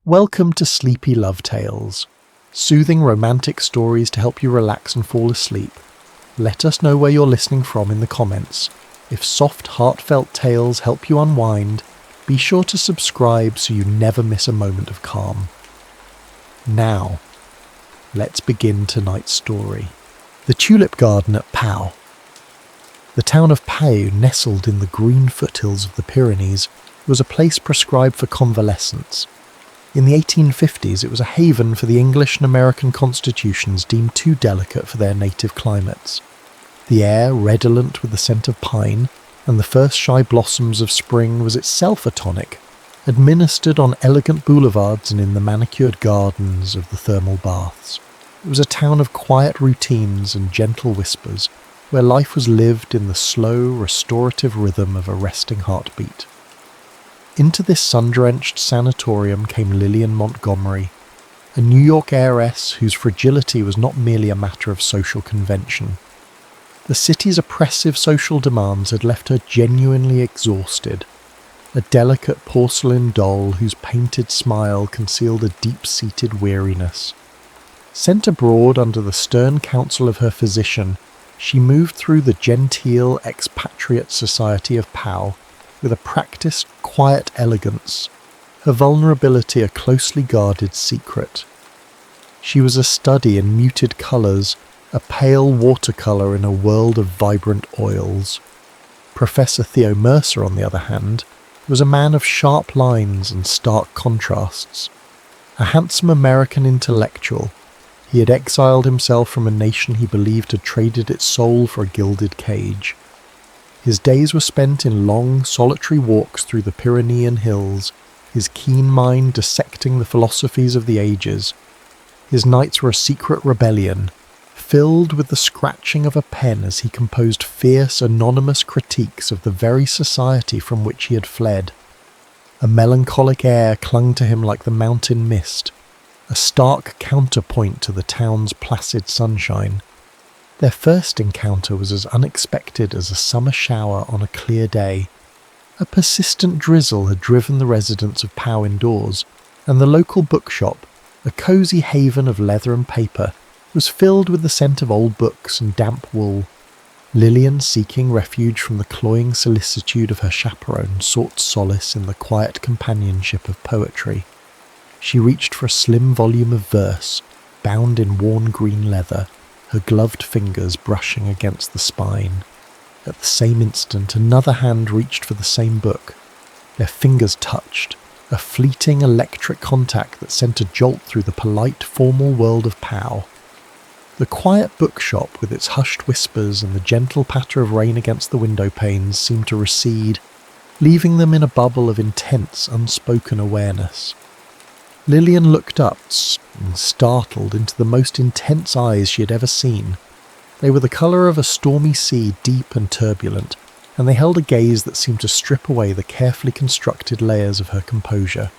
Welcome to Sleepy Love Tales, soothing romantic stories to help you relax and fall asleep. Let us know where you're listening from in the comments. If soft, heartfelt tales help you unwind, be sure to subscribe so you never miss a moment of calm. Now, let's begin tonight's story. The Tulip Garden at Pau. The town of Pau, nestled in the green foothills of the Pyrenees, was a place prescribed for convalescents. In the 1850s, it was a haven for the English and American constitutions deemed too delicate for their native climates. The air, redolent with the scent of pine, and the first shy blossoms of spring was itself a tonic, administered on elegant boulevards and in the manicured gardens of the thermal baths. It was a town of quiet routines and gentle whispers, where life was lived in the slow, restorative rhythm of a resting heartbeat. Into this sun-drenched sanatorium came Lillian Montgomery, a New York heiress whose fragility was not merely a matter of social convention. The city's oppressive social demands had left her genuinely exhausted, a delicate porcelain doll whose painted smile concealed a deep-seated weariness. Sent abroad under the stern counsel of her physician, she moved through the genteel expatriate society of Pau with a practiced, quiet elegance, her vulnerability a closely guarded secret. She was a study in muted colours, a pale watercolour in a world of vibrant oils. Professor Theo Mercer, on the other hand, was a man of sharp lines and stark contrasts. A handsome American intellectual, he had exiled himself from a nation he believed had traded its soul for a gilded cage. His days were spent in long, solitary walks through the Pyrenean hills, his keen mind dissecting the philosophies of the ages. His nights were a secret rebellion, filled with the scratching of a pen as he composed fierce, anonymous critiques of the very society from which he had fled. A melancholic air clung to him like the mountain mist, a stark counterpoint to the town's placid sunshine. Their first encounter was as unexpected as a summer shower on a clear day. A persistent drizzle had driven the residents of Pau indoors, and the local bookshop, a cosy haven of leather and paper, was filled with the scent of old books and damp wool. Lillian, seeking refuge from the cloying solicitude of her chaperone, sought solace in the quiet companionship of poetry. She reached for a slim volume of verse, bound in worn green leather, her gloved fingers brushing against the spine. At the same instant, another hand reached for the same book. Their fingers touched, a fleeting electric contact that sent a jolt through the polite, formal world of Pau. The quiet bookshop, with its hushed whispers and the gentle patter of rain against the window panes, seemed to recede, leaving them in a bubble of intense, unspoken awareness. Lillian looked up, startled, into the most intense eyes she had ever seen. They were the colour of a stormy sea, deep and turbulent, and they held a gaze that seemed to strip away the carefully constructed layers of her composure.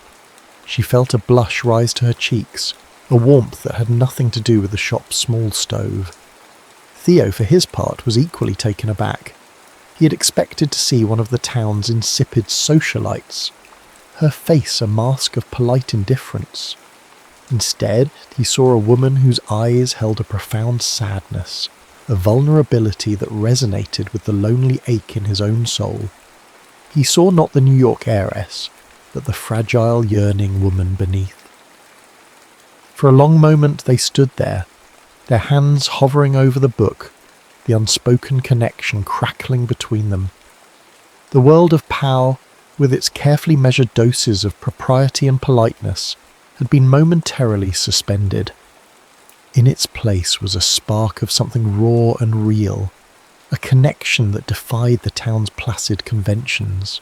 She felt a blush rise to her cheeks, a warmth that had nothing to do with the shop's small stove. Theo, for his part, was equally taken aback. He had expected to see one of the town's insipid socialites, her face a mask of polite indifference. Instead, he saw a woman whose eyes held a profound sadness, a vulnerability that resonated with the lonely ache in his own soul. He saw not the New York heiress, but the fragile, yearning woman beneath. For a long moment they stood there, their hands hovering over the book, the unspoken connection crackling between them. The world of Pau, with its carefully measured doses of propriety and politeness, had been momentarily suspended. In its place was a spark of something raw and real, a connection that defied the town's placid conventions.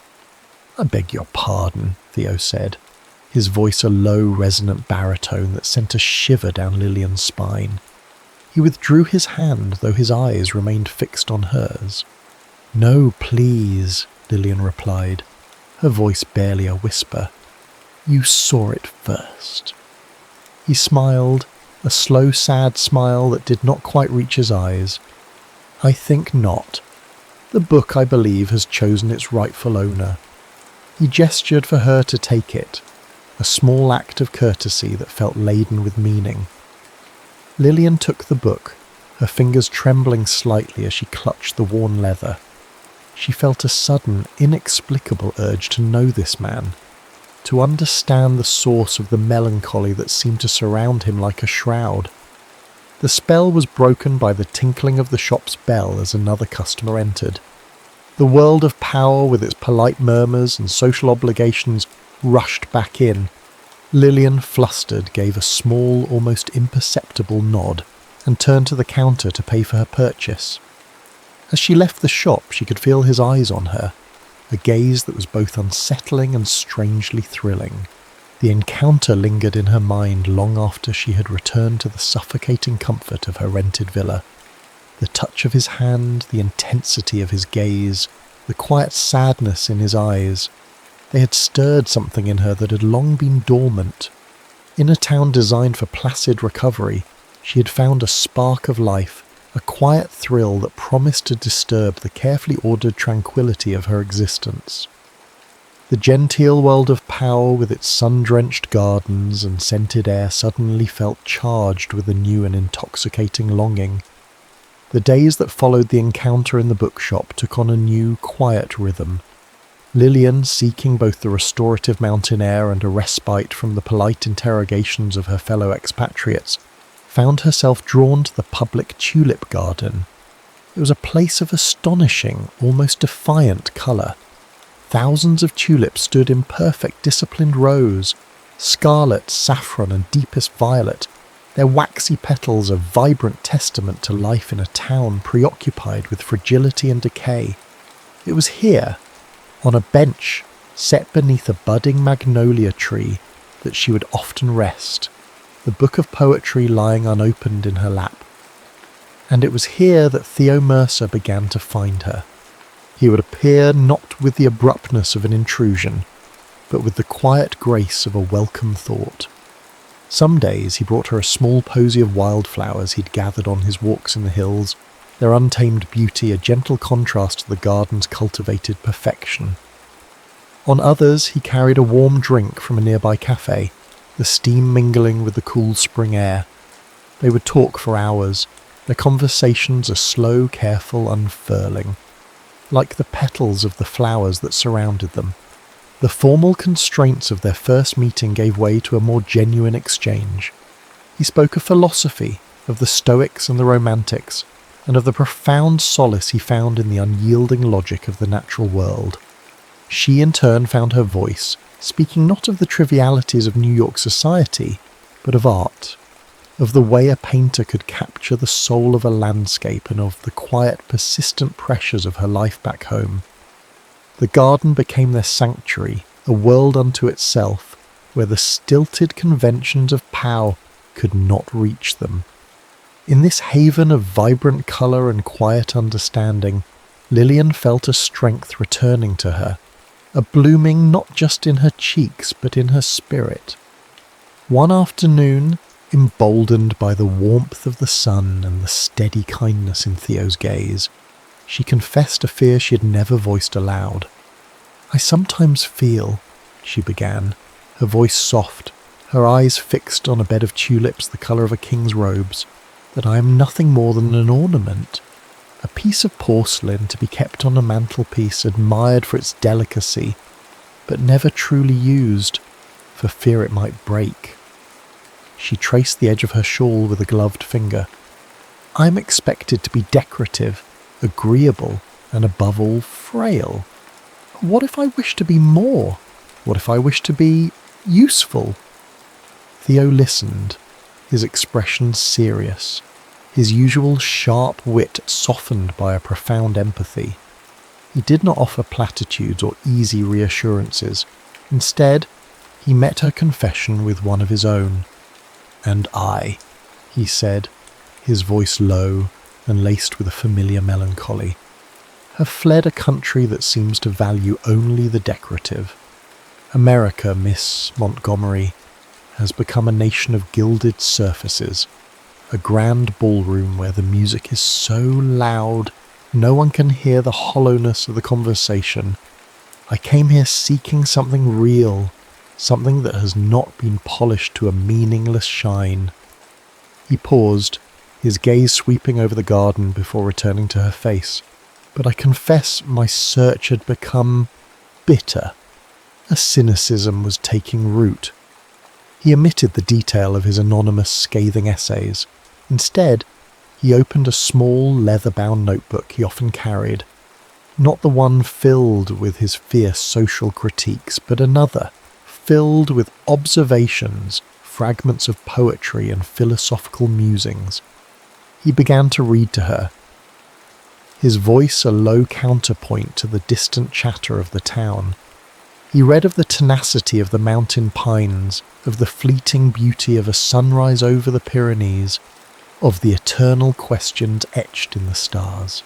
"I beg your pardon," Theo said, his voice a low, resonant baritone that sent a shiver down Lillian's spine. He withdrew his hand, though his eyes remained fixed on hers. "No, please," Lillian replied, her voice barely a whisper. "You saw it first." He smiled, a slow, sad smile that did not quite reach his eyes. "I think not. The book, I believe, has chosen its rightful owner." He gestured for her to take it. a small act of courtesy that felt laden with meaning. Lillian took the book, her fingers trembling slightly as she clutched the worn leather. She felt a sudden, inexplicable urge to know this man, to understand the source of the melancholy that seemed to surround him like a shroud. The spell was broken by the tinkling of the shop's bell as another customer entered. The world of power, with its polite murmurs and social obligations, rushed back in. Lillian, flustered, gave a small, almost imperceptible nod and turned to the counter to pay for her purchase. As she left the shop, she could feel his eyes on her, a gaze that was both unsettling and strangely thrilling. The encounter lingered in her mind long after she had returned to the suffocating comfort of her rented villa. The touch of his hand, the intensity of his gaze, the quiet sadness in his eyes, they had stirred something in her that had long been dormant. In a town designed for placid recovery, she had found a spark of life, a quiet thrill that promised to disturb the carefully ordered tranquility of her existence. The genteel world of power, with its sun-drenched gardens and scented air, suddenly felt charged with a new and intoxicating longing. The days that followed the encounter in the bookshop took on a new, quiet rhythm. Lillian, seeking both the restorative mountain air and a respite from the polite interrogations of her fellow expatriates, found herself drawn to the public Tulip Garden. It was a place of astonishing, almost defiant colour. Thousands of tulips stood in perfect disciplined rows, scarlet, saffron and deepest violet, their waxy petals a vibrant testament to life in a town preoccupied with fragility and decay. It was here, on a bench set beneath a budding magnolia tree, that she would often rest, the book of poetry lying unopened in her lap. And it was here that Theo Mercer began to find her. He would appear not with the abruptness of an intrusion, but with the quiet grace of a welcome thought. Some days he brought her a small posy of wildflowers he'd gathered on his walks in the hills, their untamed beauty a gentle contrast to the garden's cultivated perfection. On others he carried a warm drink from a nearby cafe, the steam mingling with the cool spring air. They would talk for hours, their conversations a slow, careful unfurling, like the petals of the flowers that surrounded them. The formal constraints of their first meeting gave way to a more genuine exchange. He spoke of philosophy, of the Stoics and the Romantics, and of the profound solace he found in the unyielding logic of the natural world. She in turn found her voice, speaking not of the trivialities of New York society, but of art, of the way a painter could capture the soul of a landscape and of the quiet, persistent pressures of her life back home. The garden became their sanctuary, a world unto itself, where the stilted conventions of Pau could not reach them. In this haven of vibrant colour and quiet understanding, Lillian felt a strength returning to her, a blooming not just in her cheeks but in her spirit. One afternoon, emboldened by the warmth of the sun and the steady kindness in Theo's gaze, she confessed a fear she had never voiced aloud. "I sometimes feel," she began, her voice soft, her eyes fixed on a bed of tulips the colour of a king's robes, "that I am nothing more than an ornament, a piece of porcelain to be kept on a mantelpiece, admired for its delicacy, but never truly used, for fear it might break." She traced the edge of her shawl with a gloved finger. "I am expected to be decorative, agreeable, and above all, frail. What if I wish to be more? What if I wish to be useful?" Theo listened, his expression serious, his usual sharp wit softened by a profound empathy. He did not offer platitudes or easy reassurances. Instead, he met her confession with one of his own. "And I," he said, his voice low and laced with a familiar melancholy, "have fled a country that seems to value only the decorative. America, Miss Montgomery, has become a nation of gilded surfaces, a grand ballroom where the music is so loud no one can hear the hollowness of the conversation. I came here seeking something real, something that has not been polished to a meaningless shine. He paused, his gaze sweeping over the garden before returning to her face. But I confess my search had become bitter. A cynicism was taking root. He omitted the detail of his anonymous scathing essays. Instead, he opened a small leather-bound notebook he often carried. Not the one filled with his fierce social critiques, but another, filled with observations, fragments of poetry and philosophical musings. He began to read to her, his voice a low counterpoint to the distant chatter of the town. He read of the tenacity of the mountain pines, of the fleeting beauty of a sunrise over the Pyrenees, of the eternal questions etched in the stars.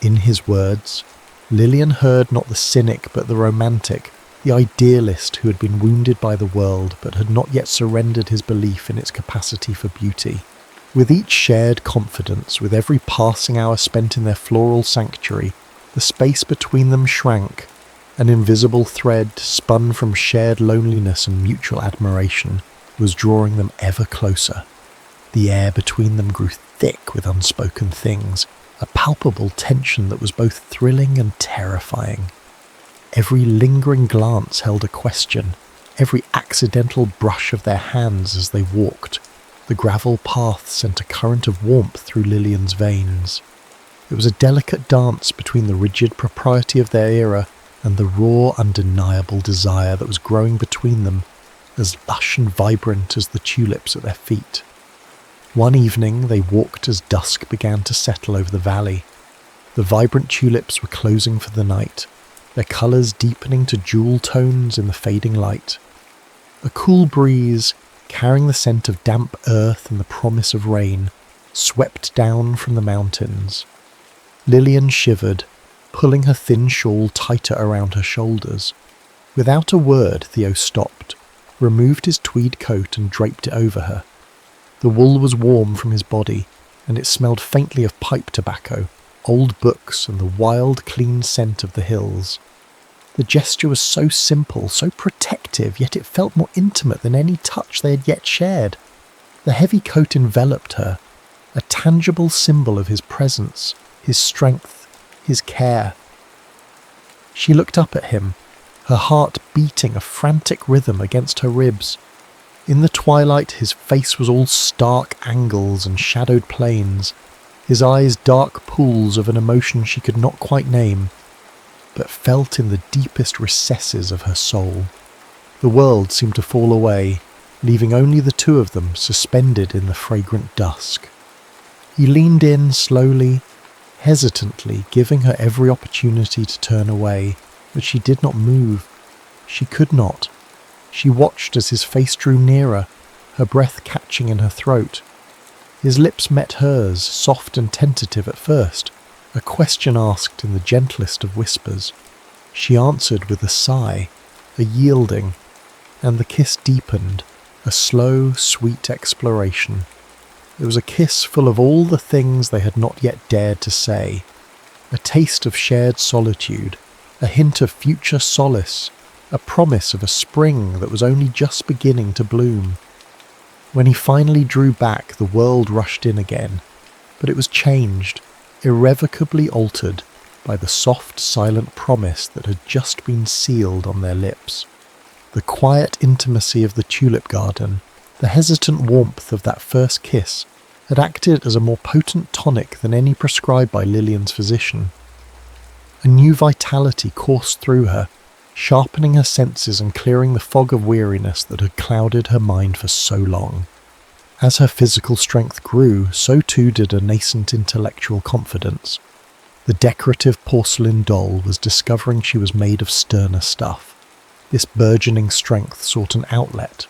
In his words, Lillian heard not the cynic but the romantic, the idealist who had been wounded by the world but had not yet surrendered his belief in its capacity for beauty. With each shared confidence, with every passing hour spent in their floral sanctuary, the space between them shrank. An invisible thread, spun from shared loneliness and mutual admiration, was drawing them ever closer. The air between them grew thick with unspoken things, a palpable tension that was both thrilling and terrifying. Every lingering glance held a question, every accidental brush of their hands as they walked. The gravel path sent a current of warmth through Lillian's veins. It was a delicate dance between the rigid propriety of their era and the raw, undeniable desire that was growing between them, as lush and vibrant as the tulips at their feet. One evening they walked as dusk began to settle over the valley. The vibrant tulips were closing for the night, their colours deepening to jewel tones in the fading light. A cool breeze, carrying the scent of damp earth and the promise of rain, swept down from the mountains. Lillian shivered, pulling her thin shawl tighter around her shoulders. Without a word, Theo stopped, removed his tweed coat and draped it over her. The wool was warm from his body, and it smelled faintly of pipe tobacco, old books and the wild, clean scent of the hills. The gesture was so simple, so protective, yet it felt more intimate than any touch they had yet shared. The heavy coat enveloped her, a tangible symbol of his presence, his strength, his care. She looked up at him, her heart beating a frantic rhythm against her ribs. In the twilight, his face was all stark angles and shadowed planes, his eyes dark pools of an emotion she could not quite name, but felt in the deepest recesses of her soul. The world seemed to fall away, leaving only the two of them suspended in the fragrant dusk. He leaned in slowly, hesitantly, giving her every opportunity to turn away, but she did not move. She could not. She watched as his face drew nearer, her breath catching in her throat. His lips met hers, soft and tentative at first, a question asked in the gentlest of whispers. She answered with a sigh, a yielding, and the kiss deepened, a slow, sweet exploration. It was a kiss full of all the things they had not yet dared to say, a taste of shared solitude, a hint of future solace, a promise of a spring that was only just beginning to bloom. When he finally drew back, the world rushed in again, but it was changed, irrevocably altered by the soft, silent promise that had just been sealed on their lips. The quiet intimacy of the Tulip Garden, the hesitant warmth of that first kiss, had acted as a more potent tonic than any prescribed by Lillian's physician. A new vitality coursed through her, sharpening her senses and clearing the fog of weariness that had clouded her mind for so long. As her physical strength grew, so too did a nascent intellectual confidence. The decorative porcelain doll was discovering she was made of sterner stuff. This burgeoning strength sought an outlet.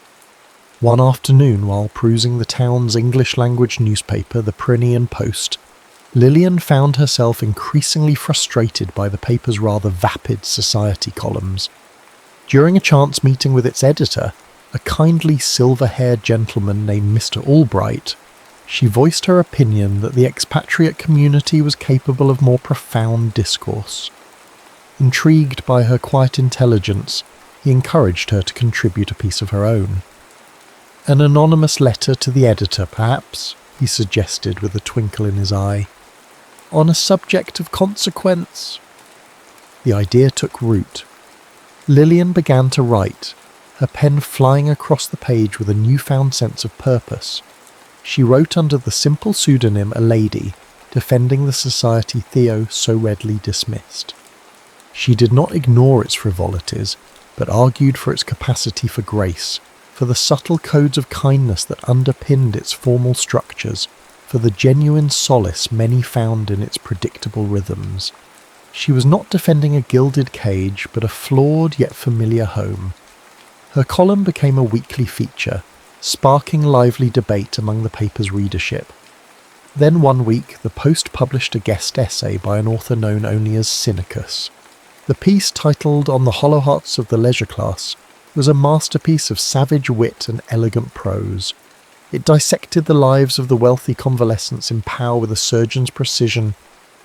One afternoon, while perusing the town's English-language newspaper, the Pyrenean Post, Lillian found herself increasingly frustrated by the paper's rather vapid society columns. During a chance meeting with its editor, a kindly silver-haired gentleman named Mr. Albright, she voiced her opinion that the expatriate community was capable of more profound discourse. Intrigued by her quiet intelligence, he he encouraged her to contribute a piece of her own. "An anonymous letter to the editor, perhaps?" he suggested with a twinkle in his eye. "On a subject of consequence." The idea took root. Lillian began to write, her pen flying across the page with a newfound sense of purpose. She wrote under the simple pseudonym A Lady, defending the society Theo so readily dismissed. She did not ignore its frivolities, but argued for its capacity for grace, for the subtle codes of kindness that underpinned its formal structures, for the genuine solace many found in its predictable rhythms. She was not defending a gilded cage, but a flawed yet familiar home. Her column became a weekly feature, sparking lively debate among the paper's readership. Then one week, the Post published a guest essay by an author known only as Cynicus. The piece, titled On the Hollow Hearts of the Leisure Class, was a masterpiece of savage wit and elegant prose. It dissected the lives of the wealthy convalescents in power with a surgeon's precision,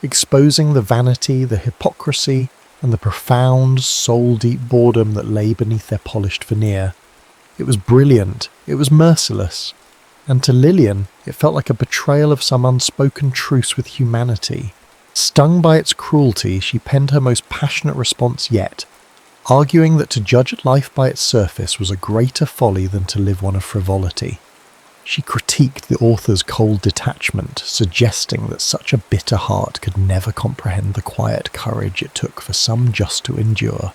exposing the vanity, the hypocrisy, and the profound, soul-deep boredom that lay beneath their polished veneer. It was brilliant, it was merciless, and to Lillian it felt like a betrayal of some unspoken truce with humanity. Stung by its cruelty, she penned her most passionate response yet, arguing that to judge life by its surface was a greater folly than to live one of frivolity. She critiqued the author's cold detachment, suggesting that such a bitter heart could never comprehend the quiet courage it took for some just to endure.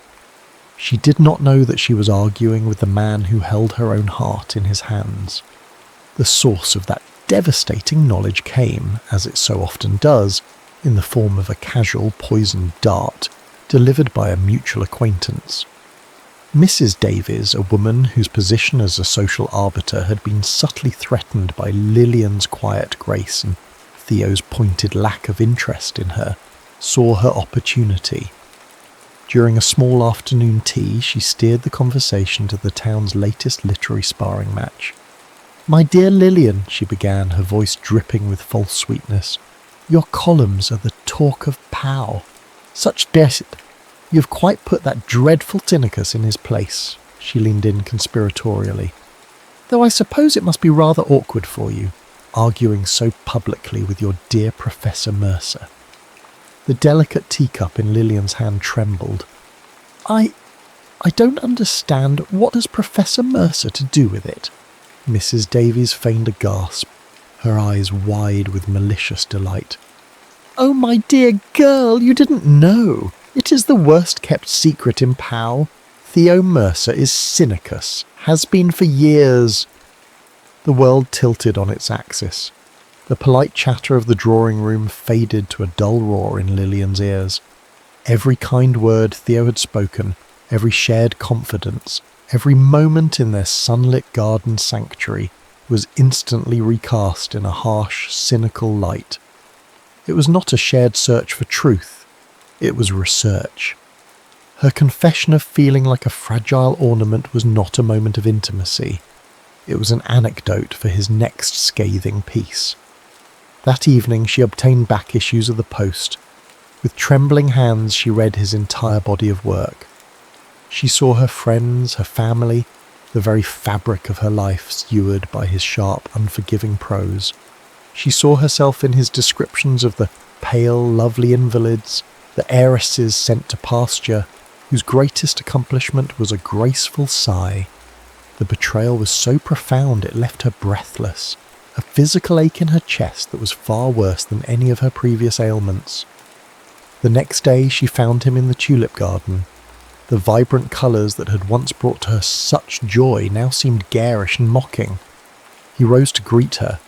She did not know that she was arguing with the man who held her own heart in his hands. The source of that devastating knowledge came, as it so often does, in the form of a casual poisoned dart, delivered by a mutual acquaintance. Mrs. Davies, a woman whose position as a social arbiter had been subtly threatened by Lillian's quiet grace and Theo's pointed lack of interest in her, saw her opportunity. During a small afternoon tea, she steered the conversation to the town's latest literary sparring match. "My dear Lillian," she began, her voice dripping with false sweetness, "your columns are the talk of Pow. Such deceit. You've quite put that dreadful Cynicus in his place." She leaned in conspiratorially. "Though I suppose it must be rather awkward for you, arguing so publicly with your dear Professor Mercer." The delicate teacup in Lillian's hand trembled. I don't understand. What has Professor Mercer to do with it?" Mrs. Davies feigned a gasp, her eyes wide with malicious delight. "Oh, my dear girl, you didn't know. It is the worst-kept secret in Pow. Theo Mercer is Cynicus, has been for years." The world tilted on its axis. The polite chatter of the drawing-room faded to a dull roar in Lillian's ears. Every kind word Theo had spoken, every shared confidence, every moment in their sunlit garden sanctuary was instantly recast in a harsh, cynical light. It was not a shared search for truth. It was research. Her confession of feeling like a fragile ornament was not a moment of intimacy. It was an anecdote for his next scathing piece. That evening she obtained back issues of the Post. With trembling hands she read his entire body of work. She saw her friends, her family, the very fabric of her life skewered by his sharp, unforgiving prose. She saw herself in his descriptions of the pale, lovely invalids, the heiresses sent to pasture, whose greatest accomplishment was a graceful sigh. The betrayal was so profound it left her breathless, a physical ache in her chest that was far worse than any of her previous ailments. The next day she found him in the Tulip Garden. The vibrant colours that had once brought her such joy now seemed garish and mocking. He rose to greet her,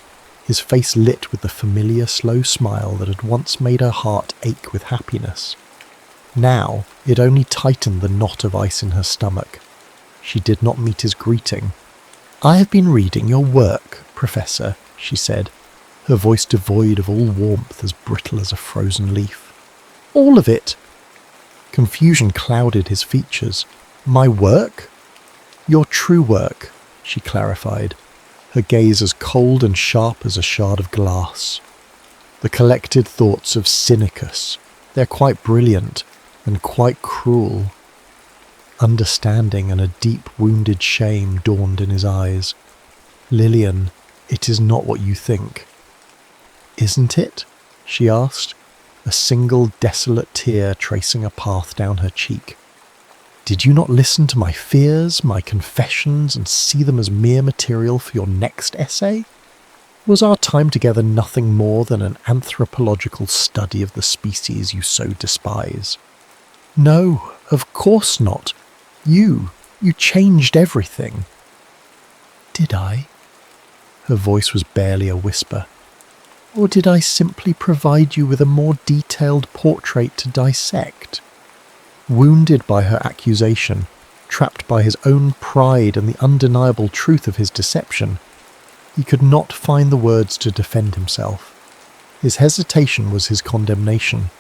his face lit with the familiar slow smile that had once made her heart ache with happiness. Now it only tightened the knot of ice in her stomach. She did not meet his greeting. "I have been reading your work, Professor," she said, her voice devoid of all warmth, as brittle as a frozen leaf. "All of it." Confusion clouded his features. "My work?" "Your true work," she clarified, her gaze as cold and sharp as a shard of glass. "The collected thoughts of Cynicus. They're quite brilliant, and quite cruel." Understanding and a deep wounded shame dawned in his eyes. "Lillian, it is not what you think." "Isn't it?" she asked, a single desolate tear tracing a path down her cheek. "Did you not listen to my fears, my confessions, and see them as mere material for your next essay? Was our time together nothing more than an anthropological study of the species you so despise?" "No, of course not. You changed everything." "Did I?" Her voice was barely a whisper. "Or did I simply provide you with a more detailed portrait to dissect?" Wounded by her accusation, trapped by his own pride and the undeniable truth of his deception, he could not find the words to defend himself. His hesitation was his condemnation.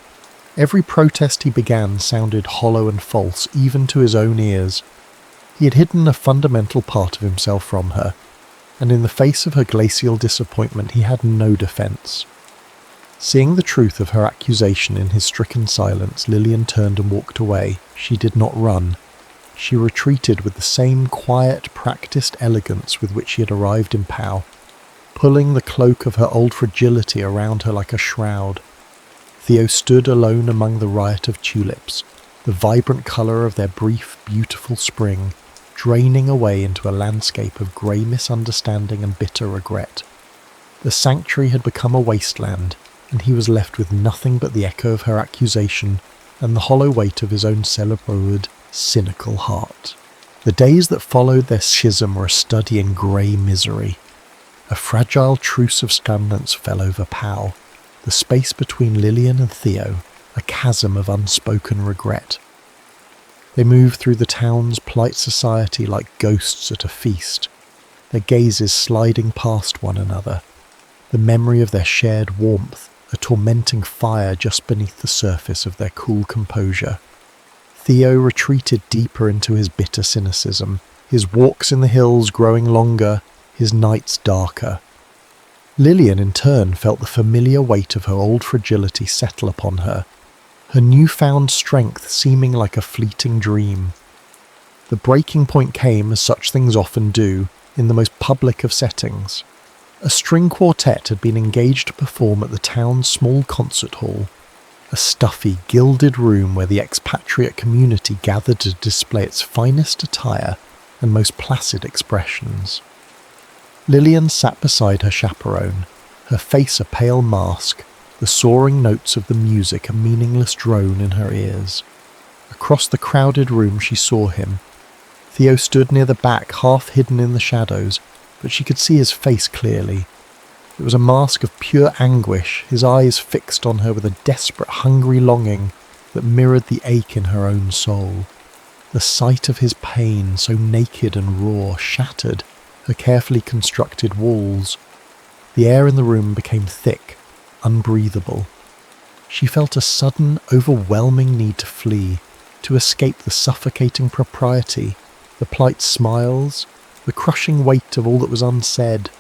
Every protest he began sounded hollow and false, even to his own ears. He had hidden a fundamental part of himself from her, and in the face of her glacial disappointment he had no defence. Seeing the truth of her accusation in his stricken silence, Lillian turned and walked away. She did not run. She retreated with the same quiet, practised elegance with which she had arrived in Pau, pulling the cloak of her old fragility around her like a shroud. Theo stood alone among the riot of tulips, the vibrant colour of their brief, beautiful spring, draining away into a landscape of grey misunderstanding and bitter regret. The sanctuary had become a wasteland, and he was left with nothing but the echo of her accusation and the hollow weight of his own celebrated, cynical heart. The days that followed their schism were a study in grey misery. A fragile truce of stagnance fell over Pau, the space between Lillian and Theo, a chasm of unspoken regret. They moved through the town's polite society like ghosts at a feast, their gazes sliding past one another, the memory of their shared warmth a tormenting fire just beneath the surface of their cool composure. Theo retreated deeper into his bitter cynicism, his walks in the hills growing longer, his nights darker. Lillian in turn felt the familiar weight of her old fragility settle upon her, her newfound strength seeming like a fleeting dream. The breaking point came, as such things often do, in the most public of settings. A string quartet had been engaged to perform at the town's small concert hall, a stuffy, gilded room where the expatriate community gathered to display its finest attire and most placid expressions. Lillian sat beside her chaperone, her face a pale mask, the soaring notes of the music a meaningless drone in her ears. Across the crowded room she saw him. Theo stood near the back, half hidden in the shadows, but she could see his face clearly. It was a mask of pure anguish, his eyes fixed on her with a desperate, hungry longing that mirrored the ache in her own soul. The sight of his pain, so naked and raw, shattered her carefully constructed walls. The air in the room became thick, unbreathable. She felt a sudden, overwhelming need to flee, to escape the suffocating propriety, the polite smiles, the crushing weight of all that was unsaid.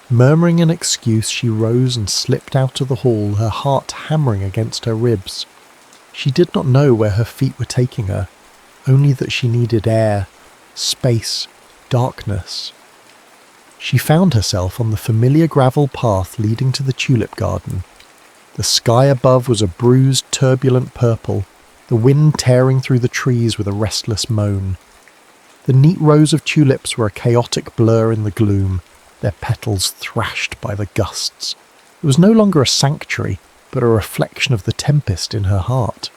Murmuring an excuse, she rose and slipped out of the hall, her heart hammering against her ribs. She did not know where her feet were taking her, only that she needed air, space, darkness. She found herself on the familiar gravel path leading to the Tulip Garden. The sky above was a bruised, turbulent purple, the wind tearing through the trees with a restless moan. The neat rows of tulips were a chaotic blur in the gloom, their petals thrashed by the gusts. It was no longer a sanctuary, but a reflection of the tempest in her heart.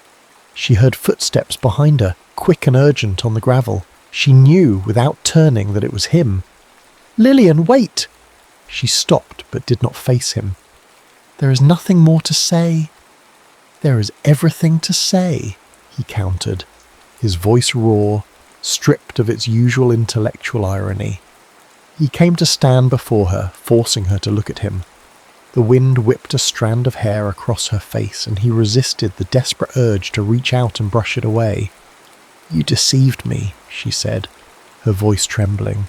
She heard footsteps behind her, quick and urgent on the gravel. She knew, without turning, that it was him. "Lillian, wait!" She stopped, but did not face him. "There is nothing more to say." "There is everything to say," he countered, his voice raw, stripped of its usual intellectual irony. He came to stand before her, forcing her to look at him. The wind whipped a strand of hair across her face, and he resisted the desperate urge to reach out and brush it away. "You deceived me," she said, her voice trembling.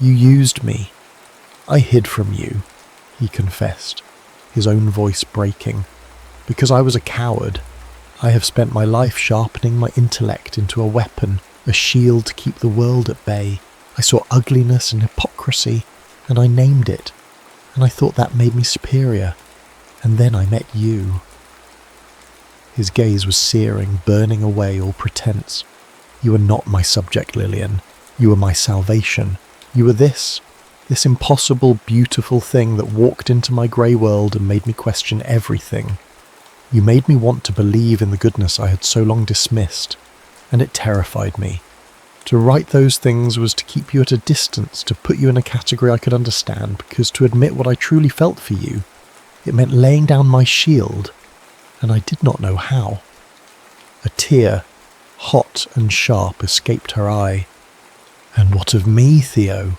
"You used me. I hid from you," he confessed, his own voice breaking. "Because I was a coward. I have spent my life sharpening my intellect into a weapon, a shield to keep the world at bay. I saw ugliness and hypocrisy, and I named it, and I thought that made me superior. And then I met you." His gaze was searing, burning away all pretense. "You were not my subject, Lillian. You were my salvation. You were this impossible, beautiful thing that walked into my grey world and made me question everything. You made me want to believe in the goodness I had so long dismissed, and it terrified me. To write those things was to keep you at a distance, to put you in a category I could understand, because to admit what I truly felt for you, it meant laying down my shield, and I did not know how." A tear, hot and sharp, escaped her eye. "And what of me, Theo?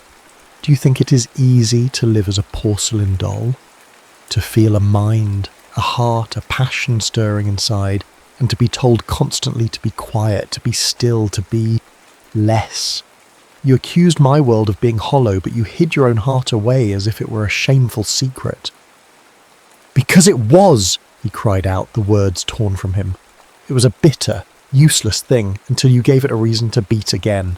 Do you think it is easy to live as a porcelain doll? To feel a mind, a heart, a passion stirring inside, and to be told constantly to be quiet, to be still, to be less? You accused my world of being hollow, but you hid your own heart away as if it were a shameful secret." "Because it was!" he cried out, the words torn from him. "It was a bitter, useless thing until you gave it a reason to beat again."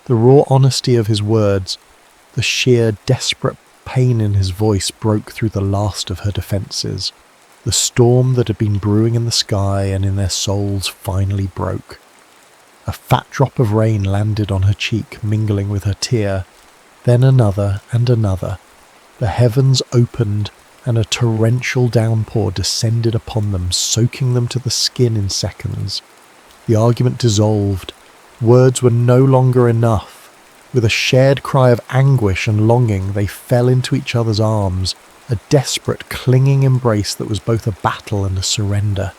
The raw honesty of his words, the sheer, desperate pain in his voice broke through the last of her defences. The storm that had been brewing in the sky and in their souls finally broke. A fat drop of rain landed on her cheek, mingling with her tear, then another and another. The heavens opened, and a torrential downpour descended upon them, soaking them to the skin in seconds. The argument dissolved. Words were no longer enough. With a shared cry of anguish and longing, they fell into each other's arms, a desperate, clinging embrace that was both a battle and a surrender.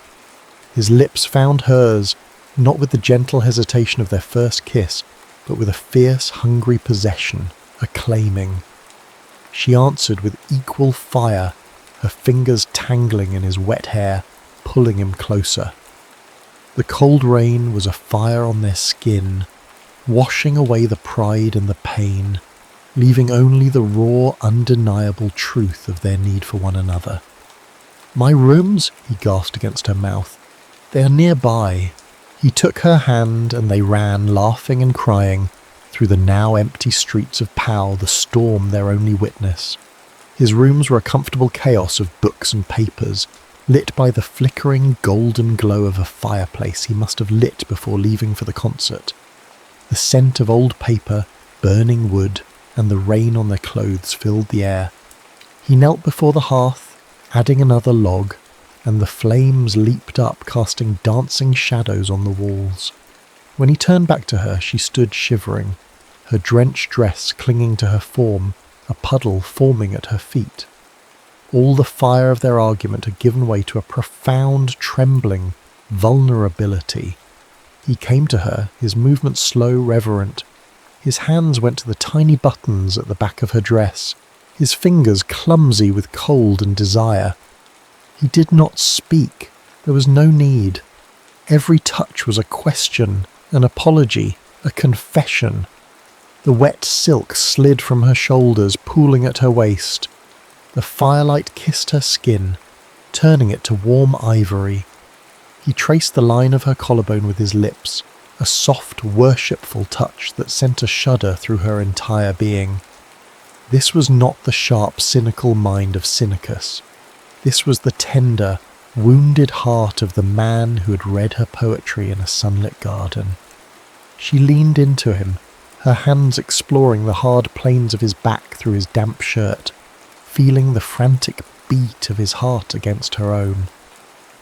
His lips found hers, not with the gentle hesitation of their first kiss, but with a fierce, hungry possession, a claiming. She answered with equal fire, her fingers tangling in his wet hair, pulling him closer. The cold rain was a fire on their skin, washing away the pride and the pain, leaving only the raw, undeniable truth of their need for one another. "My rooms," he gasped against her mouth. "They are nearby." He took her hand and they ran, laughing and crying, through the now empty streets of Pau, the storm their only witness. His rooms were a comfortable chaos of books and papers, lit by the flickering golden glow of a fireplace he must have lit before leaving for the concert. The scent of old paper, burning wood, and the rain on their clothes filled the air. He knelt before the hearth, adding another log, and the flames leaped up, casting dancing shadows on the walls. When he turned back to her, she stood shivering, her drenched dress clinging to her form, a puddle forming at her feet. All the fire of their argument had given way to a profound trembling, vulnerability. He came to her, his movements slow, reverent. His hands went to the tiny buttons at the back of her dress, his fingers clumsy with cold and desire. He did not speak. There was no need. Every touch was a question, an apology, a confession. The wet silk slid from her shoulders, pooling at her waist. The firelight kissed her skin, turning it to warm ivory. He traced the line of her collarbone with his lips, a soft, worshipful touch that sent a shudder through her entire being. This was not the sharp, cynical mind of Cynicus. This was the tender, wounded heart of the man who had read her poetry in a sunlit garden. She leaned into him, her hands exploring the hard planes of his back through his damp shirt, feeling the frantic beat of his heart against her own.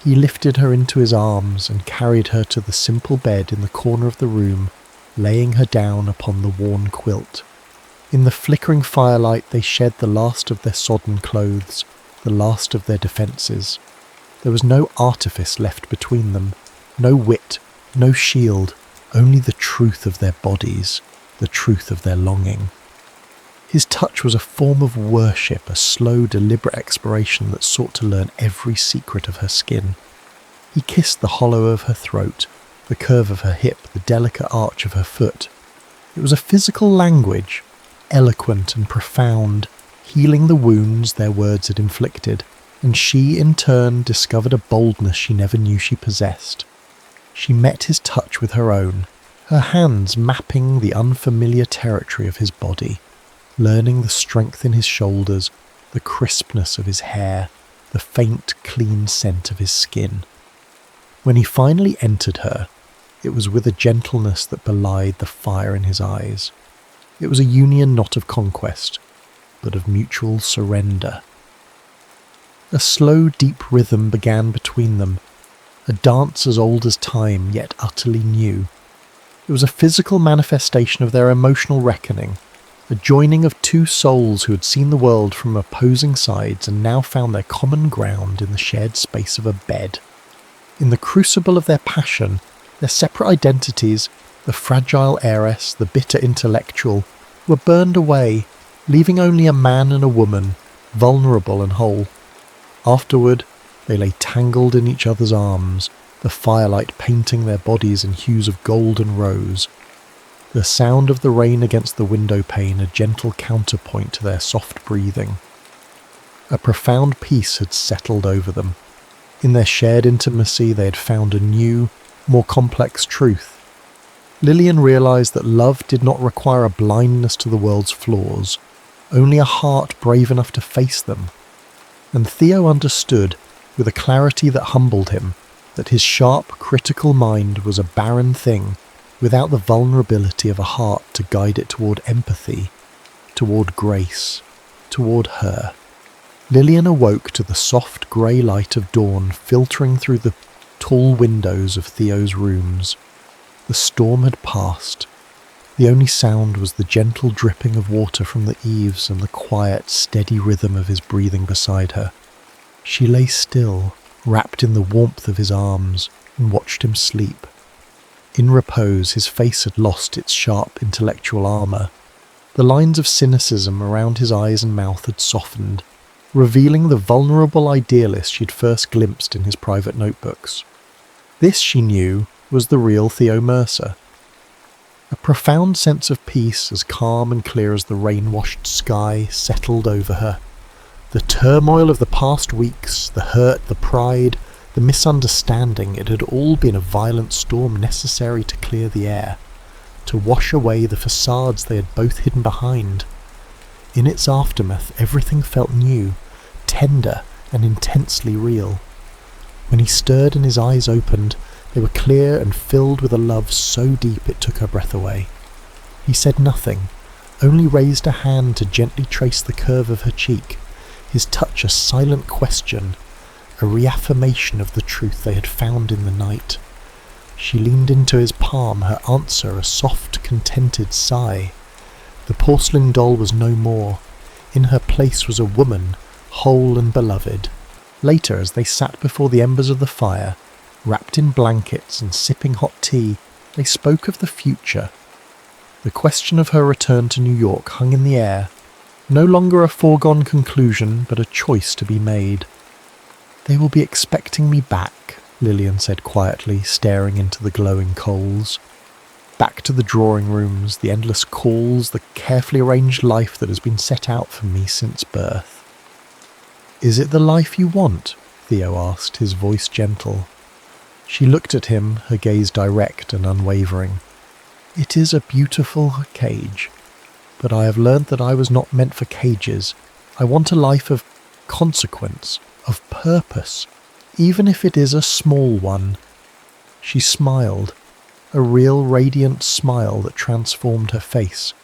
He lifted her into his arms and carried her to the simple bed in the corner of the room, laying her down upon the worn quilt. In the flickering firelight they shed the last of their sodden clothes, the last of their defences. There was no artifice left between them, no wit, no shield, only the truth of their bodies, the truth of their longing. His touch was a form of worship, a slow, deliberate exploration that sought to learn every secret of her skin. He kissed the hollow of her throat, the curve of her hip, the delicate arch of her foot. It was a physical language, eloquent and profound, healing the wounds their words had inflicted, and she in turn discovered a boldness she never knew she possessed. She met his touch with her own, her hands mapping the unfamiliar territory of his body, learning the strength in his shoulders, the crispness of his hair, the faint, clean scent of his skin. When he finally entered her, it was with a gentleness that belied the fire in his eyes. It was a union not of conquest, but of mutual surrender. A slow, deep rhythm began between them, a dance as old as time, yet utterly new. It was a physical manifestation of their emotional reckoning, a joining of two souls who had seen the world from opposing sides and now found their common ground in the shared space of a bed. In the crucible of their passion, their separate identities, the fragile heiress, the bitter intellectual, were burned away, leaving only a man and a woman, vulnerable and whole. Afterward, they lay tangled in each other's arms, the firelight painting their bodies in hues of gold and rose. The sound of the rain against the window pane a gentle counterpoint to their soft breathing. A profound peace had settled over them. In their shared intimacy they had found a new, more complex truth. Lillian realised that love did not require a blindness to the world's flaws, only a heart brave enough to face them. And Theo understood, with a clarity that humbled him, that his sharp, critical mind was a barren thing, without the vulnerability of a heart to guide it toward empathy, toward grace, toward her. Lillian awoke to the soft grey light of dawn filtering through the tall windows of Theo's rooms. The storm had passed. The only sound was the gentle dripping of water from the eaves and the quiet, steady rhythm of his breathing beside her. She lay still, wrapped in the warmth of his arms, and watched him sleep. In repose, his face had lost its sharp intellectual armour. The lines of cynicism around his eyes and mouth had softened, revealing the vulnerable idealist she'd first glimpsed in his private notebooks. This, she knew, was the real Theo Mercer. A profound sense of peace, as calm and clear as the rain-washed sky, settled over her. The turmoil of the past weeks, the hurt, the pride, the misunderstanding, it had all been a violent storm necessary to clear the air, to wash away the facades they had both hidden behind. In its aftermath, everything felt new, tender, and intensely real. When he stirred and his eyes opened, they were clear and filled with a love so deep it took her breath away. He said nothing, only raised a hand to gently trace the curve of her cheek, his touch a silent question, a reaffirmation of the truth they had found in the night. She leaned into his palm, her answer a soft, contented sigh. The porcelain doll was no more. In her place was a woman, whole and beloved. Later, as they sat before the embers of the fire, wrapped in blankets and sipping hot tea, they spoke of the future. The question of her return to New York hung in the air, no longer a foregone conclusion, but a choice to be made. "They will be expecting me back," Lillian said quietly, staring into the glowing coals. Back to the drawing rooms, the endless calls, the carefully arranged life that has been set out for me since birth. "Is it the life you want?" Theo asked, his voice gentle. She looked at him, her gaze direct and unwavering. "It is a beautiful cage, but I have learned that I was not meant for cages. I want a life of consequence, of purpose, even if it is a small one." She smiled, a real radiant smile that transformed her face.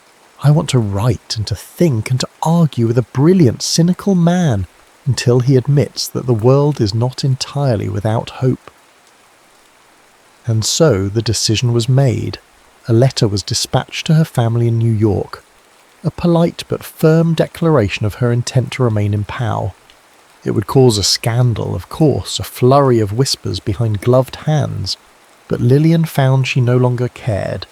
"I want to write and to think and to argue with a brilliant, cynical man until he admits that the world is not entirely without hope." And so the decision was made. A letter was dispatched to her family in New York, a polite but firm declaration of her intent to remain in Pau. It would cause a scandal, of course, a flurry of whispers behind gloved hands, but Lillian found she no longer cared.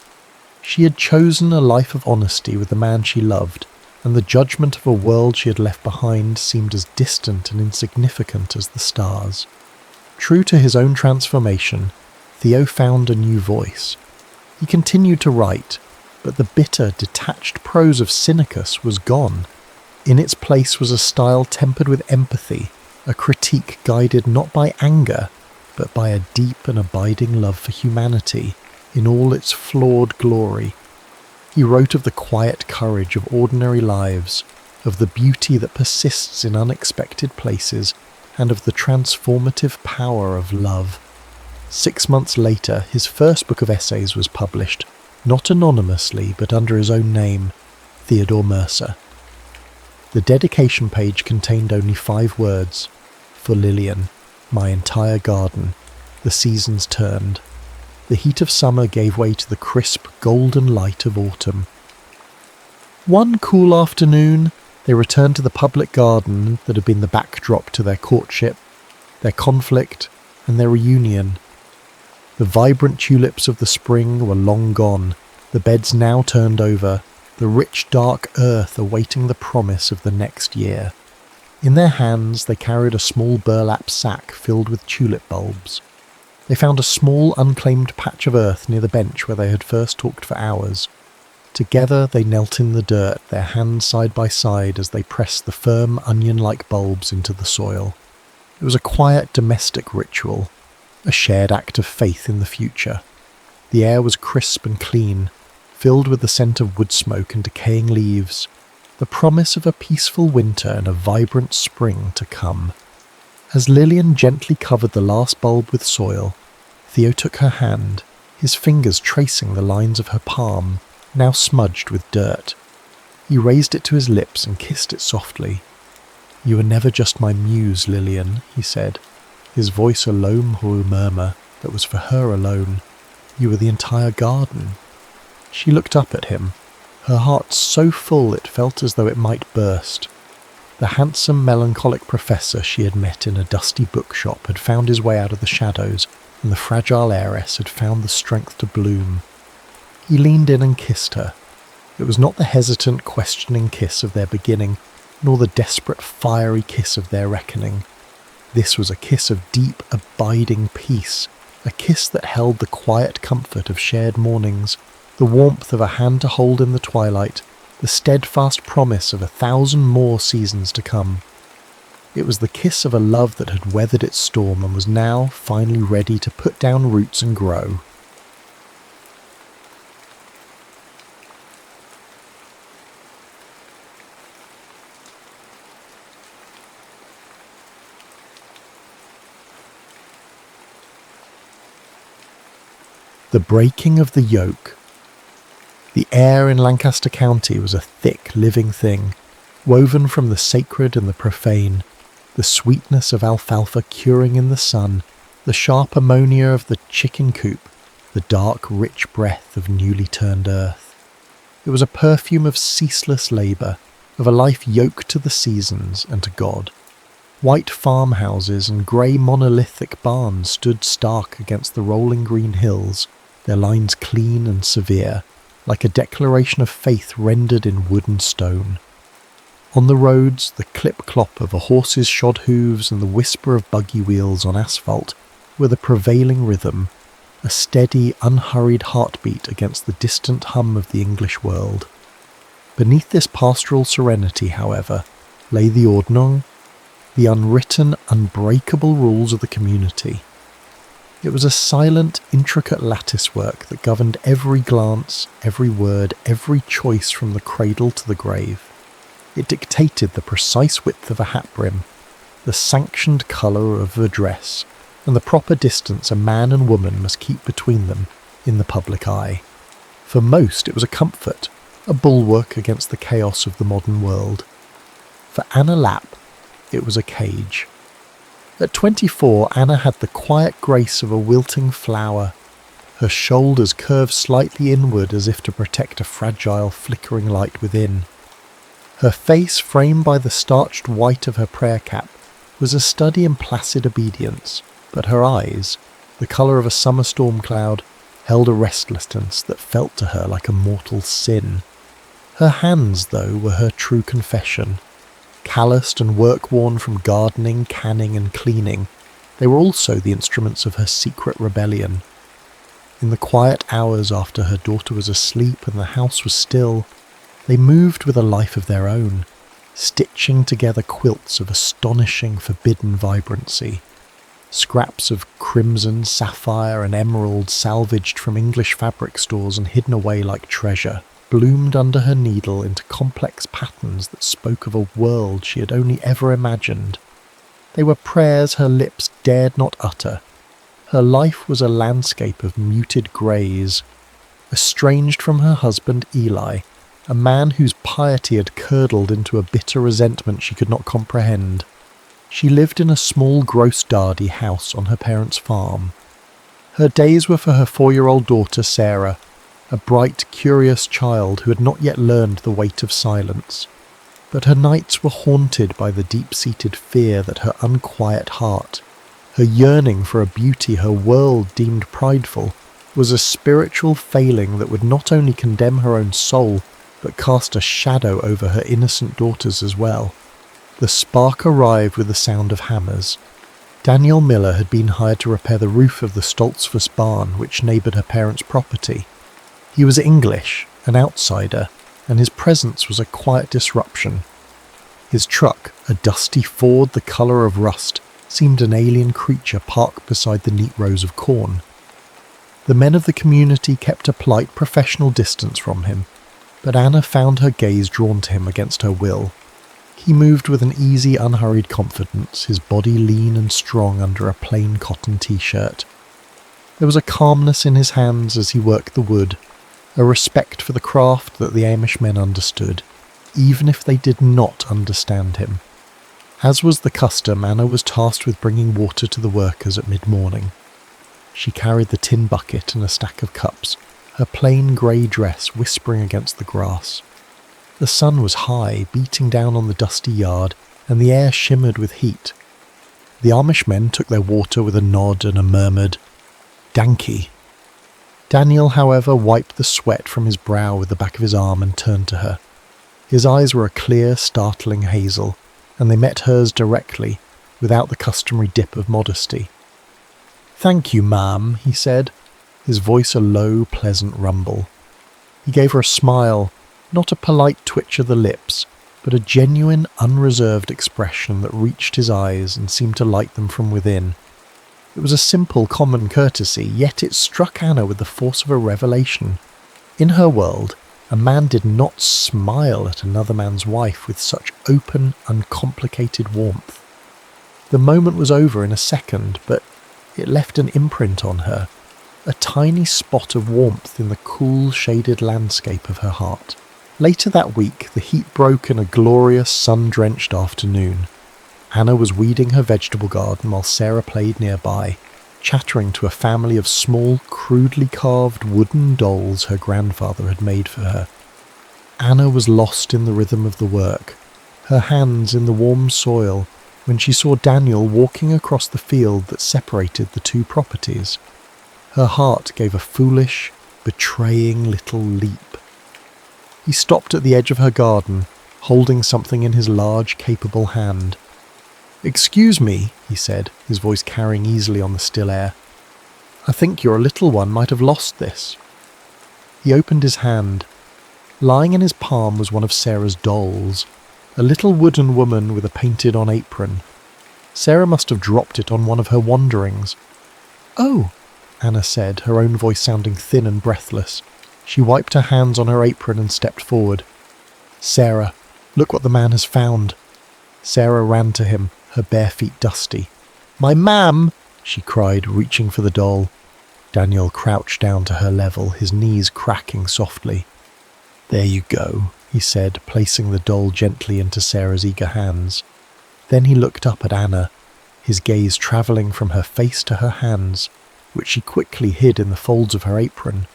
She had chosen a life of honesty with the man she loved, and the judgment of a world she had left behind seemed as distant and insignificant as the stars. True to his own transformation, Theo found a new voice. He continued to write, but the bitter, detached prose of Cynicus was gone. In its place was a style tempered with empathy, a critique guided not by anger, but by a deep and abiding love for humanity in all its flawed glory. He wrote of the quiet courage of ordinary lives, of the beauty that persists in unexpected places, and of the transformative power of love. 6 months later, his first book of essays was published, not anonymously but under his own name, Theodore Mercer. The dedication page contained only 5 words: "For Lillian, my entire garden, the seasons turned. The heat of summer gave way to the crisp, golden light of autumn." One cool afternoon, they returned to the public garden that had been the backdrop to their courtship, their conflict, and their reunion. The vibrant tulips of the spring were long gone, the beds now turned over, the rich dark earth awaiting the promise of the next year. In their hands they carried a small burlap sack filled with tulip bulbs. They found a small unclaimed patch of earth near the bench where they had first talked for hours. Together they knelt in the dirt, their hands side by side as they pressed the firm onion-like bulbs into the soil. It was a quiet domestic ritual, a shared act of faith in the future. The air was crisp and clean, filled with the scent of wood smoke and decaying leaves, the promise of a peaceful winter and a vibrant spring to come. As Lillian gently covered the last bulb with soil, Theo took her hand, his fingers tracing the lines of her palm, now smudged with dirt. He raised it to his lips and kissed it softly. "You were never just my muse, Lillian," he said, his voice a low murmur that was for her alone. "You were the entire garden." She looked up at him, her heart so full it felt as though it might burst. The handsome, melancholic professor she had met in a dusty bookshop had found his way out of the shadows, and the fragile heiress had found the strength to bloom. He leaned in and kissed her. It was not the hesitant, questioning kiss of their beginning, nor the desperate, fiery kiss of their reckoning. This was a kiss of deep, abiding peace, a kiss that held the quiet comfort of shared mornings, the warmth of a hand to hold in the twilight, the steadfast promise of 1,000 more seasons to come. It was the kiss of a love that had weathered its storm and was now finally ready to put down roots and grow. The breaking of the yoke. The air in Lancaster County was a thick, living thing, woven from the sacred and the profane, the sweetness of alfalfa curing in the sun, the sharp ammonia of the chicken coop, the dark, rich breath of newly turned earth. It was a perfume of ceaseless labour, of a life yoked to the seasons and to God. White farmhouses and grey monolithic barns stood stark against the rolling green hills, their lines clean and severe, like a declaration of faith rendered in wood and stone. On the roads, the clip-clop of a horse's shod hooves and the whisper of buggy wheels on asphalt were the prevailing rhythm, a steady, unhurried heartbeat against the distant hum of the English world. Beneath this pastoral serenity, however, lay the ordnung, the unwritten, unbreakable rules of the community. It was a silent, intricate latticework that governed every glance, every word, every choice from the cradle to the grave. It dictated the precise width of a hat brim, the sanctioned colour of a dress, and the proper distance a man and woman must keep between them in the public eye. For most it was a comfort, a bulwark against the chaos of the modern world. For Anna Lapp, it was a cage. At 24, Anna had the quiet grace of a wilting flower. Her shoulders curved slightly inward as if to protect a fragile, flickering light within. Her face, framed by the starched white of her prayer cap, was a study in placid obedience, but her eyes, the colour of a summer storm cloud, held a restlessness that felt to her like a mortal sin. Her hands, though, were her true confession. Calloused and work-worn from gardening, canning and cleaning, they were also the instruments of her secret rebellion. In the quiet hours after her daughter was asleep and the house was still, they moved with a life of their own, stitching together quilts of astonishing, forbidden vibrancy. Scraps of crimson, sapphire and emerald salvaged from English fabric stores and hidden away like treasure bloomed under her needle into complex patterns that spoke of a world she had only ever imagined. They were prayers her lips dared not utter. Her life was a landscape of muted greys. Estranged from her husband Eli, a man whose piety had curdled into a bitter resentment she could not comprehend, she lived in a small gross-dardy house on her parents' farm. Her days were for her 4-year-old daughter Sarah, a bright, curious child who had not yet learned the weight of silence. But her nights were haunted by the deep-seated fear that her unquiet heart, her yearning for a beauty her world deemed prideful, was a spiritual failing that would not only condemn her own soul, but cast a shadow over her innocent daughters as well. The spark arrived with the sound of hammers. Daniel Miller had been hired to repair the roof of the Stoltzfus barn which neighboured her parents' property. He was English, an outsider, and his presence was a quiet disruption. His truck, a dusty Ford the colour of rust, seemed an alien creature parked beside the neat rows of corn. The men of the community kept a polite professional distance from him, but Anna found her gaze drawn to him against her will. He moved with an easy, unhurried confidence, his body lean and strong under a plain cotton t-shirt. There was a calmness in his hands as he worked the wood, a respect for the craft that the Amish men understood, even if they did not understand him. As was the custom, Anna was tasked with bringing water to the workers at mid-morning. She carried the tin bucket and a stack of cups, her plain grey dress whispering against the grass. The sun was high, beating down on the dusty yard, and the air shimmered with heat. The Amish men took their water with a nod and a murmured, "Dankie." Daniel, however, wiped the sweat from his brow with the back of his arm and turned to her. His eyes were a clear, startling hazel, and they met hers directly, without the customary dip of modesty. "Thank you, ma'am," he said, his voice a low, pleasant rumble. He gave her a smile, not a polite twitch of the lips, but a genuine, unreserved expression that reached his eyes and seemed to light them from within. It was a simple, common courtesy, yet it struck Anna with the force of a revelation. In her world, a man did not smile at another man's wife with such open, uncomplicated warmth. The moment was over in a second, but it left an imprint on her, a tiny spot of warmth in the cool, shaded landscape of her heart. Later that week, the heat broke in a glorious, sun-drenched afternoon. Anna was weeding her vegetable garden while Sarah played nearby, chattering to a family of small, crudely carved wooden dolls her grandfather had made for her. Anna was lost in the rhythm of the work, her hands in the warm soil, when she saw Daniel walking across the field that separated the two properties. Her heart gave a foolish, betraying little leap. He stopped at the edge of her garden, holding something in his large, capable hand. "Excuse me," he said, his voice carrying easily on the still air. "I think your little one might have lost this." He opened his hand. Lying in his palm was one of Sarah's dolls, a little wooden woman with a painted-on apron. Sarah must have dropped it on one of her wanderings. "Oh," Anna said, her own voice sounding thin and breathless. She wiped her hands on her apron and stepped forward. "Sarah, look what the man has found." Sarah ran to him, her bare feet dusty. "My mam!" she cried, reaching for the doll. Daniel crouched down to her level, his knees cracking softly. "There you go," he said, placing the doll gently into Sarah's eager hands. Then he looked up at Anna, his gaze travelling from her face to her hands, which she quickly hid in the folds of her apron.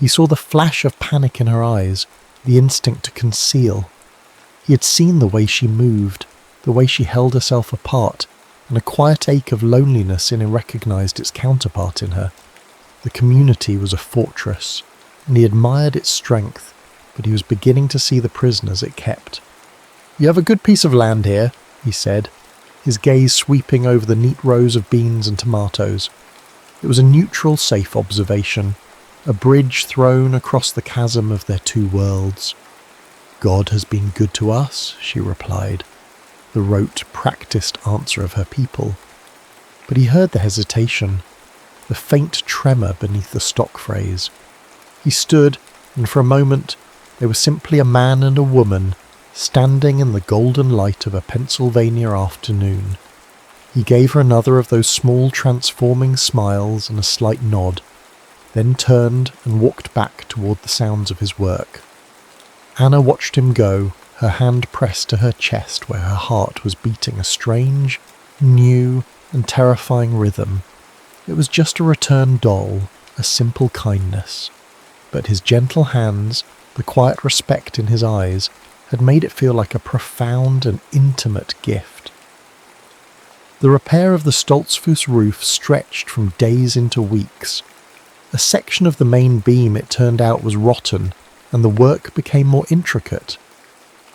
He saw the flash of panic in her eyes, the instinct to conceal. He had seen the way she moved, the way she held herself apart, and a quiet ache of loneliness in him recognised its counterpart in her. The community was a fortress, and he admired its strength, but he was beginning to see the prisoners it kept. "You have a good piece of land here," he said, his gaze sweeping over the neat rows of beans and tomatoes. It was a neutral, safe observation, a bridge thrown across the chasm of their two worlds. "God has been good to us," she replied, the rote, practised answer of her people. but he heard the hesitation, the faint tremor beneath the stock phrase. He stood, and for a moment they were simply a man and a woman standing in the golden light of a Pennsylvania afternoon. He gave her another of those small transforming smiles and a slight nod, then turned and walked back toward the sounds of his work. Anna watched him go, her hand pressed to her chest where her heart was beating a strange, new and terrifying rhythm. It was just a return doll, a simple kindness. But his gentle hands, the quiet respect in his eyes, had made it feel like a profound and intimate gift. The repair of the Stoltzfus roof stretched from days into weeks. A section of the main beam, it turned out, was rotten, and the work became more intricate.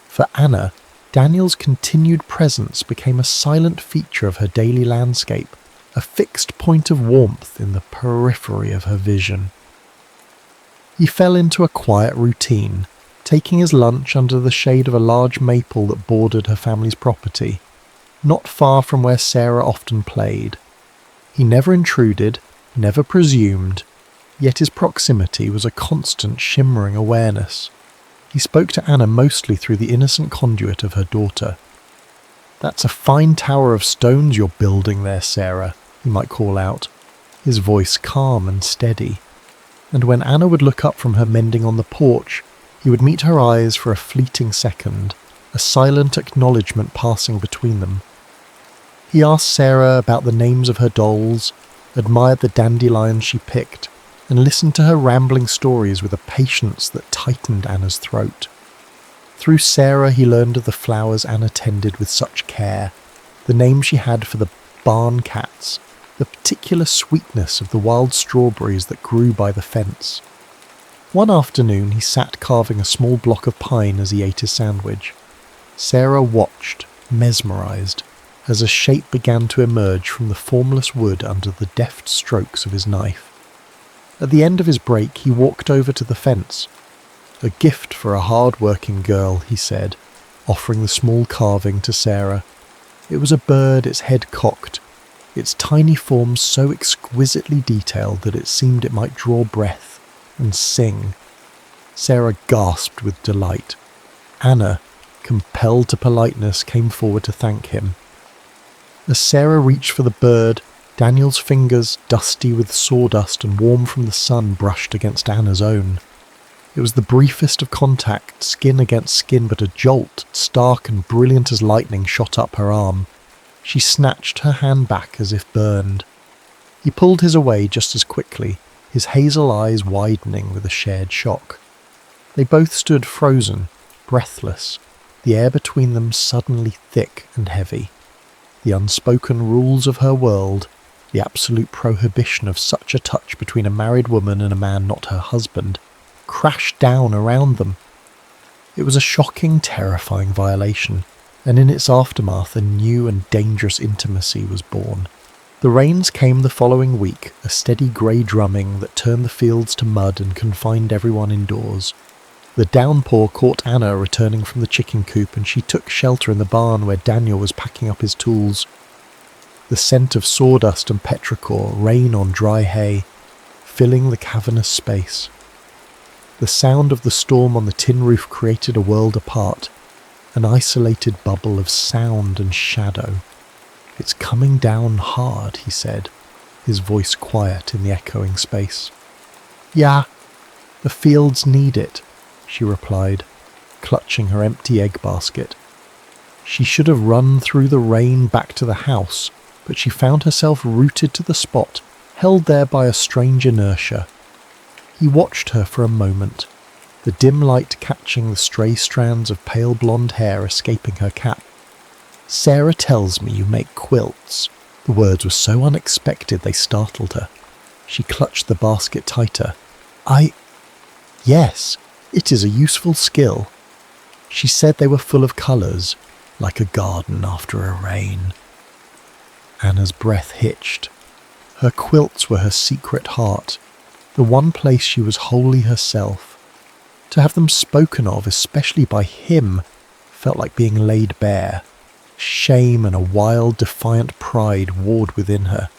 For Anna, Daniel's continued presence became a silent feature of her daily landscape, a fixed point of warmth in the periphery of her vision. He fell into a quiet routine, taking his lunch under the shade of a large maple that bordered her family's property, not far from where Sarah often played. He never intruded, never presumed, yet his proximity was a constant shimmering awareness. He spoke to Anna mostly through the innocent conduit of her daughter. "That's a fine tower of stones you're building there, Sarah," he might call out, his voice calm and steady. And when Anna would look up from her mending on the porch, he would meet her eyes for a fleeting second, a silent acknowledgement passing between them. He asked Sarah about the names of her dolls, admired the dandelions she picked, and listened to her rambling stories with a patience that tightened Anna's throat. Through Sarah he learned of the flowers Anna tended with such care, the name she had for the barn cats, the particular sweetness of the wild strawberries that grew by the fence. One afternoon he sat carving a small block of pine as he ate his sandwich. Sarah watched, mesmerised, as a shape began to emerge from the formless wood under the deft strokes of his knife. At the end of his break he walked over to the fence. "A gift for a hard-working girl," he said, offering the small carving to Sarah. It was a bird, its head cocked, its tiny form so exquisitely detailed that it seemed it might draw breath and sing. Sarah gasped with delight. Anna, compelled to politeness, came forward to thank him. As Sarah reached for the bird, Daniel's fingers, dusty with sawdust and warm from the sun, brushed against Anna's own. It was the briefest of contact, skin against skin, but a jolt, stark and brilliant as lightning, shot up her arm. She snatched her hand back as if burned. He pulled his away just as quickly, his hazel eyes widening with a shared shock. They both stood frozen, breathless, the air between them suddenly thick and heavy. The unspoken rules of her world, the absolute prohibition of such a touch between a married woman and a man not her husband, crashed down around them. It was a shocking, terrifying violation, and in its aftermath a new and dangerous intimacy was born. The rains came the following week, a steady grey drumming that turned the fields to mud and confined everyone indoors. The downpour caught Anna returning from the chicken coop, and she took shelter in the barn where Daniel was packing up his tools. The scent of sawdust and petrichor, rain on dry hay, filling the cavernous space. The sound of the storm on the tin roof created a world apart, an isolated bubble of sound and shadow. "It's coming down hard," he said, his voice quiet in the echoing space. "Yeah, the fields need it," she replied, clutching her empty egg basket. She should have run through the rain back to the house, but she found herself rooted to the spot, held there by a strange inertia. He watched her for a moment, the dim light catching the stray strands of pale blonde hair escaping her cap. "Sarah tells me you make quilts." The words were so unexpected they startled her. She clutched the basket tighter. Yes, it is a useful skill." She said they were full of colours, like a garden after a rain. Anna's breath hitched. Her quilts were her secret heart, the one place she was wholly herself. To have them spoken of, especially by him, felt like being laid bare. Shame and a wild, defiant pride warred within her.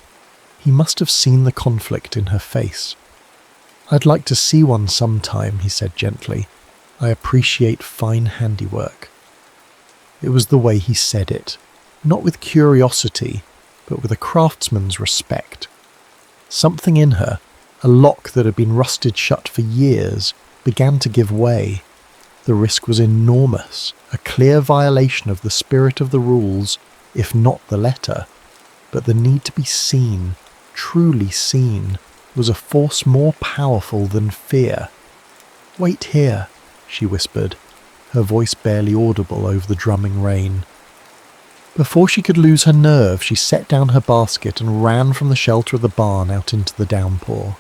He must have seen the conflict in her face. "I'd like to see one sometime," he said gently. "I appreciate fine handiwork." It was the way he said it, not with curiosity, but with a craftsman's respect. Something in her, a lock that had been rusted shut for years, began to give way. The risk was enormous, a clear violation of the spirit of the rules, if not the letter. But the need to be seen, truly seen, was a force more powerful than fear. "Wait here," she whispered, her voice barely audible over the drumming rain. Before she could lose her nerve, she set down her basket and ran from the shelter of the barn out into the downpour.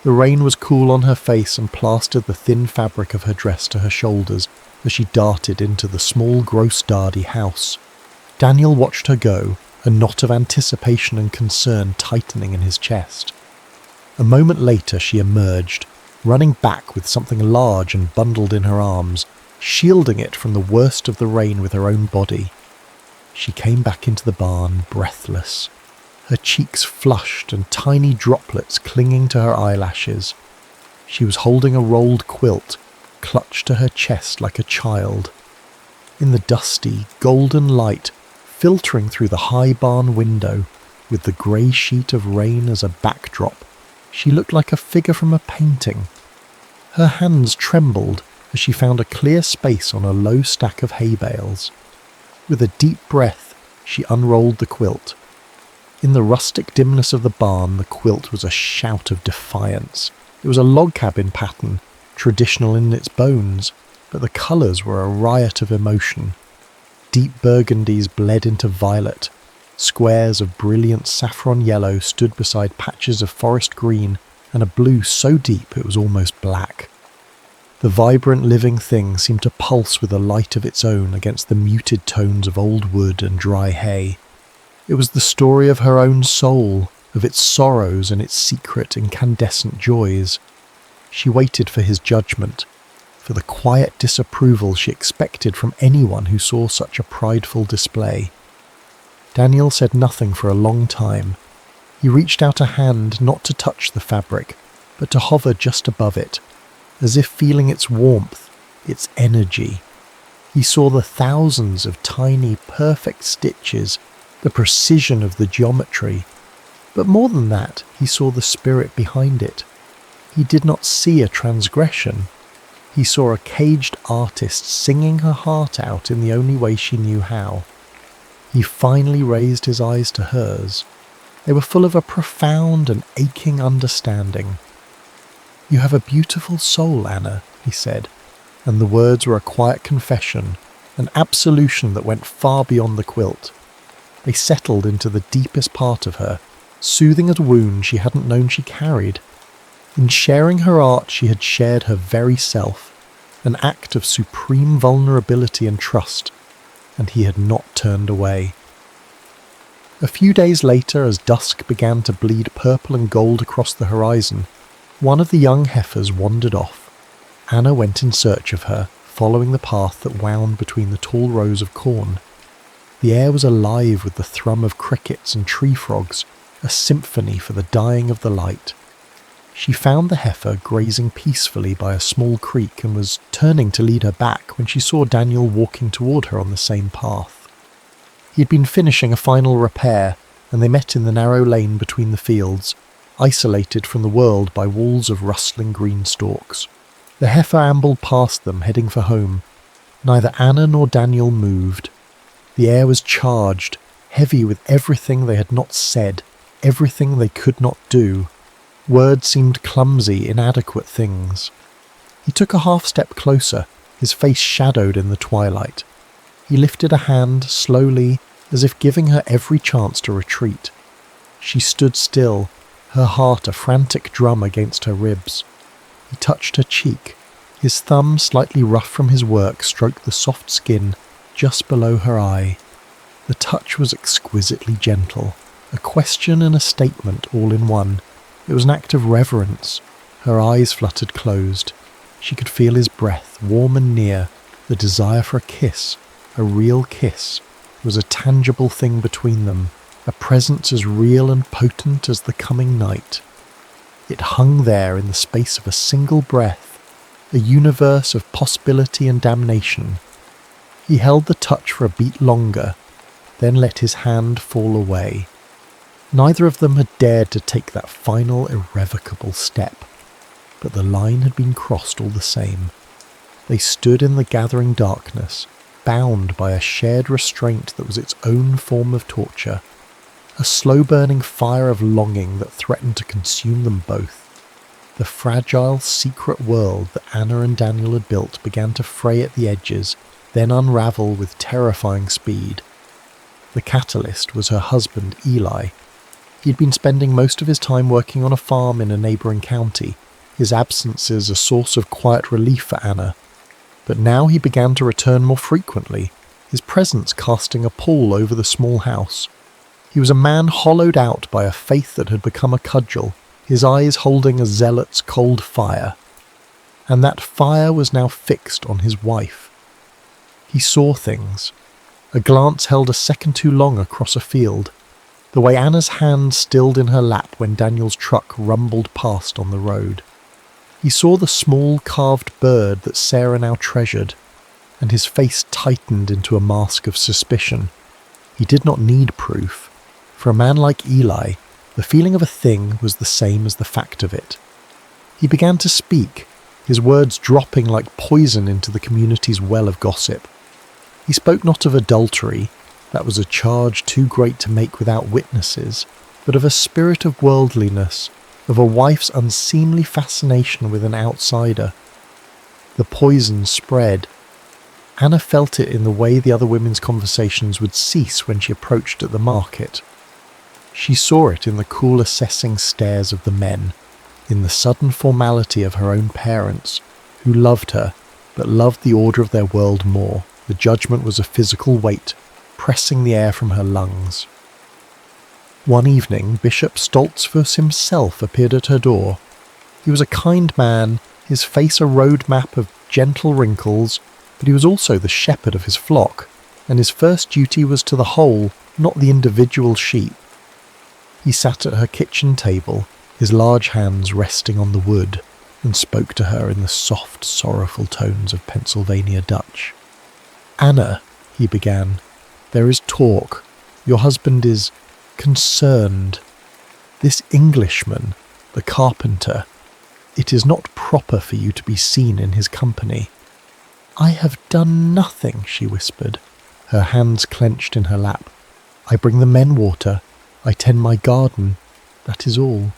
The rain was cool on her face and plastered the thin fabric of her dress to her shoulders as she darted into the small gross-dardy house. Daniel watched her go, a knot of anticipation and concern tightening in his chest. A moment later she emerged, running back with something large and bundled in her arms, shielding it from the worst of the rain with her own body. She came back into the barn, breathless, her cheeks flushed and tiny droplets clinging to her eyelashes. She was holding a rolled quilt, clutched to her chest like a child. In the dusty, golden light filtering through the high barn window, with the grey sheet of rain as a backdrop, she looked like a figure from a painting. Her hands trembled as she found a clear space on a low stack of hay bales. With a deep breath, she unrolled the quilt. In the rustic dimness of the barn, the quilt was a shout of defiance. It was a log cabin pattern, traditional in its bones, but the colours were a riot of emotion. Deep burgundies bled into violet. Squares of brilliant saffron yellow stood beside patches of forest green and a blue so deep it was almost black. The vibrant living thing seemed to pulse with a light of its own against the muted tones of old wood and dry hay. It was the story of her own soul, of its sorrows and its secret incandescent joys. She waited for his judgment, for the quiet disapproval she expected from anyone who saw such a prideful display. Daniel said nothing for a long time. He reached out a hand not to touch the fabric, but to hover just above it, as if feeling its warmth, its energy. He saw the thousands of tiny, perfect stitches, the precision of the geometry. But more than that, he saw the spirit behind it. He did not see a transgression. He saw a caged artist singing her heart out in the only way she knew how. He finally raised his eyes to hers. They were full of a profound and aching understanding. "You have a beautiful soul, Anna," he said, and the words were a quiet confession, an absolution that went far beyond the quilt. They settled into the deepest part of her, soothing a wound she hadn't known she carried. In sharing her art, she had shared her very self, an act of supreme vulnerability and trust, and he had not turned away. A few days later, as dusk began to bleed purple and gold across the horizon, one of the young heifers wandered off. Anna went in search of her, following the path that wound between the tall rows of corn. The air was alive with the thrum of crickets and tree frogs, a symphony for the dying of the light. She found the heifer grazing peacefully by a small creek and was turning to lead her back when she saw Daniel walking toward her on the same path. He had been finishing a final repair, and they met in the narrow lane between the fields, isolated from the world by walls of rustling green stalks. The heifer ambled past them, heading for home. Neither Anna nor Daniel moved. The air was charged, heavy with everything they had not said, everything they could not do. Words seemed clumsy, inadequate things. He took a half-step closer, his face shadowed in the twilight. He lifted a hand slowly, as if giving her every chance to retreat. She stood still, her heart a frantic drum against her ribs. He touched her cheek. His thumb, slightly rough from his work, stroked the soft skin just below her eye. The touch was exquisitely gentle, a question and a statement all in one. It was an act of reverence. Her eyes fluttered closed. She could feel his breath, warm and near, the desire for a kiss, a real kiss. was a tangible thing between them, a presence as real and potent as the coming night. It hung there in the space of a single breath, a universe of possibility and damnation. He held the touch for a beat longer, then let his hand fall away. Neither of them had dared to take that final irrevocable step, but the line had been crossed all the same. They stood in the gathering darkness, bound by a shared restraint that was its own form of torture, a slow-burning fire of longing that threatened to consume them both. The fragile, secret world that Anna and Daniel had built began to fray at the edges, then unravel with terrifying speed. The catalyst was her husband, Eli. He'd been spending most of his time working on a farm in a neighbouring county, his absences a source of quiet relief for Anna. But now he began to return more frequently, his presence casting a pall over the small house. He was a man hollowed out by a faith that had become a cudgel, his eyes holding a zealot's cold fire. And that fire was now fixed on his wife. He saw things. A glance held a second too long across a field, the way Anna's hand stilled in her lap when Daniel's truck rumbled past on the road. He saw the small carved bird that Sarah now treasured, and his face tightened into a mask of suspicion. He did not need proof. For a man like Eli, the feeling of a thing was the same as the fact of it. He began to speak, his words dropping like poison into the community's well of gossip. He spoke not of adultery, that was a charge too great to make without witnesses, but of a spirit of worldliness, of a wife's unseemly fascination with an outsider. The poison spread. Anna felt it in the way the other women's conversations would cease when she approached at the market. She saw it in the cool assessing stares of the men, in the sudden formality of her own parents, who loved her, but loved the order of their world more. The judgment was a physical weight, pressing the air from her lungs. One evening, Bishop Stoltzfus himself appeared at her door. He was a kind man, his face a road map of gentle wrinkles, but he was also the shepherd of his flock, and his first duty was to the whole, not the individual sheep. He sat at her kitchen table, his large hands resting on the wood, and spoke to her in the soft, sorrowful tones of Pennsylvania Dutch. "Anna," he began, "there is talk. Your husband is concerned. This Englishman, the carpenter, it is not proper for you to be seen in his company." "I have done nothing," she whispered, her hands clenched in her lap. "I bring the men water. I tend my garden. That is all.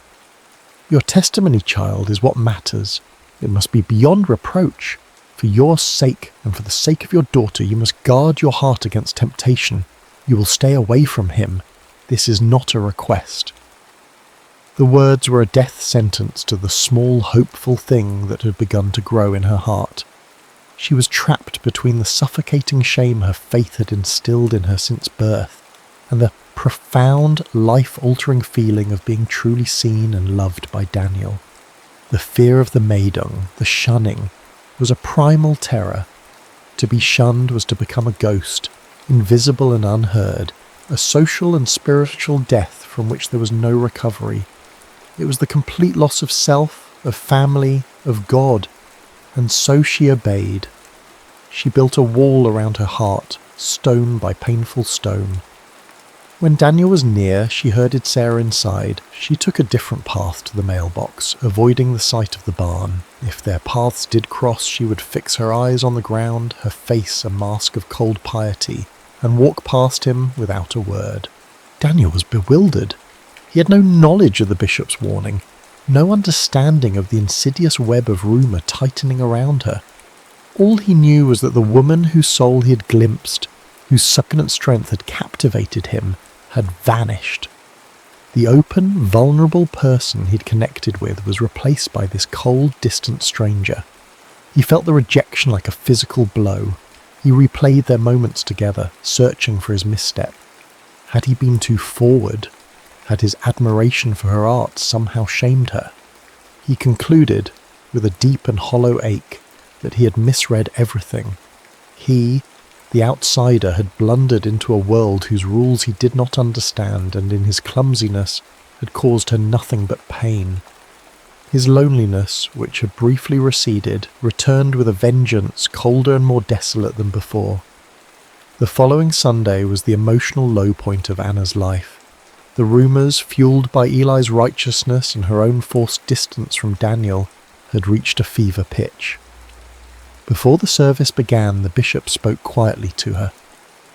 Your testimony, child, is what matters. It must be beyond reproach. For your sake, and for the sake of your daughter, you must guard your heart against temptation. You will stay away from him. This is not a request." The words were a death sentence to the small, hopeful thing that had begun to grow in her heart. She was trapped between the suffocating shame her faith had instilled in her since birth, and the profound, life-altering feeling of being truly seen and loved by Daniel. The fear of the Maidung, the shunning, was a primal terror. To be shunned was to become a ghost, invisible and unheard, a social and spiritual death from which there was no recovery. It was the complete loss of self, of family, of God, and so she obeyed. She built a wall around her heart, stone by painful stone. When Daniel was near, she herded Sarah inside. She took a different path to the mailbox, avoiding the sight of the barn. If their paths did cross, she would fix her eyes on the ground, her face a mask of cold piety, and walk past him without a word. Daniel was bewildered. He had no knowledge of the bishop's warning, no understanding of the insidious web of rumour tightening around her. All he knew was that the woman whose soul he had glimpsed, whose succulent strength had captivated him, had vanished. The open, vulnerable person he'd connected with was replaced by this cold, distant stranger. He felt the rejection like a physical blow. He replayed their moments together, searching for his misstep. Had he been too forward? Had his admiration for her art somehow shamed her? He concluded, with a deep and hollow ache, that he had misread everything. He, The outsider had blundered into a world whose rules he did not understand, and in his clumsiness had caused her nothing but pain. His loneliness, which had briefly receded, returned with a vengeance colder and more desolate than before. The following Sunday was the emotional low point of Anna's life. The rumours, fuelled by Eli's righteousness and her own forced distance from Daniel, had reached a fever pitch. Before the service began, the bishop spoke quietly to her.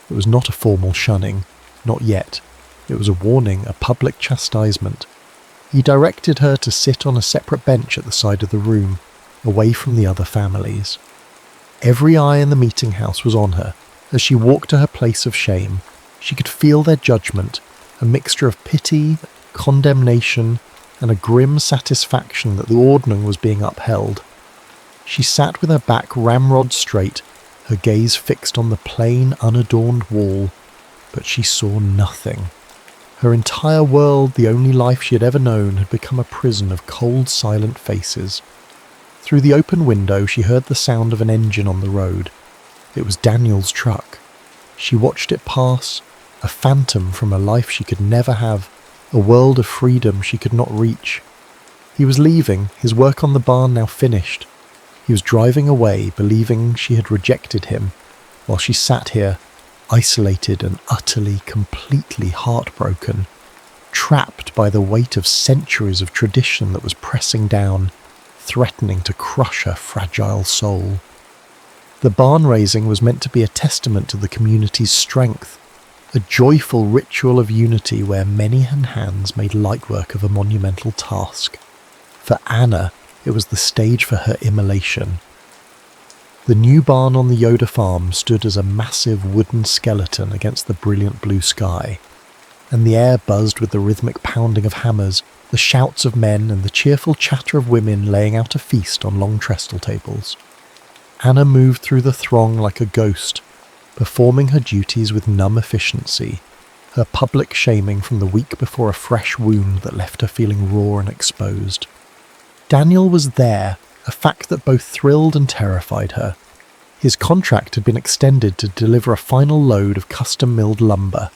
It was not a formal shunning, not yet. It was a warning, a public chastisement. He directed her to sit on a separate bench at the side of the room, away from the other families. Every eye in the meeting house was on her. As she walked to her place of shame, she could feel their judgment, a mixture of pity, condemnation, and a grim satisfaction that the ordning was being upheld. She sat with her back ramrod straight, her gaze fixed on the plain, unadorned wall, but she saw nothing. Her entire world, the only life she had ever known, had become a prison of cold, silent faces. Through the open window she heard the sound of an engine on the road. It was Daniel's truck. She watched it pass, a phantom from a life she could never have, a world of freedom she could not reach. He was leaving, his work on the barn now finished. He was driving away, believing she had rejected him, while she sat here, isolated and utterly, completely heartbroken, trapped by the weight of centuries of tradition that was pressing down, threatening to crush her fragile soul. The barn raising was meant to be a testament to the community's strength, a joyful ritual of unity where many hands made light work of a monumental task. For Anna, it was the stage for her immolation. The new barn on the Yoda farm stood as a massive wooden skeleton against the brilliant blue sky, and the air buzzed with the rhythmic pounding of hammers, the shouts of men, and the cheerful chatter of women laying out a feast on long trestle tables. Anna moved through the throng like a ghost, performing her duties with numb efficiency, her public shaming from the week before a fresh wound that left her feeling raw and exposed. Daniel was there, a fact that both thrilled and terrified her. His contract had been extended to deliver a final load of custom-milled lumber.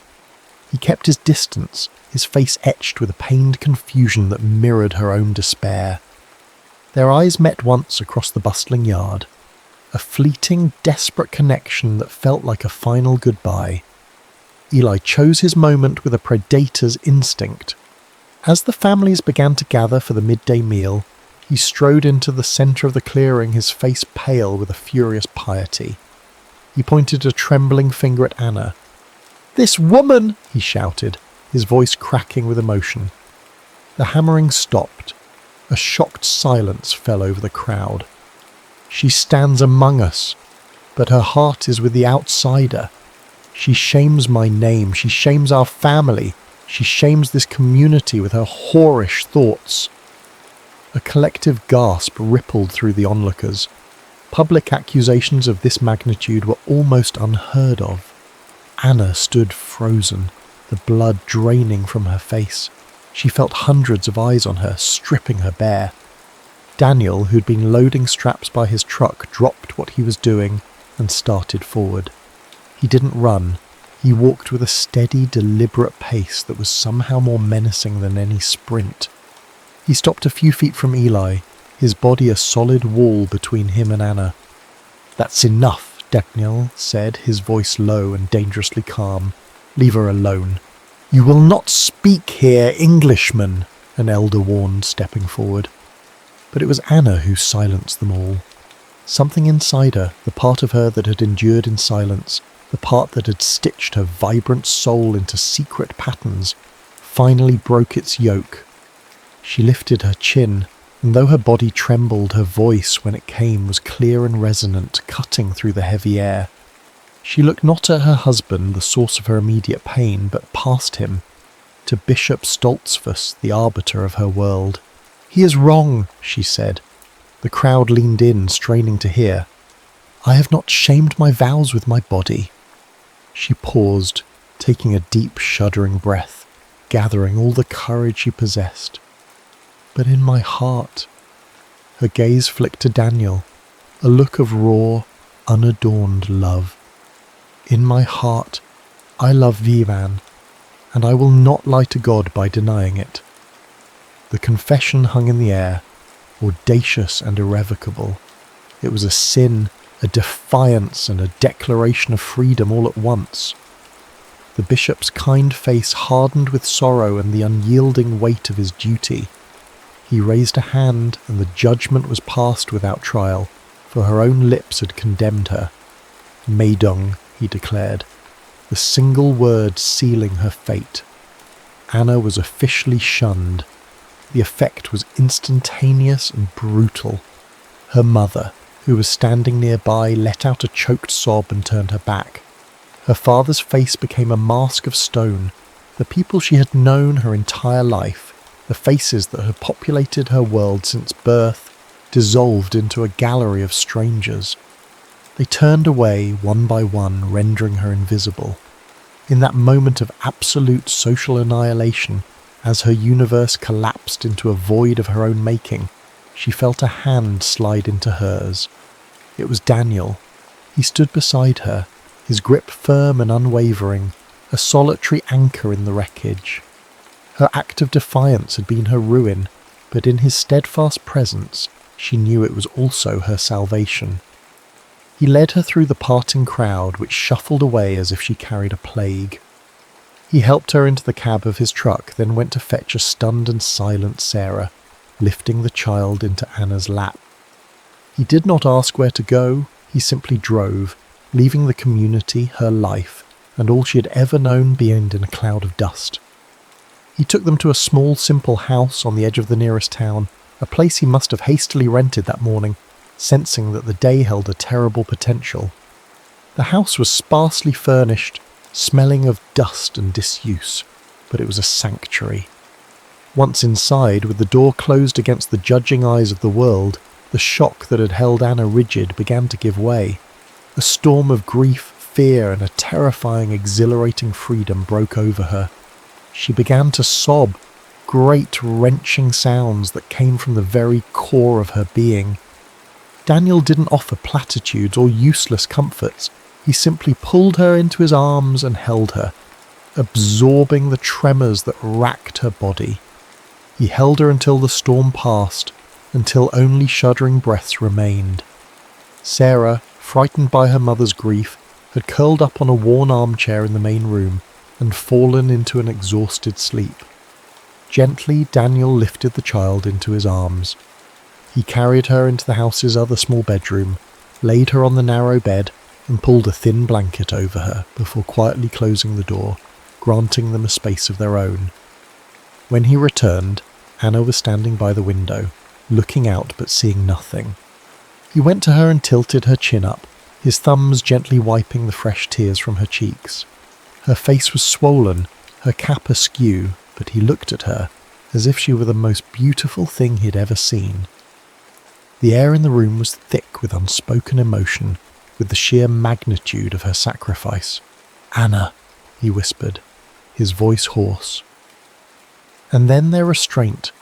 He kept his distance, his face etched with a pained confusion that mirrored her own despair. Their eyes met once across the bustling yard, a fleeting, desperate connection that felt like a final goodbye. Eli chose his moment with a predator's instinct. As the families began to gather for the midday meal, he strode into the centre of the clearing, his face pale with a furious piety. He pointed a trembling finger at Anna. "This woman!" he shouted, his voice cracking with emotion. The hammering stopped. A shocked silence fell over the crowd. "She stands among us, but her heart is with the outsider. She shames my name, she shames our family, she shames this community with her whorish thoughts." A collective gasp rippled through the onlookers. Public accusations of this magnitude were almost unheard of. Anna stood frozen, the blood draining from her face. She felt hundreds of eyes on her, stripping her bare. Daniel, who'd been loading straps by his truck, dropped what he was doing and started forward. He didn't run. He walked with a steady, deliberate pace that was somehow more menacing than any sprint. He stopped a few feet from Eli, his body a solid wall between him and Anna. "That's enough," Daniel said, his voice low and dangerously calm. "Leave her alone." "You will not speak here, Englishman," an elder warned, stepping forward. But it was Anna who silenced them all. Something inside her, the part of her that had endured in silence, the part that had stitched her vibrant soul into secret patterns, finally broke its yoke. She lifted her chin, and though her body trembled, her voice, when it came, was clear and resonant, cutting through the heavy air. She looked not at her husband, the source of her immediate pain, but past him, to Bishop Stoltzfus, the arbiter of her world. "He is wrong," she said. The crowd leaned in, straining to hear. "I have not shamed my vows with my body." She paused, taking a deep, shuddering breath, gathering all the courage she possessed. "But in my heart," her gaze flicked to Daniel, a look of raw, unadorned love. In my heart, I love Vivan, and I will not lie to God by denying it. The confession hung in the air, audacious and irrevocable. It was a sin, a defiance, and a declaration of freedom all at once. The bishop's kind face hardened with sorrow and the unyielding weight of his duty. He raised a hand, and the judgment was passed without trial, for her own lips had condemned her. Meidung, he declared, the single word sealing her fate. Anna was officially shunned. The effect was instantaneous and brutal. Her mother, who was standing nearby, let out a choked sob and turned her back. Her father's face became a mask of stone. The people she had known her entire life, the faces that had populated her world since birth, dissolved into a gallery of strangers. They turned away one by one, rendering her invisible. In that moment of absolute social annihilation, as her universe collapsed into a void of her own making, she felt a hand slide into hers. It was Daniel. He stood beside her, his grip firm and unwavering, a solitary anchor in the wreckage. Her act of defiance had been her ruin, but in his steadfast presence, she knew it was also her salvation. He led her through the parting crowd, which shuffled away as if she carried a plague. He helped her into the cab of his truck, then went to fetch a stunned and silent Sarah, lifting the child into Anna's lap. He did not ask where to go, he simply drove, leaving the community, her life, and all she had ever known beyond in a cloud of dust. He took them to a small, simple house on the edge of the nearest town, a place he must have hastily rented that morning, sensing that the day held a terrible potential. The house was sparsely furnished, smelling of dust and disuse, but it was a sanctuary. Once inside, with the door closed against the judging eyes of the world, the shock that had held Anna rigid began to give way. A storm of grief, fear, and a terrifying, exhilarating freedom broke over her. She began to sob, great wrenching sounds that came from the very core of her being. Daniel didn't offer platitudes or useless comforts. He simply pulled her into his arms and held her, absorbing the tremors that racked her body. He held her until the storm passed, until only shuddering breaths remained. Sarah, frightened by her mother's grief, had curled up on a worn armchair in the main room and fallen into an exhausted sleep. Gently, Daniel lifted the child into his arms. He carried her into the house's other small bedroom, laid her on the narrow bed, and pulled a thin blanket over her before quietly closing the door, granting them a space of their own. When he returned, Anna was standing by the window, looking out but seeing nothing. He went to her and tilted her chin up, his thumbs gently wiping the fresh tears from her cheeks. Her face was swollen, her cap askew, but he looked at her as if she were the most beautiful thing he'd ever seen. The air in the room was thick with unspoken emotion, with the sheer magnitude of her sacrifice. "Anna," he whispered, his voice hoarse. And then their restraint,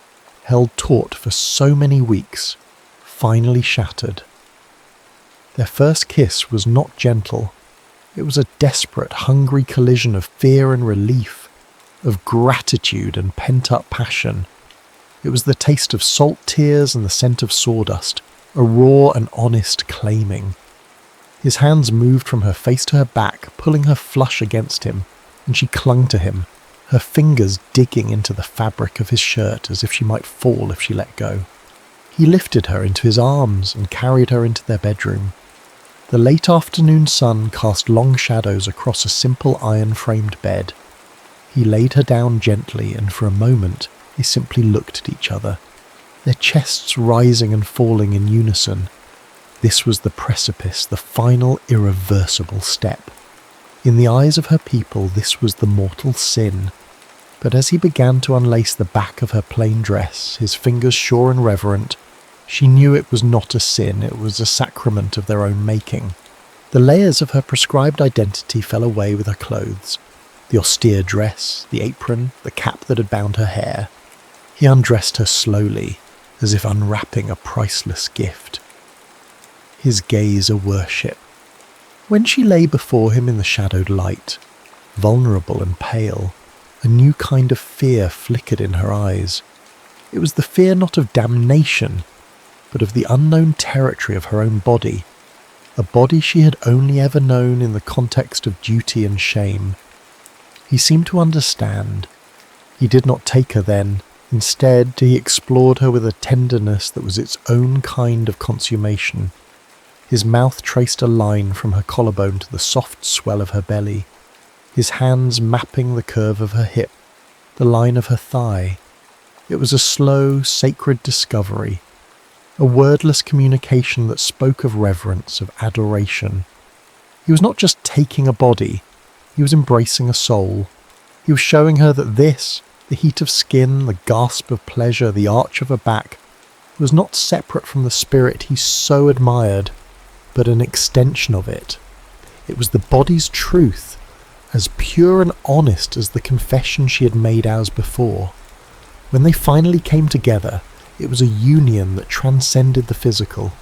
held taut for so many weeks, finally shattered. Their first kiss was not gentle. It was a desperate, hungry collision of fear and relief, of gratitude and pent-up passion. It was the taste of salt tears and the scent of sawdust, a raw and honest claiming. His hands moved from her face to her back, pulling her flush against him, and she clung to him, her fingers digging into the fabric of his shirt as if she might fall if she let go. He lifted her into his arms and carried her into their bedroom. The late afternoon sun cast long shadows across a simple iron-framed bed. He laid her down gently, and for a moment they simply looked at each other, their chests rising and falling in unison. This was the precipice, the final irreversible step. In the eyes of her people, this was the mortal sin. But as he began to unlace the back of her plain dress, his fingers sure and reverent, she knew it was not a sin, it was a sacrament of their own making. The layers of her prescribed identity fell away with her clothes. The austere dress, the apron, the cap that had bound her hair. He undressed her slowly, as if unwrapping a priceless gift. His gaze a worship. When she lay before him in the shadowed light, vulnerable and pale, a new kind of fear flickered in her eyes. It was the fear not of damnation, but of the unknown territory of her own body, a body she had only ever known in the context of duty and shame. He seemed to understand. He did not take her then. Instead, he explored her with a tenderness that was its own kind of consummation. His mouth traced a line from her collarbone to the soft swell of her belly, his hands mapping the curve of her hip, the line of her thigh. It was a slow, sacred discovery, a wordless communication that spoke of reverence, of adoration. He was not just taking a body, he was embracing a soul. He was showing her that this, the heat of skin, the gasp of pleasure, the arch of her back, was not separate from the spirit he so admired, but an extension of it. It was the body's truth, as pure and honest as the confession she had made hours before. When they finally came together, it was a union that transcended the physical.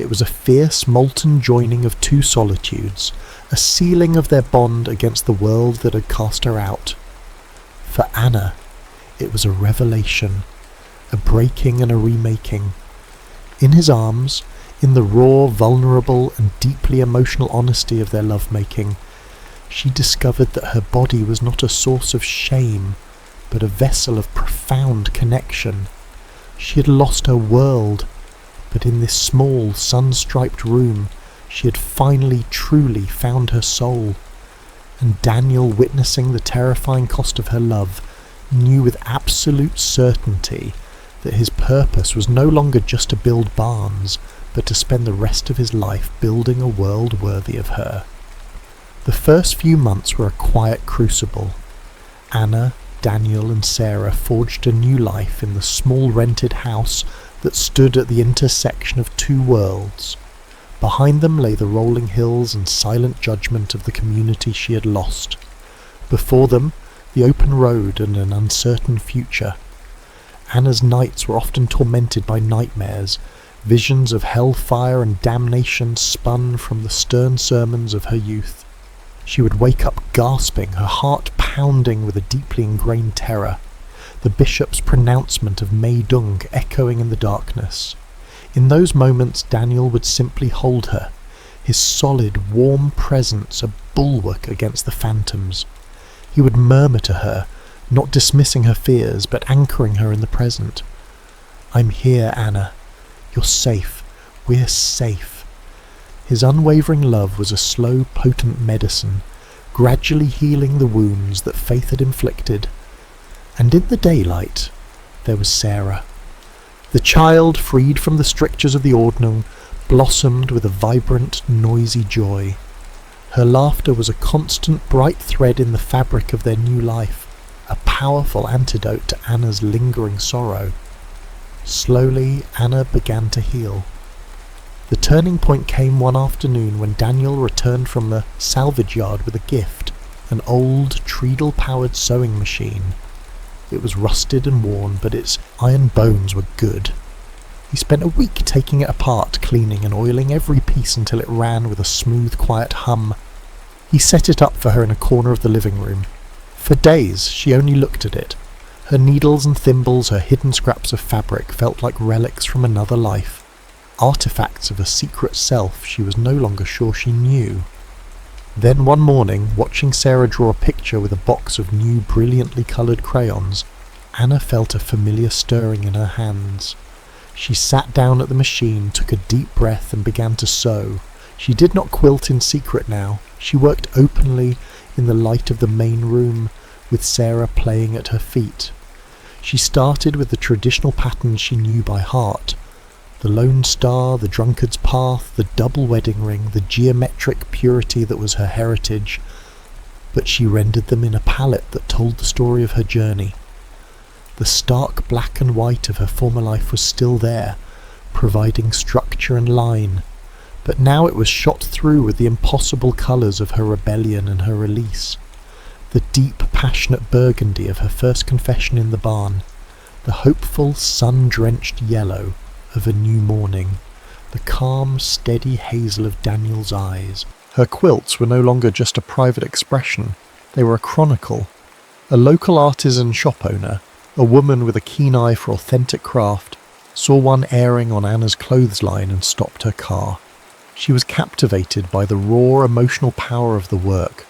It was a fierce, molten joining of two solitudes, a sealing of their bond against the world that had cast her out. For Anna, it was a revelation, a breaking and a remaking. In his arms, in the raw, vulnerable and deeply emotional honesty of their lovemaking, she discovered that her body was not a source of shame, but a vessel of profound connection. She had lost her world, but in this small, sun-striped room, she had finally truly found her soul. And Daniel, witnessing the terrifying cost of her love, knew with absolute certainty that his purpose was no longer just to build barns, but to spend the rest of his life building a world worthy of her. The first few months were a quiet crucible. Anna, Daniel and Sarah forged a new life in the small rented house that stood at the intersection of two worlds. Behind them lay the rolling hills and silent judgment of the community she had lost. Before them, the open road and an uncertain future. Anna's nights were often tormented by nightmares, visions of hellfire and damnation spun from the stern sermons of her youth. She would wake up gasping, her heart pounding with a deeply ingrained terror, the bishop's pronouncement of Mei Dung echoing in the darkness. In those moments Daniel would simply hold her, his solid, warm presence a bulwark against the phantoms. He would murmur to her, not dismissing her fears, but anchoring her in the present. "I'm here, Anna. You're safe. We're safe." His unwavering love was a slow, potent medicine, gradually healing the wounds that faith had inflicted. And in the daylight, there was Sarah. The child, freed from the strictures of the ordinal, blossomed with a vibrant, noisy joy. Her laughter was a constant, bright thread in the fabric of their new life, a powerful antidote to Anna's lingering sorrow. Slowly, Anna began to heal. The turning point came one afternoon when Daniel returned from the salvage yard with a gift, an old, treadle-powered sewing machine. It was rusted and worn, but its iron bones were good. He spent a week taking it apart, cleaning and oiling every piece until it ran with a smooth, quiet hum. He set it up for her in a corner of the living room. For days she only looked at it. Her needles and thimbles, her hidden scraps of fabric felt like relics from another life, artifacts of a secret self she was no longer sure she knew. Then one morning, watching Sarah draw a picture with a box of new brilliantly coloured crayons, Anna felt a familiar stirring in her hands. She sat down at the machine, took a deep breath and began to sew. She did not quilt in secret now. She worked openly in the light of the main room, with Sarah playing at her feet. She started with the traditional patterns she knew by heart. The lone star, the drunkard's path, the double wedding ring, the geometric purity that was her heritage, but she rendered them in a palette that told the story of her journey. The stark black and white of her former life was still there, providing structure and line, but now it was shot through with the impossible colours of her rebellion and her release. The deep, passionate burgundy of her first confession in the barn, the hopeful, sun-drenched yellow of a new morning, the calm, steady hazel of Daniel's eyes. Her quilts were no longer just a private expression, they were a chronicle. A local artisan shop owner, a woman with a keen eye for authentic craft, saw one airing on Anna's clothesline and stopped her car. She was captivated by the raw emotional power of the work,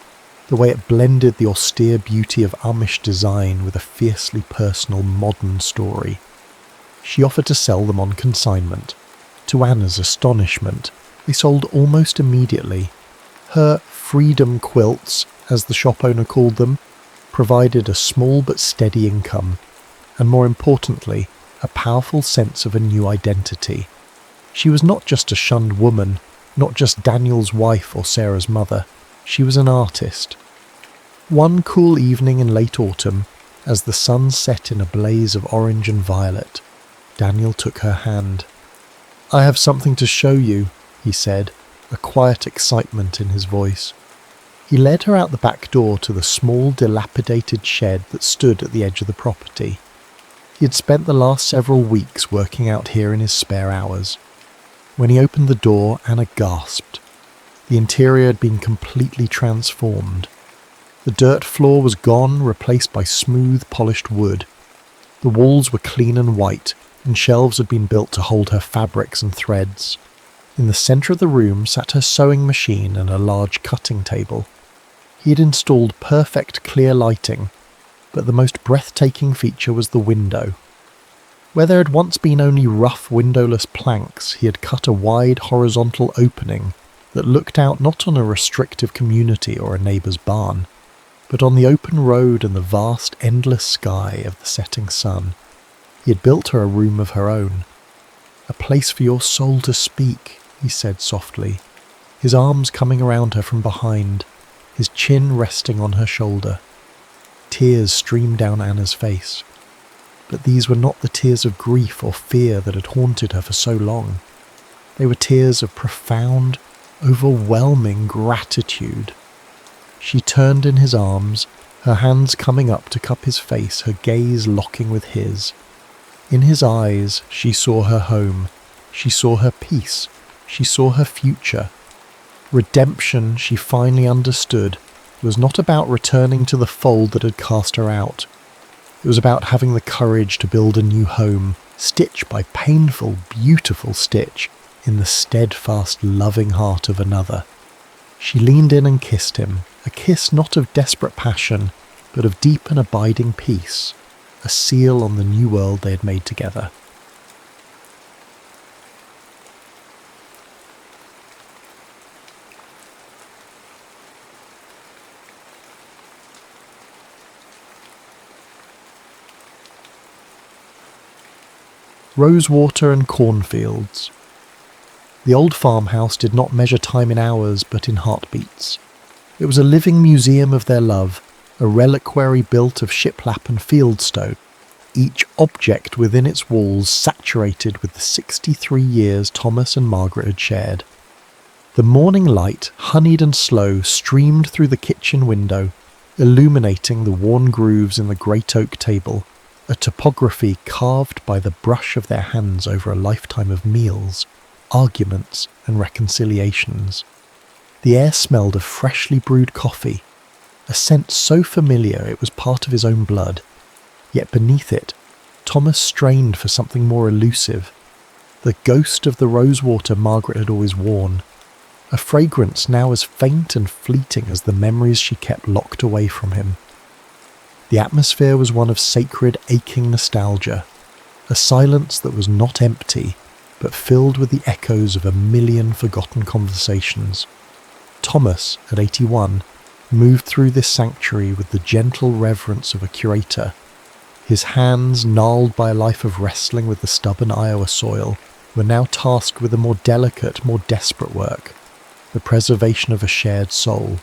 the way it blended the austere beauty of Amish design with a fiercely personal modern story. She offered to sell them on consignment. To Anna's astonishment, they sold almost immediately. Her freedom quilts, as the shop owner called them, provided a small but steady income, and more importantly, a powerful sense of a new identity. She was not just a shunned woman, not just Daniel's wife or Sarah's mother. She was an artist. One cool evening in late autumn, as the sun set in a blaze of orange and violet, Daniel took her hand. "I have something to show you," he said, a quiet excitement in his voice. He led her out the back door to the small, dilapidated shed that stood at the edge of the property. He had spent the last several weeks working out here in his spare hours. When he opened the door, Anna gasped. The interior had been completely transformed. The dirt floor was gone, replaced by smooth, polished wood. The walls were clean and white, and shelves had been built to hold her fabrics and threads. In the centre of the room sat her sewing machine and a large cutting table. He had installed perfect clear lighting, but the most breathtaking feature was the window. Where there had once been only rough windowless planks, he had cut a wide horizontal opening that looked out not on a restrictive community or a neighbour's barn, but on the open road and the vast, endless sky of the setting sun. He had built her a room of her own. "A place for your soul to speak," he said softly, his arms coming around her from behind, his chin resting on her shoulder. Tears streamed down Anna's face. But these were not the tears of grief or fear that had haunted her for so long. They were tears of profound, overwhelming gratitude. She turned in his arms, her hands coming up to cup his face, her gaze locking with his. In his eyes, she saw her home. She saw her peace. She saw her future. Redemption, she finally understood, was not about returning to the fold that had cast her out. It was about having the courage to build a new home, stitch by painful, beautiful stitch, in the steadfast, loving heart of another. She leaned in and kissed him, a kiss not of desperate passion, but of deep and abiding peace, a seal on the new world they had made together. Rosewater and Cornfields. The old farmhouse did not measure time in hours, but in heartbeats. It was a living museum of their love, a reliquary built of shiplap and fieldstone, each object within its walls saturated with the 63 years Thomas and Margaret had shared. The morning light, honeyed and slow, streamed through the kitchen window, illuminating the worn grooves in the great oak table, a topography carved by the brush of their hands over a lifetime of meals, arguments and reconciliations. The air smelled of freshly brewed coffee, a scent so familiar it was part of his own blood. Yet beneath it, Thomas strained for something more elusive, the ghost of the rosewater Margaret had always worn, a fragrance now as faint and fleeting as the memories she kept locked away from him. The atmosphere was one of sacred, aching nostalgia, a silence that was not empty, but filled with the echoes of a million forgotten conversations. Thomas, at 81, moved through this sanctuary with the gentle reverence of a curator. His hands, gnarled by a life of wrestling with the stubborn Iowa soil, were now tasked with a more delicate, more desperate work, the preservation of a shared soul.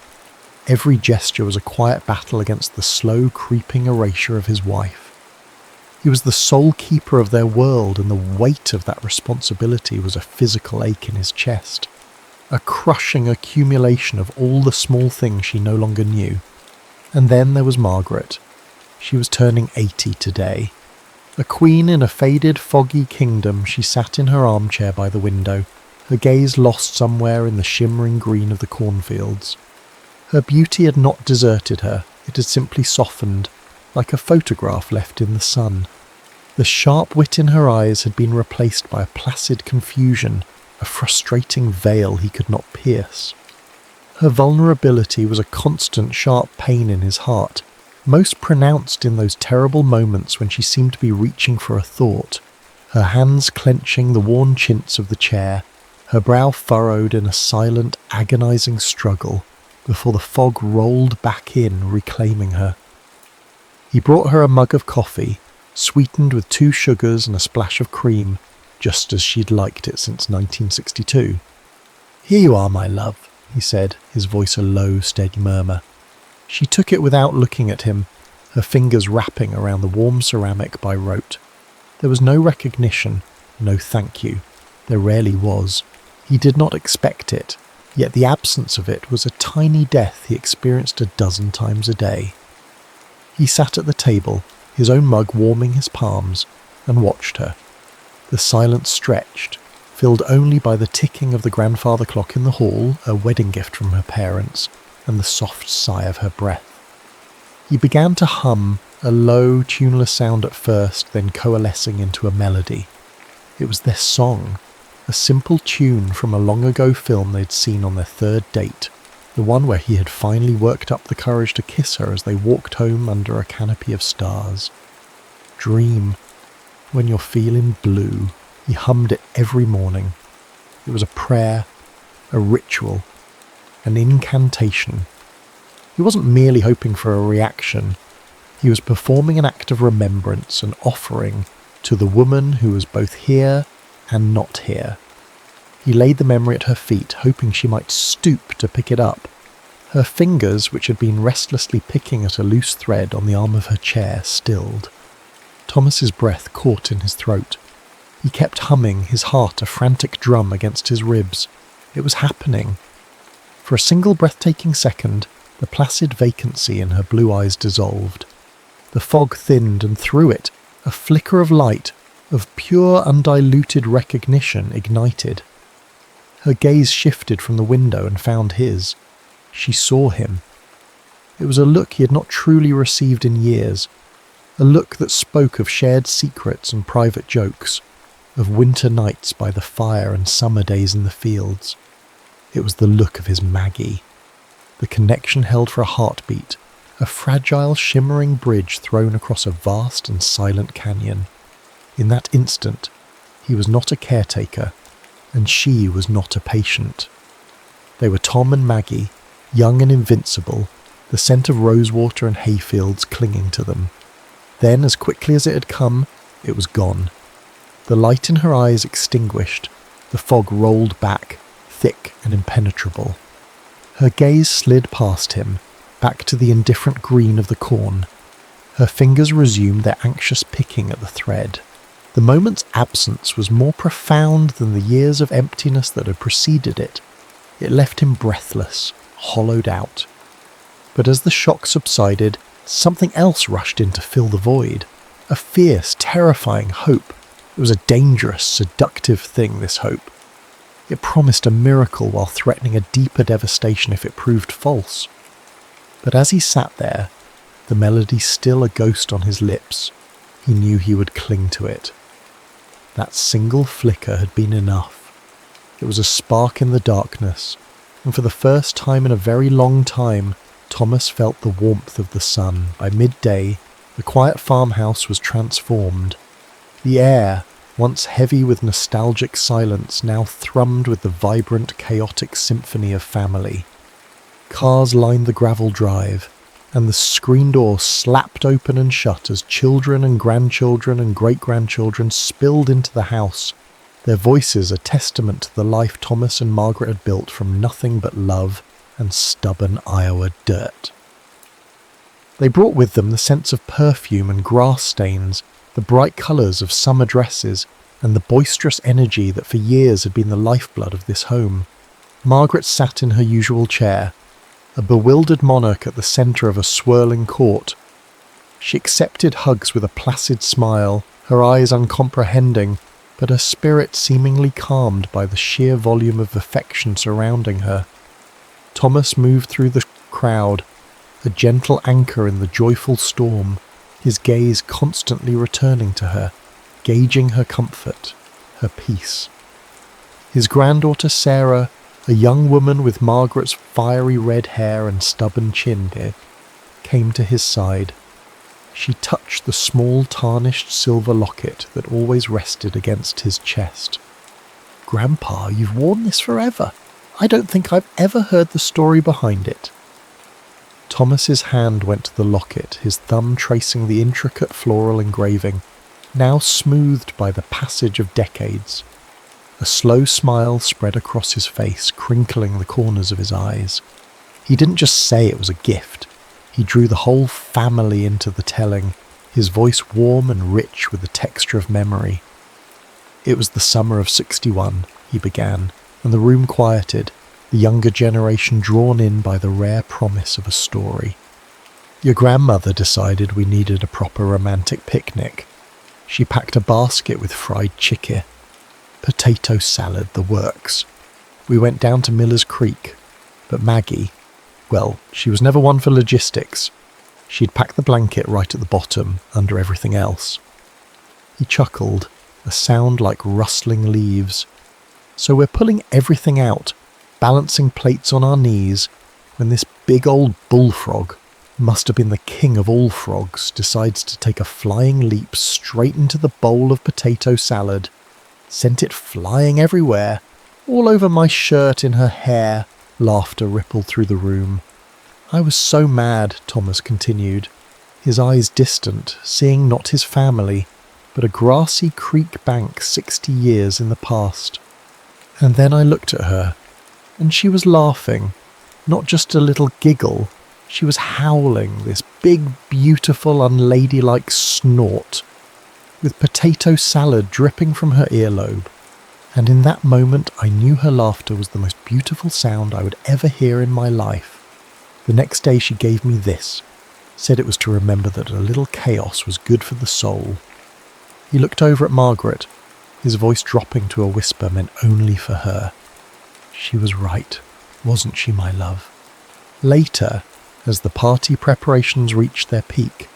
Every gesture was a quiet battle against the slow, creeping erasure of his wife. He was the sole keeper of their world, and the weight of that responsibility was a physical ache in his chest, a crushing accumulation of all the small things she no longer knew. And then there was Margaret. She was turning 80 today. A queen in a faded, foggy kingdom, she sat in her armchair by the window, her gaze lost somewhere in the shimmering green of the cornfields. Her beauty had not deserted her, it had simply softened, like a photograph left in the sun. The sharp wit in her eyes had been replaced by a placid confusion, a frustrating veil he could not pierce. Her vulnerability was a constant sharp pain in his heart, most pronounced in those terrible moments when she seemed to be reaching for a thought, her hands clenching the worn chintz of the chair, her brow furrowed in a silent, agonizing struggle before the fog rolled back in, reclaiming her. He brought her a mug of coffee, sweetened with 2 sugars and a splash of cream, just as she'd liked it since 1962. "Here you are, my love," he said, his voice a low, steady murmur. She took it without looking at him, her fingers wrapping around the warm ceramic by rote. There was no recognition, no thank you. There rarely was. He did not expect it, yet the absence of it was a tiny death he experienced a dozen times a day. He sat at the table, his own mug warming his palms, and watched her. The silence stretched, filled only by the ticking of the grandfather clock in the hall, a wedding gift from her parents, and the soft sigh of her breath. He began to hum, a low, tuneless sound at first, then coalescing into a melody. It was their song, a simple tune from a long-ago film they'd seen on their 3rd date, the one where he had finally worked up the courage to kiss her as they walked home under a canopy of stars. "Dream, when you're feeling blue," he hummed it every morning. It was a prayer, a ritual, an incantation. He wasn't merely hoping for a reaction. He was performing an act of remembrance, an offering to the woman who was both here and not here. He laid the memory at her feet, hoping she might stoop to pick it up. Her fingers, which had been restlessly picking at a loose thread on the arm of her chair, stilled. Thomas's breath caught in his throat. He kept humming, his heart a frantic drum against his ribs. It was happening. For a single breathtaking second, the placid vacancy in her blue eyes dissolved. The fog thinned, and through it, a flicker of light, of pure undiluted recognition, ignited. Her gaze shifted from the window and found his. She saw him. It was a look he had not truly received in years, a look that spoke of shared secrets and private jokes, of winter nights by the fire and summer days in the fields. It was the look of his Maggie. The connection held for a heartbeat, a fragile, shimmering bridge thrown across a vast and silent canyon. In that instant, he was not a caretaker, and she was not a patient. They were Tom and Maggie, young and invincible, the scent of rosewater and hayfields clinging to them. Then, as quickly as it had come, it was gone. The light in her eyes extinguished, the fog rolled back, thick and impenetrable. Her gaze slid past him, back to the indifferent green of the corn. Her fingers resumed their anxious picking at the thread. The moment's absence was more profound than the years of emptiness that had preceded it. It left him breathless, hollowed out. But as the shock subsided, something else rushed in to fill the void. A fierce, terrifying hope. It was a dangerous, seductive thing, this hope. It promised a miracle while threatening a deeper devastation if it proved false. But as he sat there, the melody still a ghost on his lips, he knew he would cling to it. That single flicker had been enough. It was a spark in the darkness, and for the first time in a very long time, Thomas felt the warmth of the sun. By midday, the quiet farmhouse was transformed. The air, once heavy with nostalgic silence, now thrummed with the vibrant, chaotic symphony of family. Cars lined the gravel drive, and the screen door slapped open and shut as children and grandchildren and great-grandchildren spilled into the house, their voices a testament to the life Thomas and Margaret had built from nothing but love and stubborn Iowa dirt. They brought with them the sense of perfume and grass stains, the bright colours of summer dresses, and the boisterous energy that for years had been the lifeblood of this home. Margaret sat in her usual chair, a bewildered monarch at the centre of a swirling court. She accepted hugs with a placid smile, her eyes uncomprehending, but her spirit seemingly calmed by the sheer volume of affection surrounding her. Thomas moved through the crowd, a gentle anchor in the joyful storm, his gaze constantly returning to her, gauging her comfort, her peace. His granddaughter Sarah, a young woman with Margaret's fiery red hair and stubborn chin, came to his side. She touched the small tarnished silver locket that always rested against his chest. "Grandpa, you've worn this forever. I don't think I've ever heard the story behind it." Thomas's hand went to the locket, his thumb tracing the intricate floral engraving, now smoothed by the passage of decades. A slow smile spread across his face, crinkling the corners of his eyes. He didn't just say it was a gift. He drew the whole family into the telling, his voice warm and rich with the texture of memory. "It was the summer of '61, he began, and the room quieted, the younger generation drawn in by the rare promise of a story. Your grandmother decided we needed a proper romantic picnic. She packed a basket with fried chicken, potato salad, the works. We went down to Miller's Creek, but Maggie, well, she was never one for logistics. She'd packed the blanket right at the bottom, under everything else." He chuckled, a sound like rustling leaves. "So we're pulling everything out, balancing plates on our knees, when this big old bullfrog, must have been the king of all frogs, decides to take a flying leap straight into the bowl of potato salad, sent it flying everywhere, all over my shirt, in her hair." Laughter rippled through the room. "I was so mad," Thomas continued, his eyes distant, seeing not his family, but a grassy creek bank 60 years in the past. And then I looked at her, and she was laughing, not just a little giggle, she was howling this big, beautiful, unladylike snort, with potato salad dripping from her earlobe. And in that moment I knew her laughter was the most beautiful sound I would ever hear in my life. The next day she gave me this, said it was to remember that a little chaos was good for the soul." He looked over at Margaret, his voice dropping to a whisper meant only for her. She was right, wasn't she, my love? Later, as the party preparations reached their peak,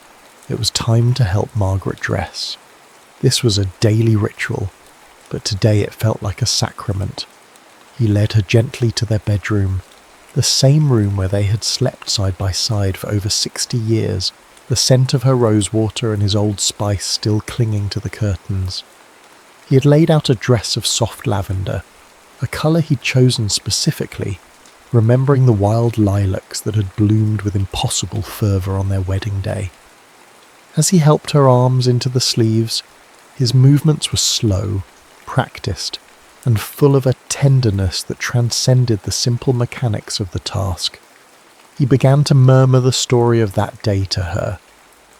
it was time to help Margaret dress. This was a daily ritual, but today it felt like a sacrament. He led her gently to their bedroom, the same room where they had slept side by side for over 60 years, the scent of her rosewater and his Old Spice still clinging to the curtains. He had laid out a dress of soft lavender, a colour he'd chosen specifically, remembering the wild lilacs that had bloomed with impossible fervour on their wedding day. As he helped her arms into the sleeves, his movements were slow, practiced, and full of a tenderness that transcended the simple mechanics of the task. He began to murmur the story of that day to her,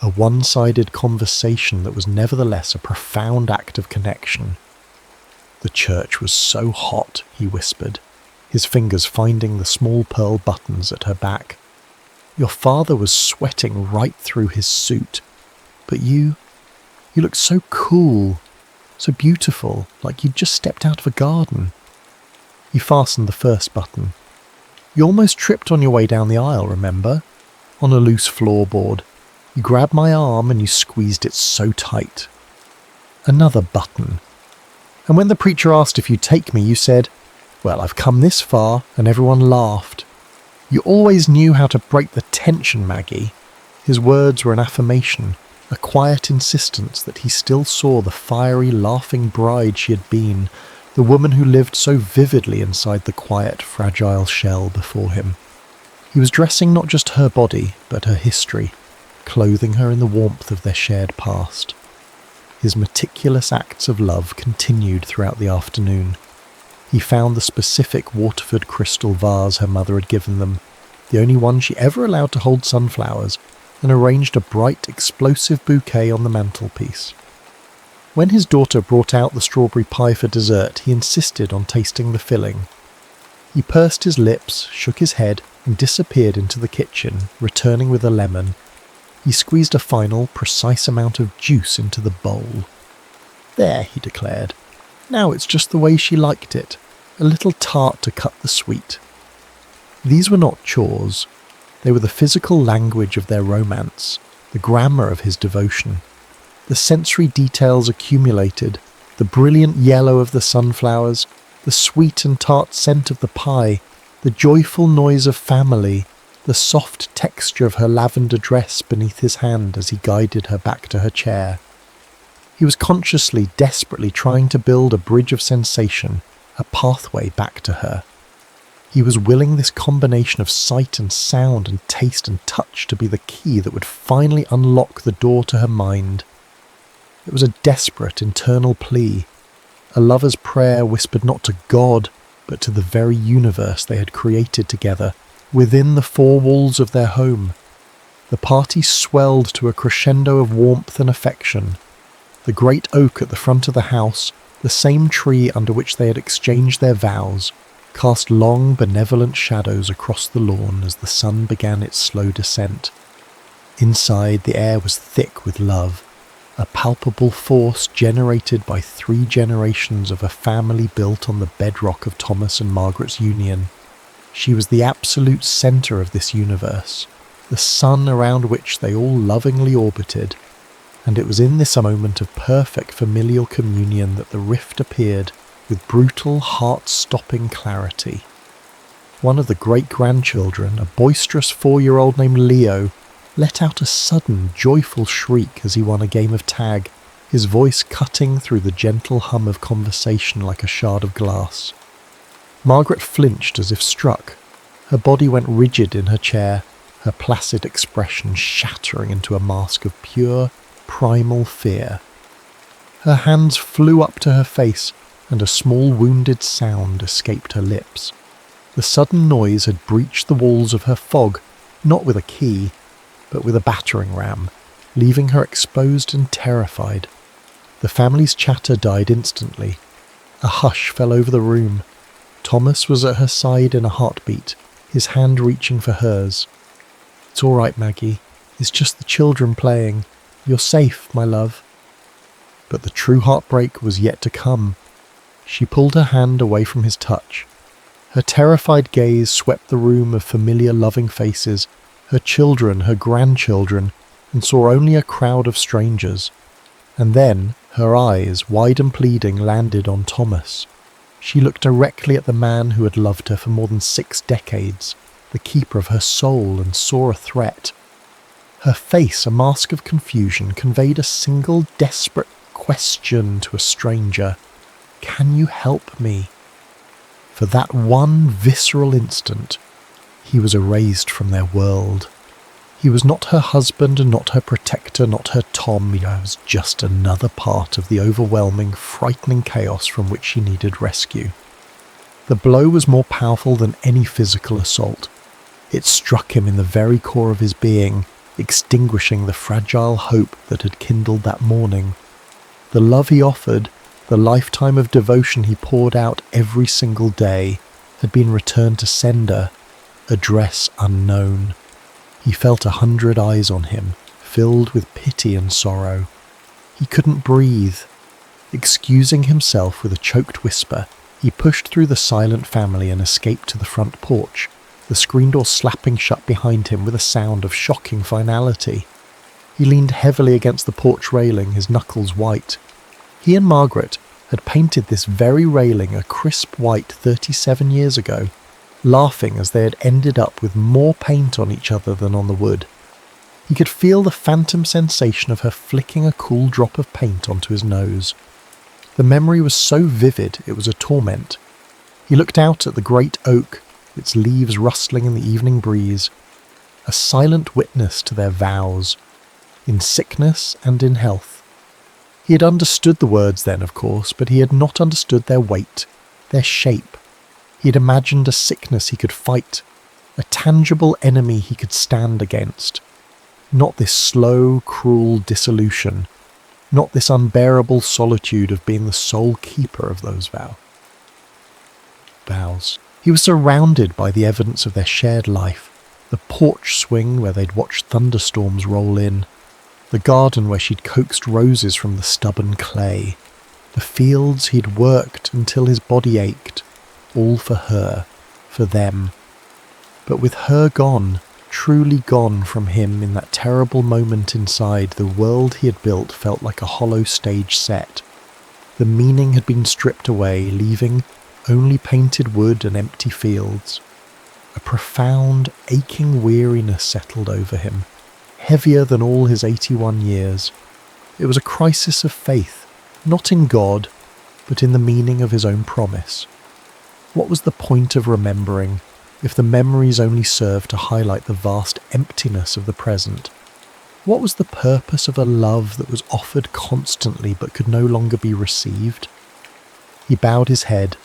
a one-sided conversation that was nevertheless a profound act of connection. "The church was so hot," he whispered, his fingers finding the small pearl buttons at her back. "Your father was sweating right through his suit, but you looked so cool, so beautiful, like you'd just stepped out of a garden." He fastened the first button. "You almost tripped on your way down the aisle, remember? On a loose floorboard. You grabbed my arm and you squeezed it so tight." Another button. "And when the preacher asked if you'd take me, you said, 'Well, I've come this far,' and everyone laughed. You always knew how to break the tension, Maggie." His words were an affirmation, a quiet insistence that he still saw the fiery, laughing bride she had been, the woman who lived so vividly inside the quiet, fragile shell before him. He was dressing not just her body, but her history, clothing her in the warmth of their shared past. His meticulous acts of love continued throughout the afternoon. He found the specific Waterford crystal vase her mother had given them, the only one she ever allowed to hold sunflowers, and arranged a bright, explosive bouquet on the mantelpiece. When his daughter brought out the strawberry pie for dessert, he insisted on tasting the filling. He pursed his lips, shook his head, and disappeared into the kitchen, returning with a lemon. He squeezed a final, precise amount of juice into the bowl. "There," he declared, Now it's just the way she liked it, a little tart to cut the sweet. These were not chores. They were the physical language of their romance, the grammar of his devotion. The sensory details accumulated, the brilliant yellow of the sunflowers, the sweet and tart scent of the pie, the joyful noise of family, the soft texture of her lavender dress beneath his hand as he guided her back to her chair. He was consciously, desperately trying to build a bridge of sensation, a pathway back to her. He was willing this combination of sight and sound and taste and touch to be the key that would finally unlock the door to her mind. It was a desperate internal plea, a lover's prayer whispered not to God, but to the very universe they had created together, within the four walls of their home. The party swelled to a crescendo of warmth and affection. The great oak at the front of the house, the same tree under which they had exchanged their vows, cast long, benevolent shadows across the lawn as the sun began its slow descent. Inside, the air was thick with love, a palpable force generated by 3 generations of a family built on the bedrock of Thomas and Margaret's union. She was the absolute centre of this universe, the sun around which they all lovingly orbited, and it was in this moment of perfect familial communion that the rift appeared with brutal, heart-stopping clarity. One of the great-grandchildren, a boisterous 4-year-old named Leo, let out a sudden, joyful shriek as he won a game of tag, his voice cutting through the gentle hum of conversation like a shard of glass. Margaret flinched as if struck. Her body went rigid in her chair, her placid expression shattering into a mask of pure, primal fear. Her hands flew up to her face, and a small wounded sound escaped her lips. The sudden noise had breached the walls of her fog, not with a key, but with a battering ram, leaving her exposed and terrified. The family's chatter died instantly. A hush fell over the room. Thomas was at her side in a heartbeat, his hand reaching for hers. "It's all right, Maggie. It's just the children playing. You're safe, my love." But the true heartbreak was yet to come. She pulled her hand away from his touch. Her terrified gaze swept the room of familiar loving faces, her children, her grandchildren, and saw only a crowd of strangers. And then, her eyes, wide and pleading, landed on Thomas. She looked directly at the man who had loved her for more than 6 decades, the keeper of her soul, and saw a threat. Her face, a mask of confusion, conveyed a single desperate question to a stranger. "Can you help me?" For that one visceral instant, he was erased from their world. He was not her husband and not her protector, not her Tom. He was just another part of the overwhelming, frightening chaos from which she needed rescue. The blow was more powerful than any physical assault. It struck him in the very core of his being, extinguishing the fragile hope that had kindled that morning. The love he offered, the lifetime of devotion he poured out every single day, had been returned to sender, address unknown. He felt 100 eyes on him, filled with pity and sorrow. He couldn't breathe. Excusing himself with a choked whisper, he pushed through the silent family and escaped to the front porch, the screen door slapping shut behind him with a sound of shocking finality. He leaned heavily against the porch railing, his knuckles white. He and Margaret had painted this very railing a crisp white 37 years ago, laughing as they had ended up with more paint on each other than on the wood. He could feel the phantom sensation of her flicking a cool drop of paint onto his nose. The memory was so vivid it was a torment. He looked out at the great oak, its leaves rustling in the evening breeze, a silent witness to their vows, in sickness and in health. He had understood the words then, of course, but he had not understood their weight, their shape. He had imagined a sickness he could fight, a tangible enemy he could stand against. Not this slow, cruel dissolution, not this unbearable solitude of being the sole keeper of those vows. He was surrounded by the evidence of their shared life, the porch swing where they'd watched thunderstorms roll in, the garden where she'd coaxed roses from the stubborn clay, The fields he'd worked until his body ached, all for her, for them. But with her gone, truly gone from him in that terrible moment inside, the world he had built felt like a hollow stage set. The meaning had been stripped away, leaving only painted wood and empty fields. A profound, aching weariness settled over him, heavier than all his 81 years. It was a crisis of faith, not in God, but in the meaning of his own promise. What was the point of remembering if the memories only served to highlight the vast emptiness of the present? What was the purpose of a love that was offered constantly but could no longer be received? He bowed his head,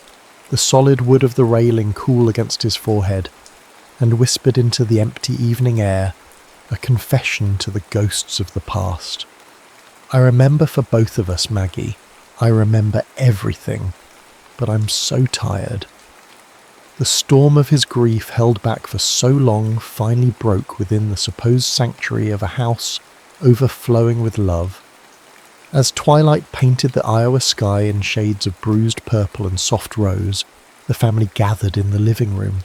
the solid wood of the railing cool against his forehead, and whispered into the empty evening air a confession to the ghosts of the past. I remember for both of us, Maggie. I remember everything, but I'm so tired. The storm of his grief held back for so long finally broke within the supposed sanctuary of a house overflowing with love. As twilight painted the Iowa sky in shades of bruised purple and soft rose, the family gathered in the living room.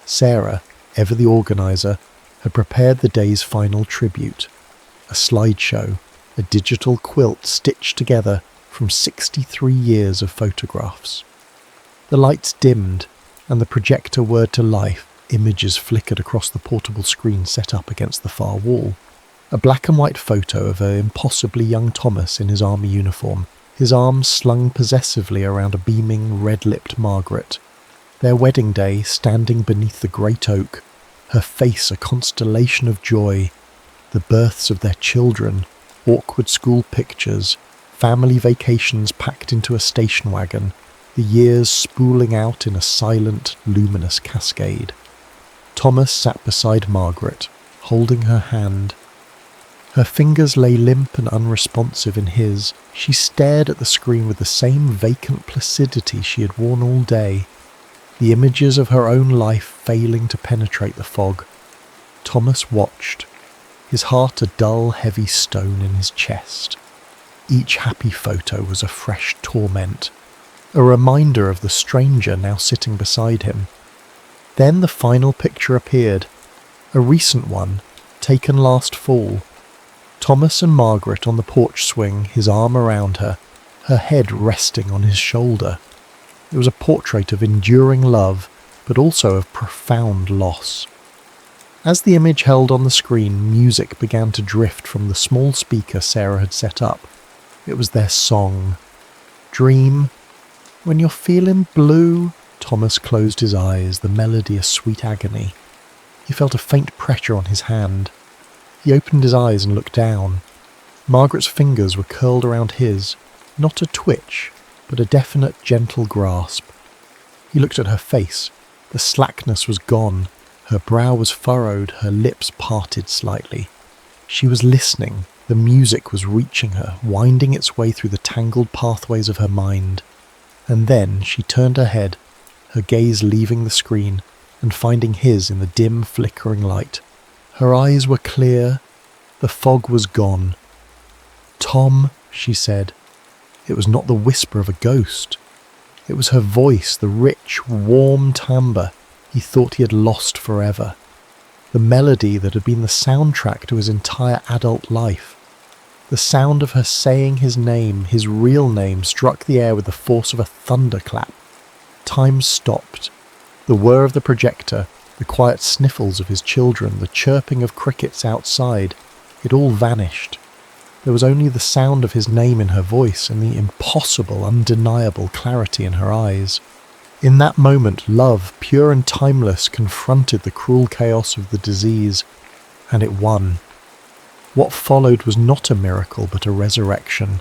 Sarah, ever the organizer, had prepared the day's final tribute, a slideshow, a digital quilt stitched together from 63 years of photographs. The lights dimmed, and the projector whirred to life. Images flickered across the portable screen set up against the far wall. A black and white photo of an impossibly young Thomas in his army uniform, his arms slung possessively around a beaming, red-lipped Margaret. Their wedding day standing beneath the great oak, her face a constellation of joy, the births of their children, awkward school pictures, family vacations packed into a station wagon, the years spooling out in a silent, luminous cascade. Thomas sat beside Margaret, holding her hand. Her fingers lay limp and unresponsive in his. She stared at the screen with the same vacant placidity she had worn all day, the images of her own life failing to penetrate the fog. Thomas watched, his heart a dull, heavy stone in his chest. Each happy photo was a fresh torment, a reminder of the stranger now sitting beside him. Then the final picture appeared, a recent one, taken last fall. Thomas and Margaret on the porch swing, his arm around her, her head resting on his shoulder. It was a portrait of enduring love, but also of profound loss. As the image held on the screen, music began to drift from the small speaker Sarah had set up. It was their song. Dream. When you're feeling blue. Thomas closed his eyes, the melody a sweet agony. He felt a faint pressure on his hand. He opened his eyes and looked down. Margaret's fingers were curled around his, not a twitch, but a definite, gentle grasp. He looked at her face. The slackness was gone. Her brow was furrowed, her lips parted slightly. She was listening. The music was reaching her, winding its way through the tangled pathways of her mind. And then she turned her head, her gaze leaving the screen and finding his in the dim, flickering light. Her eyes were clear. The fog was gone. "Tom," she said. It was not the whisper of a ghost. It was her voice, the rich, warm timbre he thought he had lost forever. The melody that had been the soundtrack to his entire adult life. The sound of her saying his name, his real name, struck the air with the force of a thunderclap. Time stopped. The whir of the projector, the quiet sniffles of his children, the chirping of crickets outside, it all vanished. There was only the sound of his name in her voice and the impossible, undeniable clarity in her eyes. In that moment, love, pure and timeless, confronted the cruel chaos of the disease, and it won. What followed was not a miracle, but a resurrection.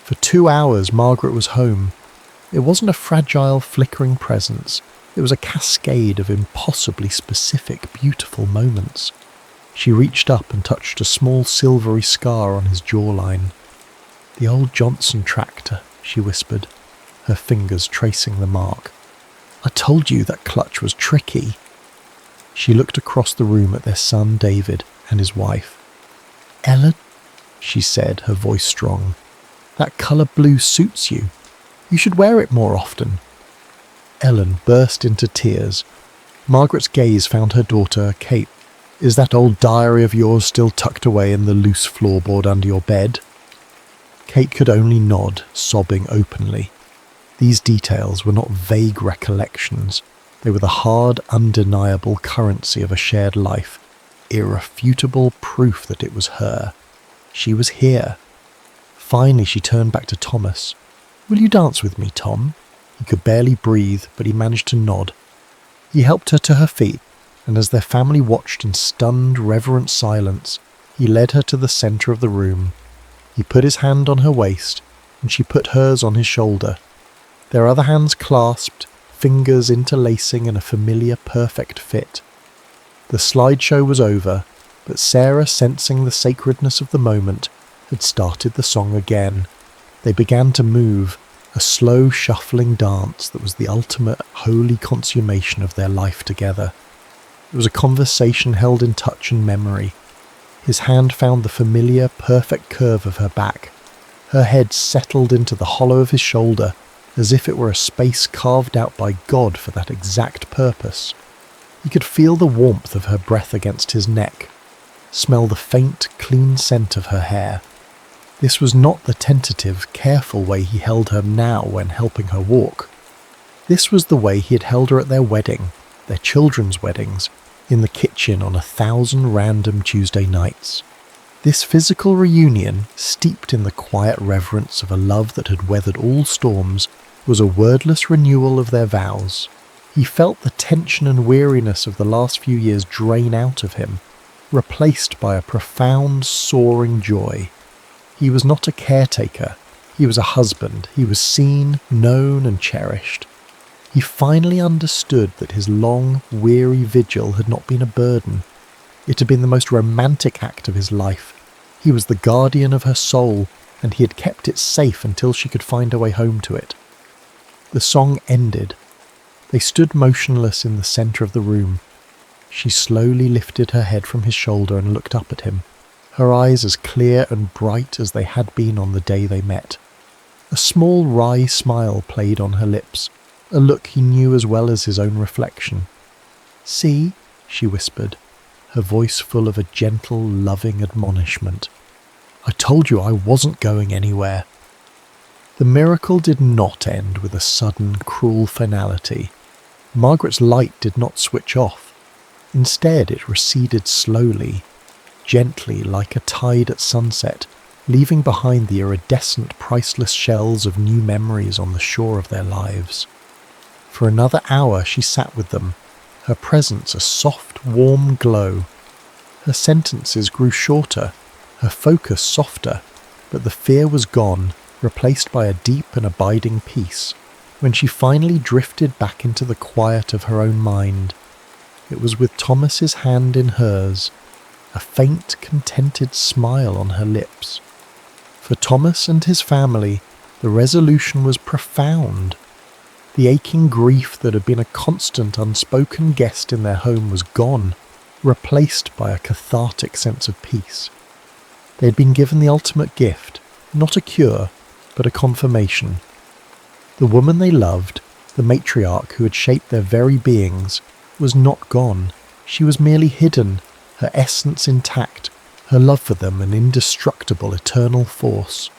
For 2 hours, Margaret was home. It wasn't a fragile, flickering presence. It was a cascade of impossibly specific, beautiful moments. She reached up and touched a small silvery scar on his jawline. "The old Johnson tractor," she whispered, her fingers tracing the mark. "I told you that clutch was tricky." She looked across the room at their son David and his wife. "Ella," she said, her voice strong, That colour blue suits you. You should wear it more often." Ellen burst into tears. Margaret's gaze found her daughter, Kate. "Is that old diary of yours still tucked away in the loose floorboard under your bed?" Kate could only nod, sobbing openly. These details were not vague recollections. They were the hard, undeniable currency of a shared life, irrefutable proof that it was her. She was here. Finally, she turned back to Thomas. "Will you dance with me, Tom?" He could barely breathe, but he managed to nod. He helped her to her feet, and as their family watched in stunned, reverent silence, he led her to the centre of the room. He put his hand on her waist, and she put hers on his shoulder. Their other hands clasped, fingers interlacing in a familiar, perfect fit. The slideshow was over, but Sarah, sensing the sacredness of the moment, had started the song again. They began to move, a slow, shuffling dance that was the ultimate, holy consummation of their life together. It was a conversation held in touch and memory. His hand found the familiar, perfect curve of her back. Her head settled into the hollow of his shoulder, as if it were a space carved out by God for that exact purpose. He could feel the warmth of her breath against his neck, smell the faint, clean scent of her hair. This was not the tentative, careful way he held her now when helping her walk. This was the way he had held her at their wedding, their children's weddings, in the kitchen on 1,000 random Tuesday nights. This physical reunion, steeped in the quiet reverence of a love that had weathered all storms, was a wordless renewal of their vows. He felt the tension and weariness of the last few years drain out of him, replaced by a profound, soaring joy. He was not a caretaker. He was a husband. He was seen, known, and cherished. He finally understood that his long, weary vigil had not been a burden. It had been the most romantic act of his life. He was the guardian of her soul, and he had kept it safe until she could find her way home to it. The song ended. They stood motionless in the centre of the room. She slowly lifted her head from his shoulder and looked up at him, her eyes as clear and bright as they had been on the day they met. A small wry smile played on her lips, a look he knew as well as his own reflection. "See," she whispered, her voice full of a gentle, loving admonishment. "I told you I wasn't going anywhere." The miracle did not end with a sudden, cruel finality. Margaret's light did not switch off. Instead, it receded slowly, gently like a tide at sunset, leaving behind the iridescent, priceless shells of new memories on the shore of their lives. For another hour she sat with them, her presence a soft, warm glow. Her sentences grew shorter, her focus softer, but the fear was gone, replaced by a deep and abiding peace. When she finally drifted back into the quiet of her own mind, it was with Thomas's hand in hers, a faint, contented smile on her lips. For Thomas and his family, the resolution was profound. The aching grief that had been a constant, unspoken guest in their home was gone, replaced by a cathartic sense of peace. They had been given the ultimate gift, not a cure, but a confirmation. The woman they loved, the matriarch who had shaped their very beings, was not gone. She was merely hidden, her essence intact, her love for them an indestructible, eternal force.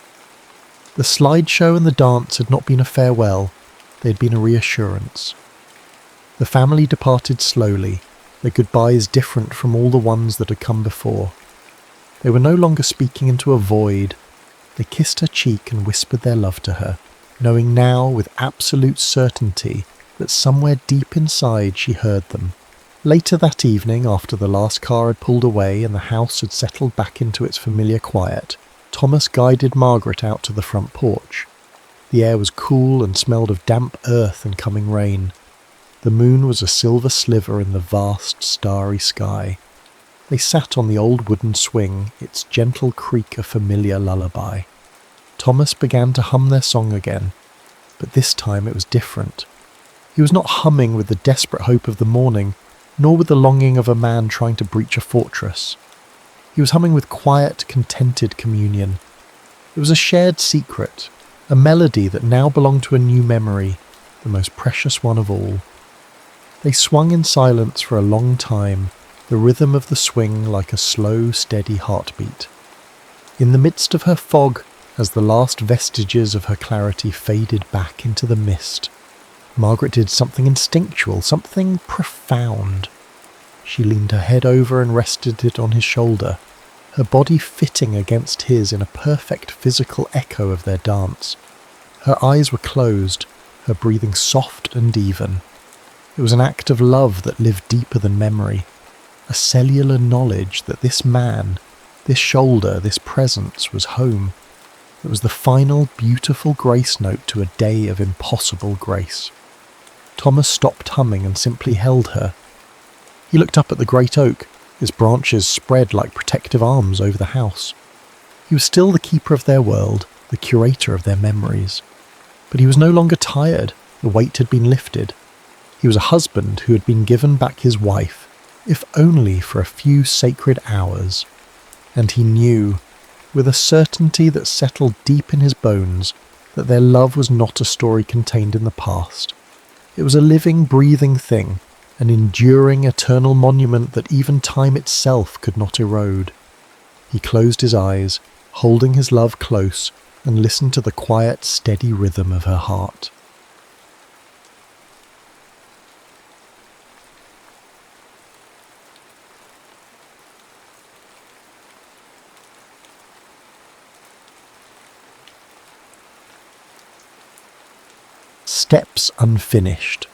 The slideshow and the dance had not been a farewell, they had been a reassurance. The family departed slowly, their goodbyes different from all the ones that had come before. They were no longer speaking into a void. They kissed her cheek and whispered their love to her, knowing now with absolute certainty that somewhere deep inside she heard them. Later that evening, after the last car had pulled away and the house had settled back into its familiar quiet, Thomas guided Margaret out to the front porch. The air was cool and smelled of damp earth and coming rain. The moon was a silver sliver in the vast, starry sky. They sat on the old wooden swing, its gentle creak a familiar lullaby. Thomas began to hum their song again, but this time it was different. He was not humming with the desperate hope of the morning, nor with the longing of a man trying to breach a fortress. He was humming with quiet, contented communion. It was a shared secret, a melody that now belonged to a new memory, the most precious one of all. They swung in silence for a long time, the rhythm of the swing like a slow, steady heartbeat. In the midst of her fog, as the last vestiges of her clarity faded back into the mist, Margaret did something instinctual, something profound. She leaned her head over and rested it on his shoulder, her body fitting against his in a perfect physical echo of their dance. Her eyes were closed, her breathing soft and even. It was an act of love that lived deeper than memory, a cellular knowledge that this man, this shoulder, this presence was home. It was the final beautiful grace note to a day of impossible grace. Thomas stopped humming and simply held her. He looked up at the great oak, its branches spread like protective arms over the house. He was still the keeper of their world, the curator of their memories. But he was no longer tired, the weight had been lifted. He was a husband who had been given back his wife, if only for a few sacred hours. And he knew, with a certainty that settled deep in his bones, that their love was not a story contained in the past. It was a living, breathing thing, an enduring, eternal monument that even time itself could not erode. He closed his eyes, holding his love close, and listened to the quiet, steady rhythm of her heart. Steps unfinished.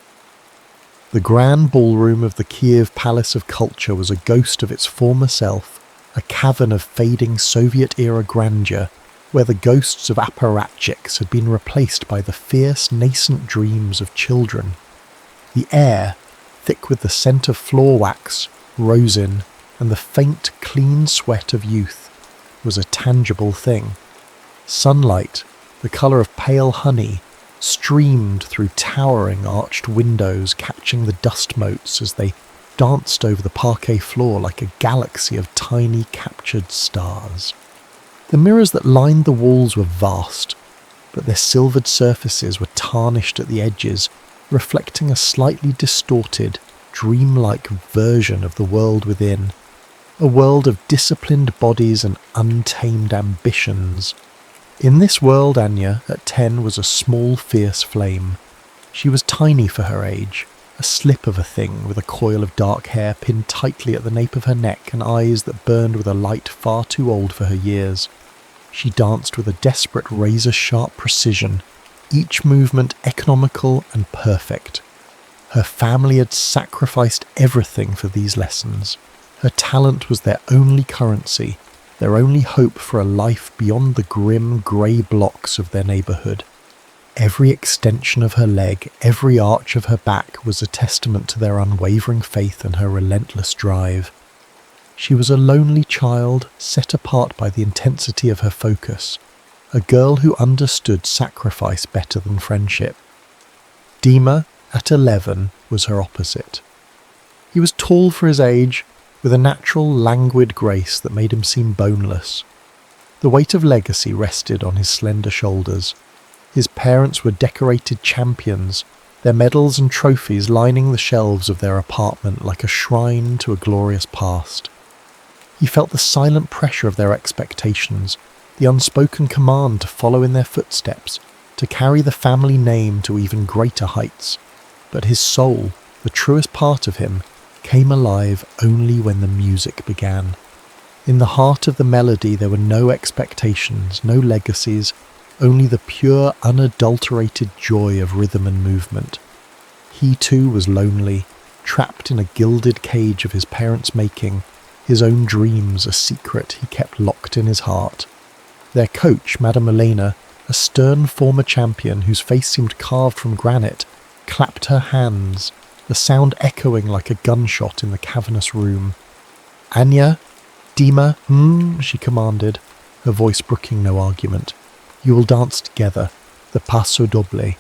The grand ballroom of the Kiev Palace of Culture was a ghost of its former self, a cavern of fading Soviet-era grandeur, where the ghosts of apparatchiks had been replaced by the fierce, nascent dreams of children. The air, thick with the scent of floor wax, rosin, and the faint, clean sweat of youth, was a tangible thing. Sunlight, the colour of pale honey, streamed through towering arched windows, catching the dust motes as they danced over the parquet floor like a galaxy of tiny captured stars. The mirrors that lined the walls were vast, but their silvered surfaces were tarnished at the edges, reflecting a slightly distorted, dreamlike version of the world within, a world of disciplined bodies and untamed ambitions. In this world, Anya, at 10, was a small, fierce flame. She was tiny for her age, a slip of a thing with a coil of dark hair pinned tightly at the nape of her neck and eyes that burned with a light far too old for her years. She danced with a desperate razor-sharp precision, each movement economical and perfect. Her family had sacrificed everything for these lessons. Her talent was their only currency, their only hope for a life beyond the grim grey blocks of their neighbourhood. Every extension of her leg, every arch of her back was a testament to their unwavering faith and her relentless drive. She was a lonely child, set apart by the intensity of her focus, a girl who understood sacrifice better than friendship. Dima, at 11, was her opposite. He was tall for his age, with a natural, languid grace that made him seem boneless. The weight of legacy rested on his slender shoulders. His parents were decorated champions, their medals and trophies lining the shelves of their apartment like a shrine to a glorious past. He felt the silent pressure of their expectations, the unspoken command to follow in their footsteps, to carry the family name to even greater heights. But his soul, the truest part of him, came alive only when the music began. In the heart of the melody there were no expectations, no legacies, only the pure, unadulterated joy of rhythm and movement. He too was lonely, trapped in a gilded cage of his parents' making, his own dreams a secret he kept locked in his heart. Their coach, Madame Elena, a stern former champion whose face seemed carved from granite, clapped her hands, the sound echoing like a gunshot in the cavernous room. "Anya, Dima, she commanded, her voice brooking no argument. "You will dance together, the passo doble."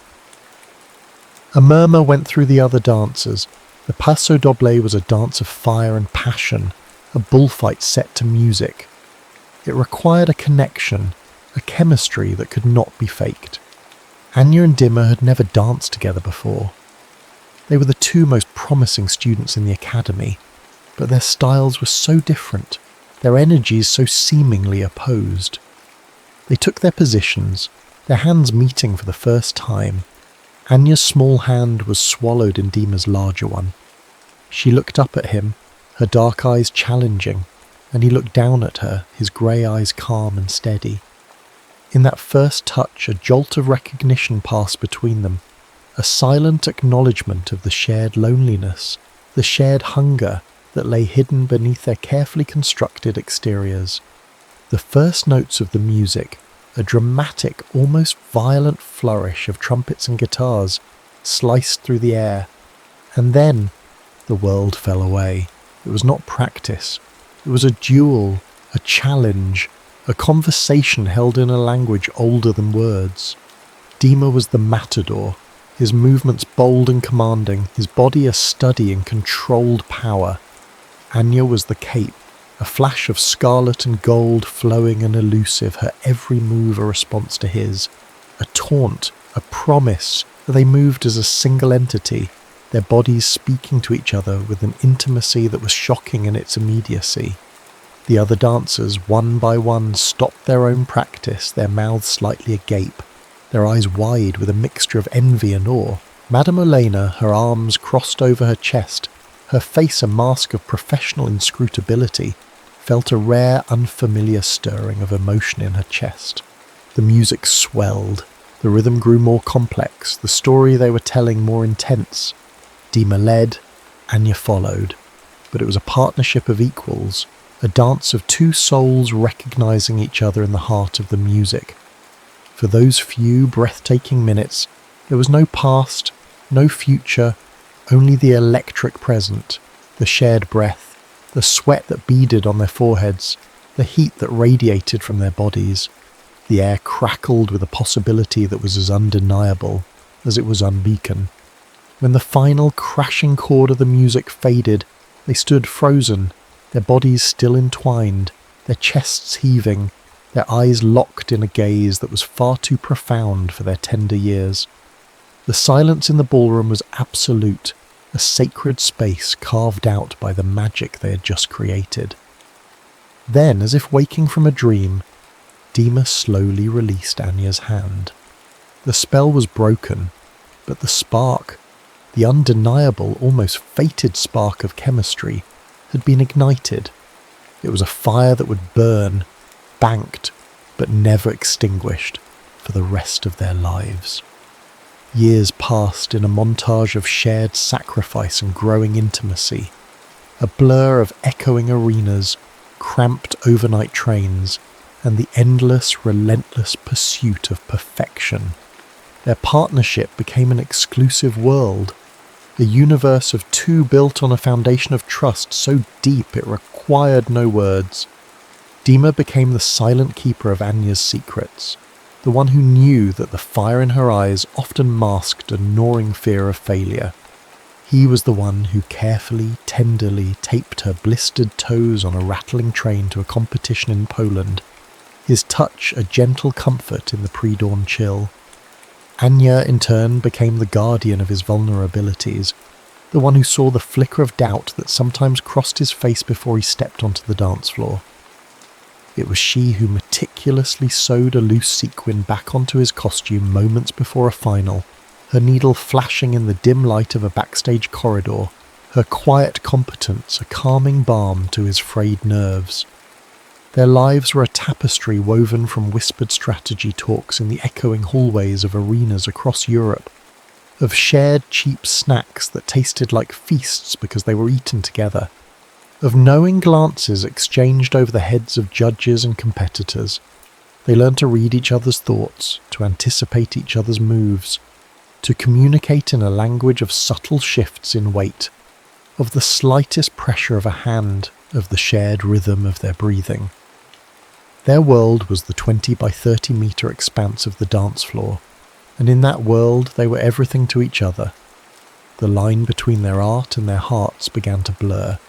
A murmur went through the other dancers. The passo doble was a dance of fire and passion, a bullfight set to music. It required a connection, a chemistry that could not be faked. Anya and Dimmer had never danced together before. They were the two most promising students in the academy, but their styles were so different, their energies so seemingly opposed. They took their positions, their hands meeting for the first time. Anya's small hand was swallowed in Dimmer's larger one. She looked up at him, her dark eyes challenging, and he looked down at her, his grey eyes calm and steady. In that first touch, a jolt of recognition passed between them, a silent acknowledgement of the shared loneliness, the shared hunger that lay hidden beneath their carefully constructed exteriors. The first notes of the music, a dramatic, almost violent flourish of trumpets and guitars, sliced through the air, and then the world fell away. It was not practice. It was a duel, a challenge, a conversation held in a language older than words. Dimmer was the matador, his movements bold and commanding, his body a study in controlled power. Anya was the cape, a flash of scarlet and gold flowing and elusive, her every move a response to his. A taunt, a promise, that they moved as a single entity, their bodies speaking to each other with an intimacy that was shocking in its immediacy. The other dancers, one by one, stopped their own practice, their mouths slightly agape, their eyes wide with a mixture of envy and awe. Madame Elena, her arms crossed over her chest, her face a mask of professional inscrutability, felt a rare, unfamiliar stirring of emotion in her chest. The music swelled, the rhythm grew more complex, the story they were telling more intense. Dimmer led, Anya followed, but it was a partnership of equals, a dance of two souls recognizing each other in the heart of the music. For those few breathtaking minutes, there was no past, no future, only the electric present, the shared breath, the sweat that beaded on their foreheads, the heat that radiated from their bodies. The air crackled with a possibility that was as undeniable as it was unbeacon. When the final crashing chord of the music faded, they stood frozen, their bodies still entwined, their chests heaving, their eyes locked in a gaze that was far too profound for their tender years. The silence in the ballroom was absolute, a sacred space carved out by the magic they had just created. Then, as if waking from a dream, Dimmer slowly released Anya's hand. The spell was broken, but the spark, the undeniable, almost fated spark of chemistry, had been ignited. It was a fire that would burn, banked, but never extinguished for the rest of their lives. Years passed in a montage of shared sacrifice and growing intimacy, a blur of echoing arenas, cramped overnight trains, and the endless, relentless pursuit of perfection. Their partnership became an exclusive world, a universe of two built on a foundation of trust so deep it required no words. Dimmer became the silent keeper of Anya's secrets, the one who knew that the fire in her eyes often masked a gnawing fear of failure. He was the one who carefully, tenderly taped her blistered toes on a rattling train to a competition in Poland, his touch a gentle comfort in the pre-dawn chill. Anya, in turn, became the guardian of his vulnerabilities, the one who saw the flicker of doubt that sometimes crossed his face before he stepped onto the dance floor. It was she who meticulously sewed a loose sequin back onto his costume moments before a final, her needle flashing in the dim light of a backstage corridor, her quiet competence a calming balm to his frayed nerves. Their lives were a tapestry woven from whispered strategy talks in the echoing hallways of arenas across Europe, of shared cheap snacks that tasted like feasts because they were eaten together, of knowing glances exchanged over the heads of judges and competitors. They learned to read each other's thoughts, to anticipate each other's moves, to communicate in a language of subtle shifts in weight, of the slightest pressure of a hand, of the shared rhythm of their breathing. Their world was the 20 by 30 metre expanse of the dance floor, and in that world they were everything to each other. The line between their art and their hearts began to blur.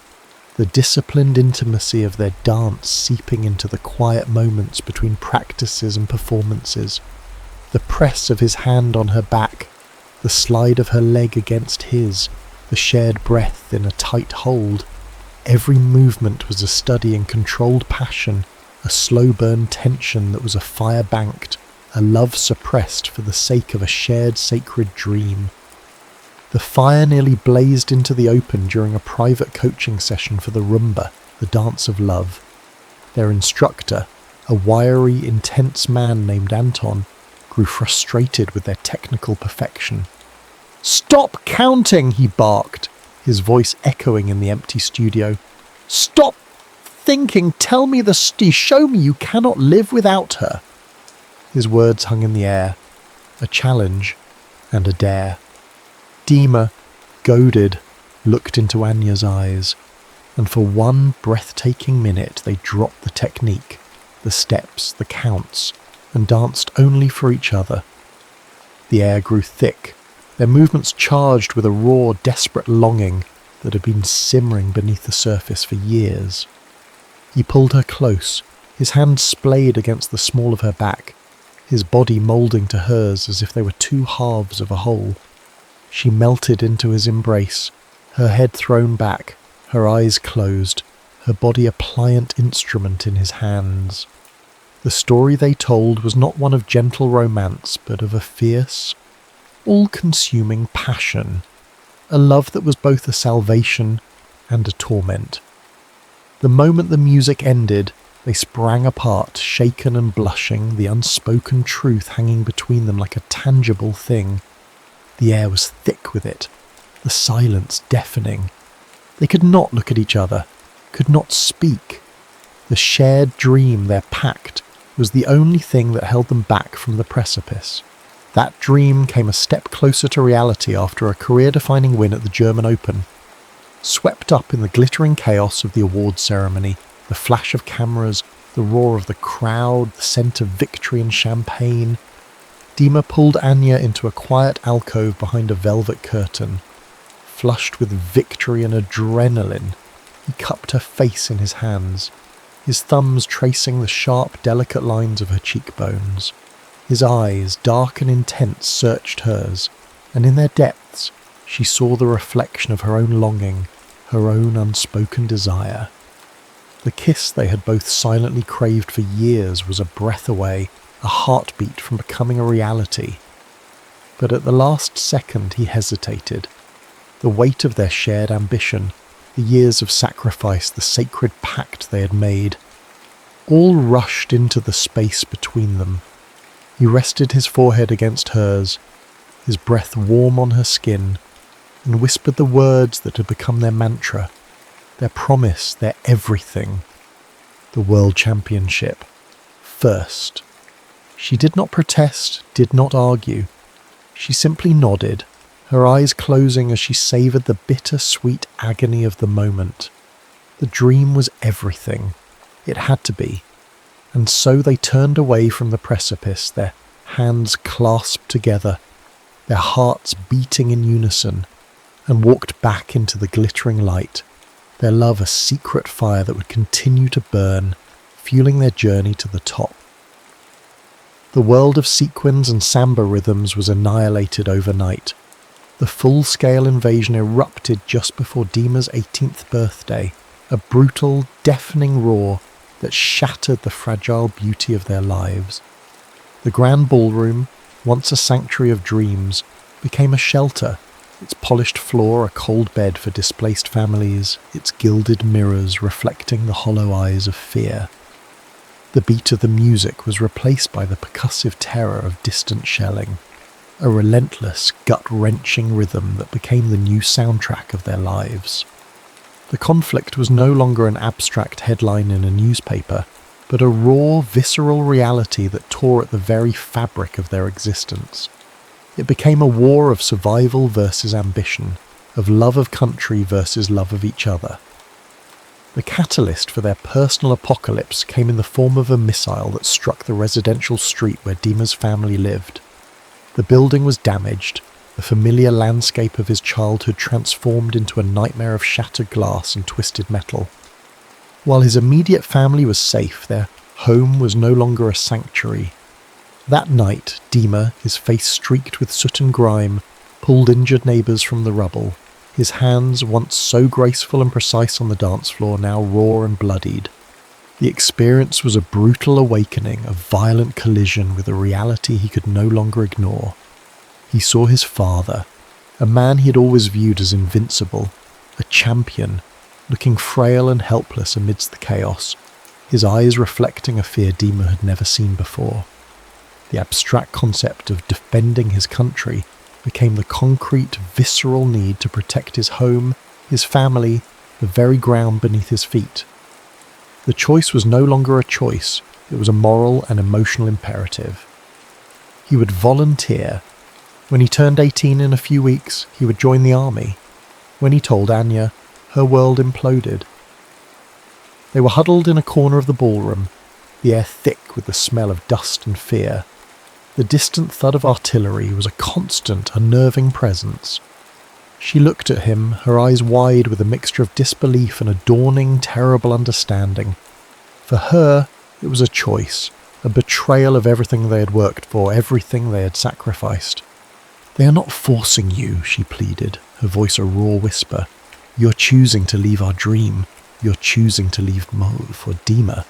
the disciplined intimacy of their dance seeping into the quiet moments between practices and performances, the press of his hand on her back, the slide of her leg against his, the shared breath in a tight hold. Every movement was a study in controlled passion, a slow-burn tension that was a fire banked, a love suppressed for the sake of a shared sacred dream. The fire nearly blazed into the open during a private coaching session for the rumba, the dance of love. Their instructor, a wiry, intense man named Anton, grew frustrated with their technical perfection. "Stop counting!" he barked, his voice echoing in the empty studio. "Stop thinking! Tell me show me you cannot live without her!" His words hung in the air, a challenge and a dare. Dima, goaded, looked into Anya's eyes, and for one breathtaking minute they dropped the technique, the steps, the counts, and danced only for each other. The air grew thick, their movements charged with a raw, desperate longing that had been simmering beneath the surface for years. He pulled her close, his hand splayed against the small of her back, his body moulding to hers as if they were two halves of a whole. She melted into his embrace, her head thrown back, her eyes closed, her body a pliant instrument in his hands. The story they told was not one of gentle romance, but of a fierce, all-consuming passion, a love that was both a salvation and a torment. The moment the music ended, they sprang apart, shaken and blushing, the unspoken truth hanging between them like a tangible thing. The air was thick with it, the silence deafening. They could not look at each other, could not speak. The shared dream, their pact, was the only thing that held them back from the precipice. That dream came a step closer to reality after a career-defining win at the German Open. Swept up in the glittering chaos of the awards ceremony, the flash of cameras, the roar of the crowd, the scent of victory and champagne, Dima pulled Anya into a quiet alcove behind a velvet curtain. Flushed with victory and adrenaline, he cupped her face in his hands, his thumbs tracing the sharp, delicate lines of her cheekbones. His eyes, dark and intense, searched hers, and in their depths she saw the reflection of her own longing, her own unspoken desire. The kiss they had both silently craved for years was a breath away, a heartbeat from becoming a reality. But at the last second he hesitated. The weight of their shared ambition, the years of sacrifice, the sacred pact they had made, all rushed into the space between them. He rested his forehead against hers, his breath warm on her skin, and whispered the words that had become their mantra, their promise, their everything. The World Championship. First. She did not protest, did not argue. She simply nodded, her eyes closing as she savoured the bitter-sweet agony of the moment. The dream was everything. It had to be. And so they turned away from the precipice, their hands clasped together, their hearts beating in unison, and walked back into the glittering light, their love a secret fire that would continue to burn, fueling their journey to the top. The world of sequins and samba rhythms was annihilated overnight. The full-scale invasion erupted just before Dima's 18th birthday, a brutal, deafening roar that shattered the fragile beauty of their lives. The grand ballroom, once a sanctuary of dreams, became a shelter, its polished floor a cold bed for displaced families, its gilded mirrors reflecting the hollow eyes of fear. The beat of the music was replaced by the percussive terror of distant shelling, a relentless, gut-wrenching rhythm that became the new soundtrack of their lives. The conflict was no longer an abstract headline in a newspaper, but a raw, visceral reality that tore at the very fabric of their existence. It became a war of survival versus ambition, of love of country versus love of each other. The catalyst for their personal apocalypse came in the form of a missile that struck the residential street where Dima's family lived. The building was damaged, the familiar landscape of his childhood transformed into a nightmare of shattered glass and twisted metal. While his immediate family was safe, their home was no longer a sanctuary. That night, Dima, his face streaked with soot and grime, pulled injured neighbours from the rubble, his hands, once so graceful and precise on the dance floor, now raw and bloodied. The experience was a brutal awakening, a violent collision with a reality he could no longer ignore. He saw his father, a man he had always viewed as invincible, a champion, looking frail and helpless amidst the chaos, his eyes reflecting a fear Dima had never seen before. The abstract concept of defending his country became the concrete, visceral need to protect his home, his family, the very ground beneath his feet. The choice was no longer a choice, it was a moral and emotional imperative. He would volunteer. When he turned 18 in a few weeks, he would join the army. When he told Anya, her world imploded. They were huddled in a corner of the ballroom, the air thick with the smell of dust and fear. The distant thud of artillery was a constant, unnerving presence. She looked at him, her eyes wide with a mixture of disbelief and a dawning, terrible understanding. For her, it was a choice, a betrayal of everything they had worked for, everything they had sacrificed. "They are not forcing you," she pleaded, her voice a raw whisper. "You're choosing to leave our dream. You're choosing to leave Mo for Dima."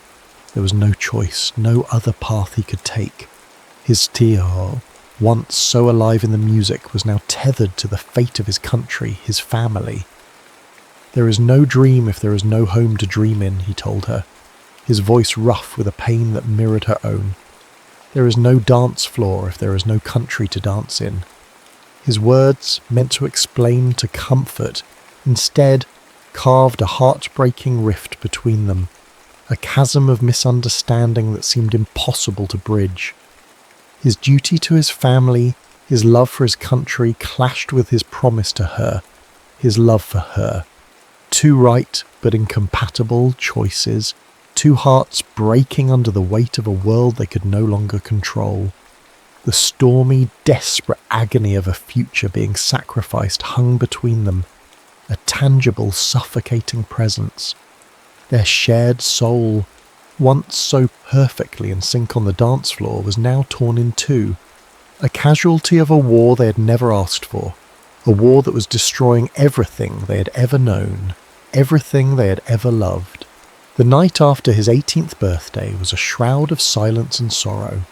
There was no choice, no other path he could take. His Tio, once so alive in the music, was now tethered to the fate of his country, his family. "There is no dream if there is no home to dream in," he told her, his voice rough with a pain that mirrored her own. "There is no dance floor if there is no country to dance in." His words, meant to explain, to comfort, instead carved a heartbreaking rift between them, a chasm of misunderstanding that seemed impossible to bridge. His duty to his family, his love for his country clashed with his promise to her, his love for her. Two right but incompatible choices, two hearts breaking under the weight of a world they could no longer control. The stormy, desperate agony of a future being sacrificed hung between them, a tangible, suffocating presence. Their shared soul, once so perfectly in sync on the dance floor, was now torn in two, a casualty of a war they had never asked for, a war that was destroying everything they had ever known, everything they had ever loved. The night after his 18th birthday was a shroud of silence and sorrow.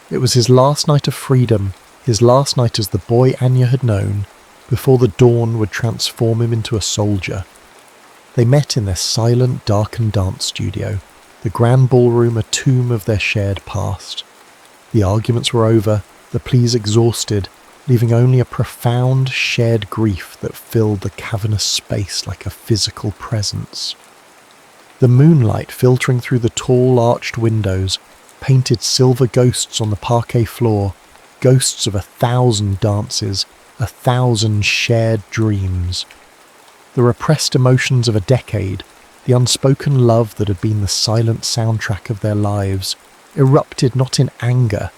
It was his last night of freedom, his last night as the boy Anya had known, before the dawn would transform him into a soldier. They met in their silent, darkened dance studio, the grand ballroom a tomb of their shared past. The arguments were over, the pleas exhausted, leaving only a profound, shared grief that filled the cavernous space like a physical presence. The moonlight filtering through the tall, arched windows painted silver ghosts on the parquet floor, ghosts of 1,000 dances, 1,000 shared dreams. The repressed emotions of a decade, the unspoken love that had been the silent soundtrack of their lives, erupted not in anger,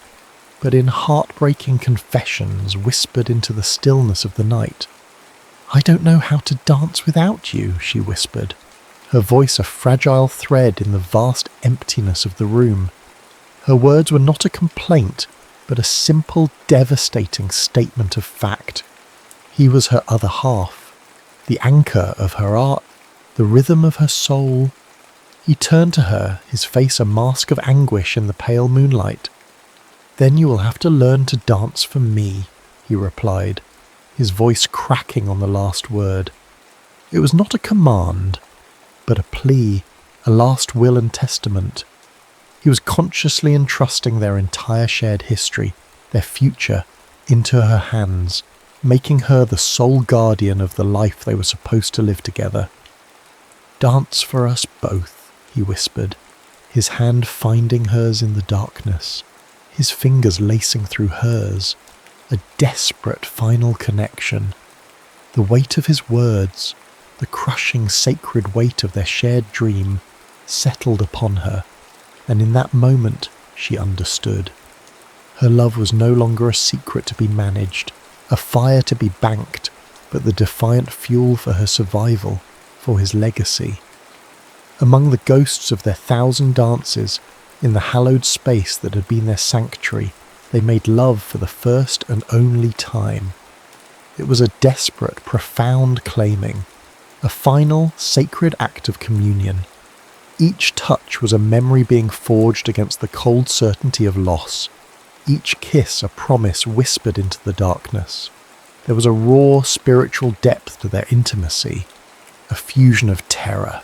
but in heartbreaking confessions whispered into the stillness of the night. "I don't know how to dance without you," she whispered, her voice a fragile thread in the vast emptiness of the room. Her words were not a complaint, but a simple, devastating statement of fact. He was her other half, the anchor of her art, the rhythm of her soul. He turned to her, his face a mask of anguish in the pale moonlight. "Then you will have to learn to dance for me," he replied, his voice cracking on the last word. It was not a command, but a plea, a last will and testament. He was consciously entrusting their entire shared history, their future, into her hands, making her the sole guardian of the life they were supposed to live together. "Dance for us both," he whispered, his hand finding hers in the darkness, his fingers lacing through hers, a desperate final connection. The weight of his words, the crushing sacred weight of their shared dream, settled upon her, and in that moment she understood. Her love was no longer a secret to be managed. a fire to be banked, but the defiant fuel for her survival, for his legacy. Among the ghosts of their 1,000 dances, in the hallowed space that had been their sanctuary, they made love for the first and only time. It was a desperate, profound claiming, a final, sacred act of communion. Each touch was a memory being forged against the cold certainty of loss, each kiss a promise whispered into the darkness. There was a raw spiritual depth to their intimacy, a fusion of terror,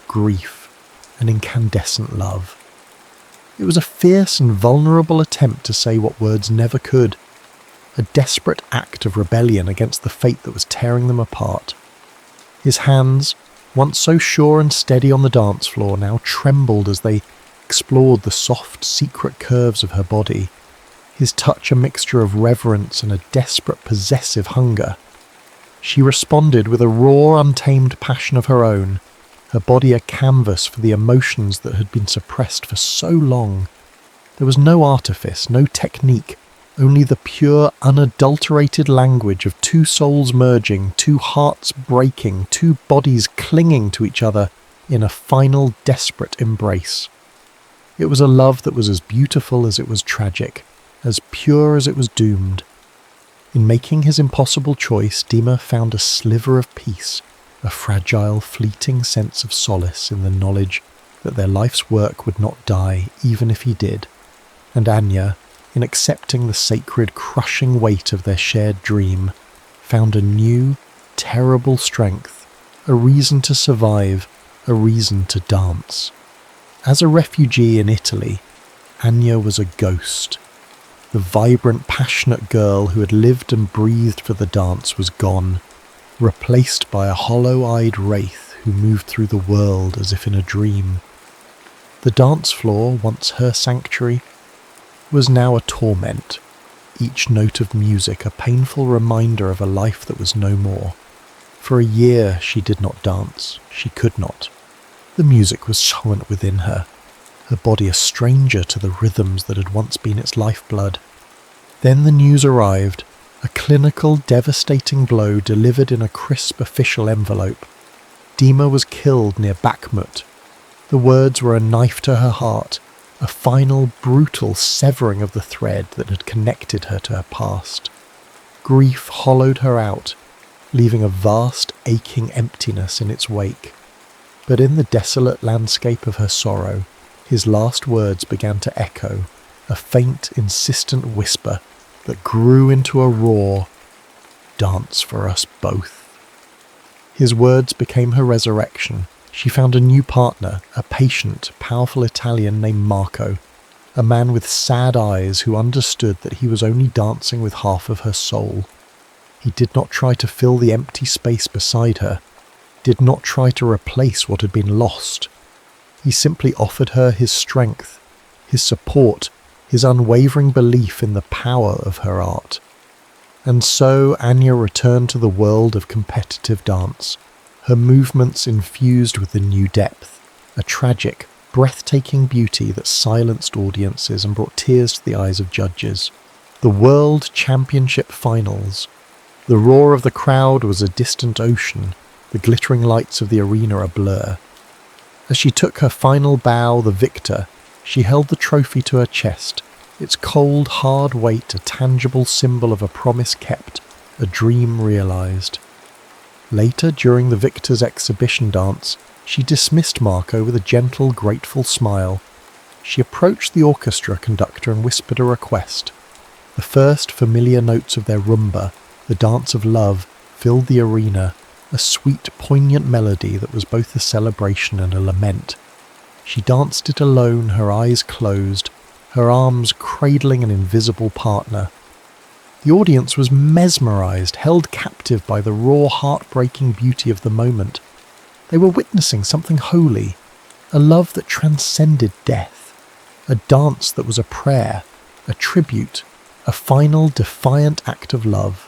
grief, and incandescent love. It was a fierce and vulnerable attempt to say what words never could, a desperate act of rebellion against the fate that was tearing them apart. His hands, once so sure and steady on the dance floor, now trembled as they explored the soft, secret curves of her body, his touch a mixture of reverence and a desperate, possessive hunger. She responded with a raw, untamed passion of her own, her body a canvas for the emotions that had been suppressed for so long. There was no artifice, no technique, only the pure, unadulterated language of two souls merging, two hearts breaking, two bodies clinging to each other in a final, desperate embrace. It was a love that was as beautiful as it was tragic, as pure as it was doomed. In making his impossible choice, Dima found a sliver of peace, a fragile, fleeting sense of solace in the knowledge that their life's work would not die even if he did, and Anya, in accepting the sacred, crushing weight of their shared dream, found a new, terrible strength, a reason to survive, a reason to dance. As a refugee in Italy, Anya was a ghost. The vibrant, passionate girl who had lived and breathed for the dance was gone, replaced by a hollow-eyed wraith who moved through the world as if in a dream. The dance floor, once her sanctuary, was now a torment, each note of music a painful reminder of a life that was no more. For a year she did not dance, she could not. The music was silent within her, her body a stranger to the rhythms that had once been its lifeblood. Then the news arrived, a clinical, devastating blow delivered in a crisp official envelope. Dima was killed near Bakhmut. The words were a knife to her heart, a final, brutal severing of the thread that had connected her to her past. Grief hollowed her out, leaving a vast, aching emptiness in its wake. But in the desolate landscape of her sorrow, his last words began to echo, a faint, insistent whisper that grew into a roar, "Dance for us both." His words became her resurrection. She found a new partner, a patient, powerful Italian named Marco, a man with sad eyes who understood that he was only dancing with half of her soul. He did not try to fill the empty space beside her, did not try to replace what had been lost. He simply offered her his strength, his support, his unwavering belief in the power of her art. And so Anya returned to the world of competitive dance, her movements infused with a new depth, a tragic, breathtaking beauty that silenced audiences and brought tears to the eyes of judges. The World Championship Finals. The roar of the crowd was a distant ocean, the glittering lights of the arena a blur. As she took her final bow, the victor, she held the trophy to her chest, its cold, hard weight a tangible symbol of a promise kept, a dream realized. Later, during the victor's exhibition dance, she dismissed Marco with a gentle, grateful smile. She approached the orchestra conductor and whispered a request. The first familiar notes of their rumba, the dance of love, filled the arena, a sweet, poignant melody that was both a celebration and a lament. She danced it alone, her eyes closed, her arms cradling an invisible partner. The audience was mesmerized, held captive by the raw, heartbreaking beauty of the moment. They were witnessing something holy, a love that transcended death, a dance that was a prayer, a tribute, a final, defiant act of love.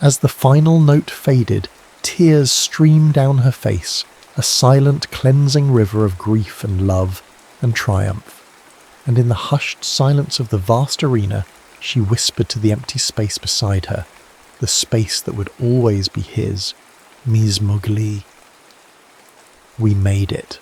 As the final note faded, tears streamed down her face, a silent, cleansing river of grief and love and triumph. And in the hushed silence of the vast arena, she whispered to the empty space beside her, the space that would always be his, Mies Mowgli. We made it.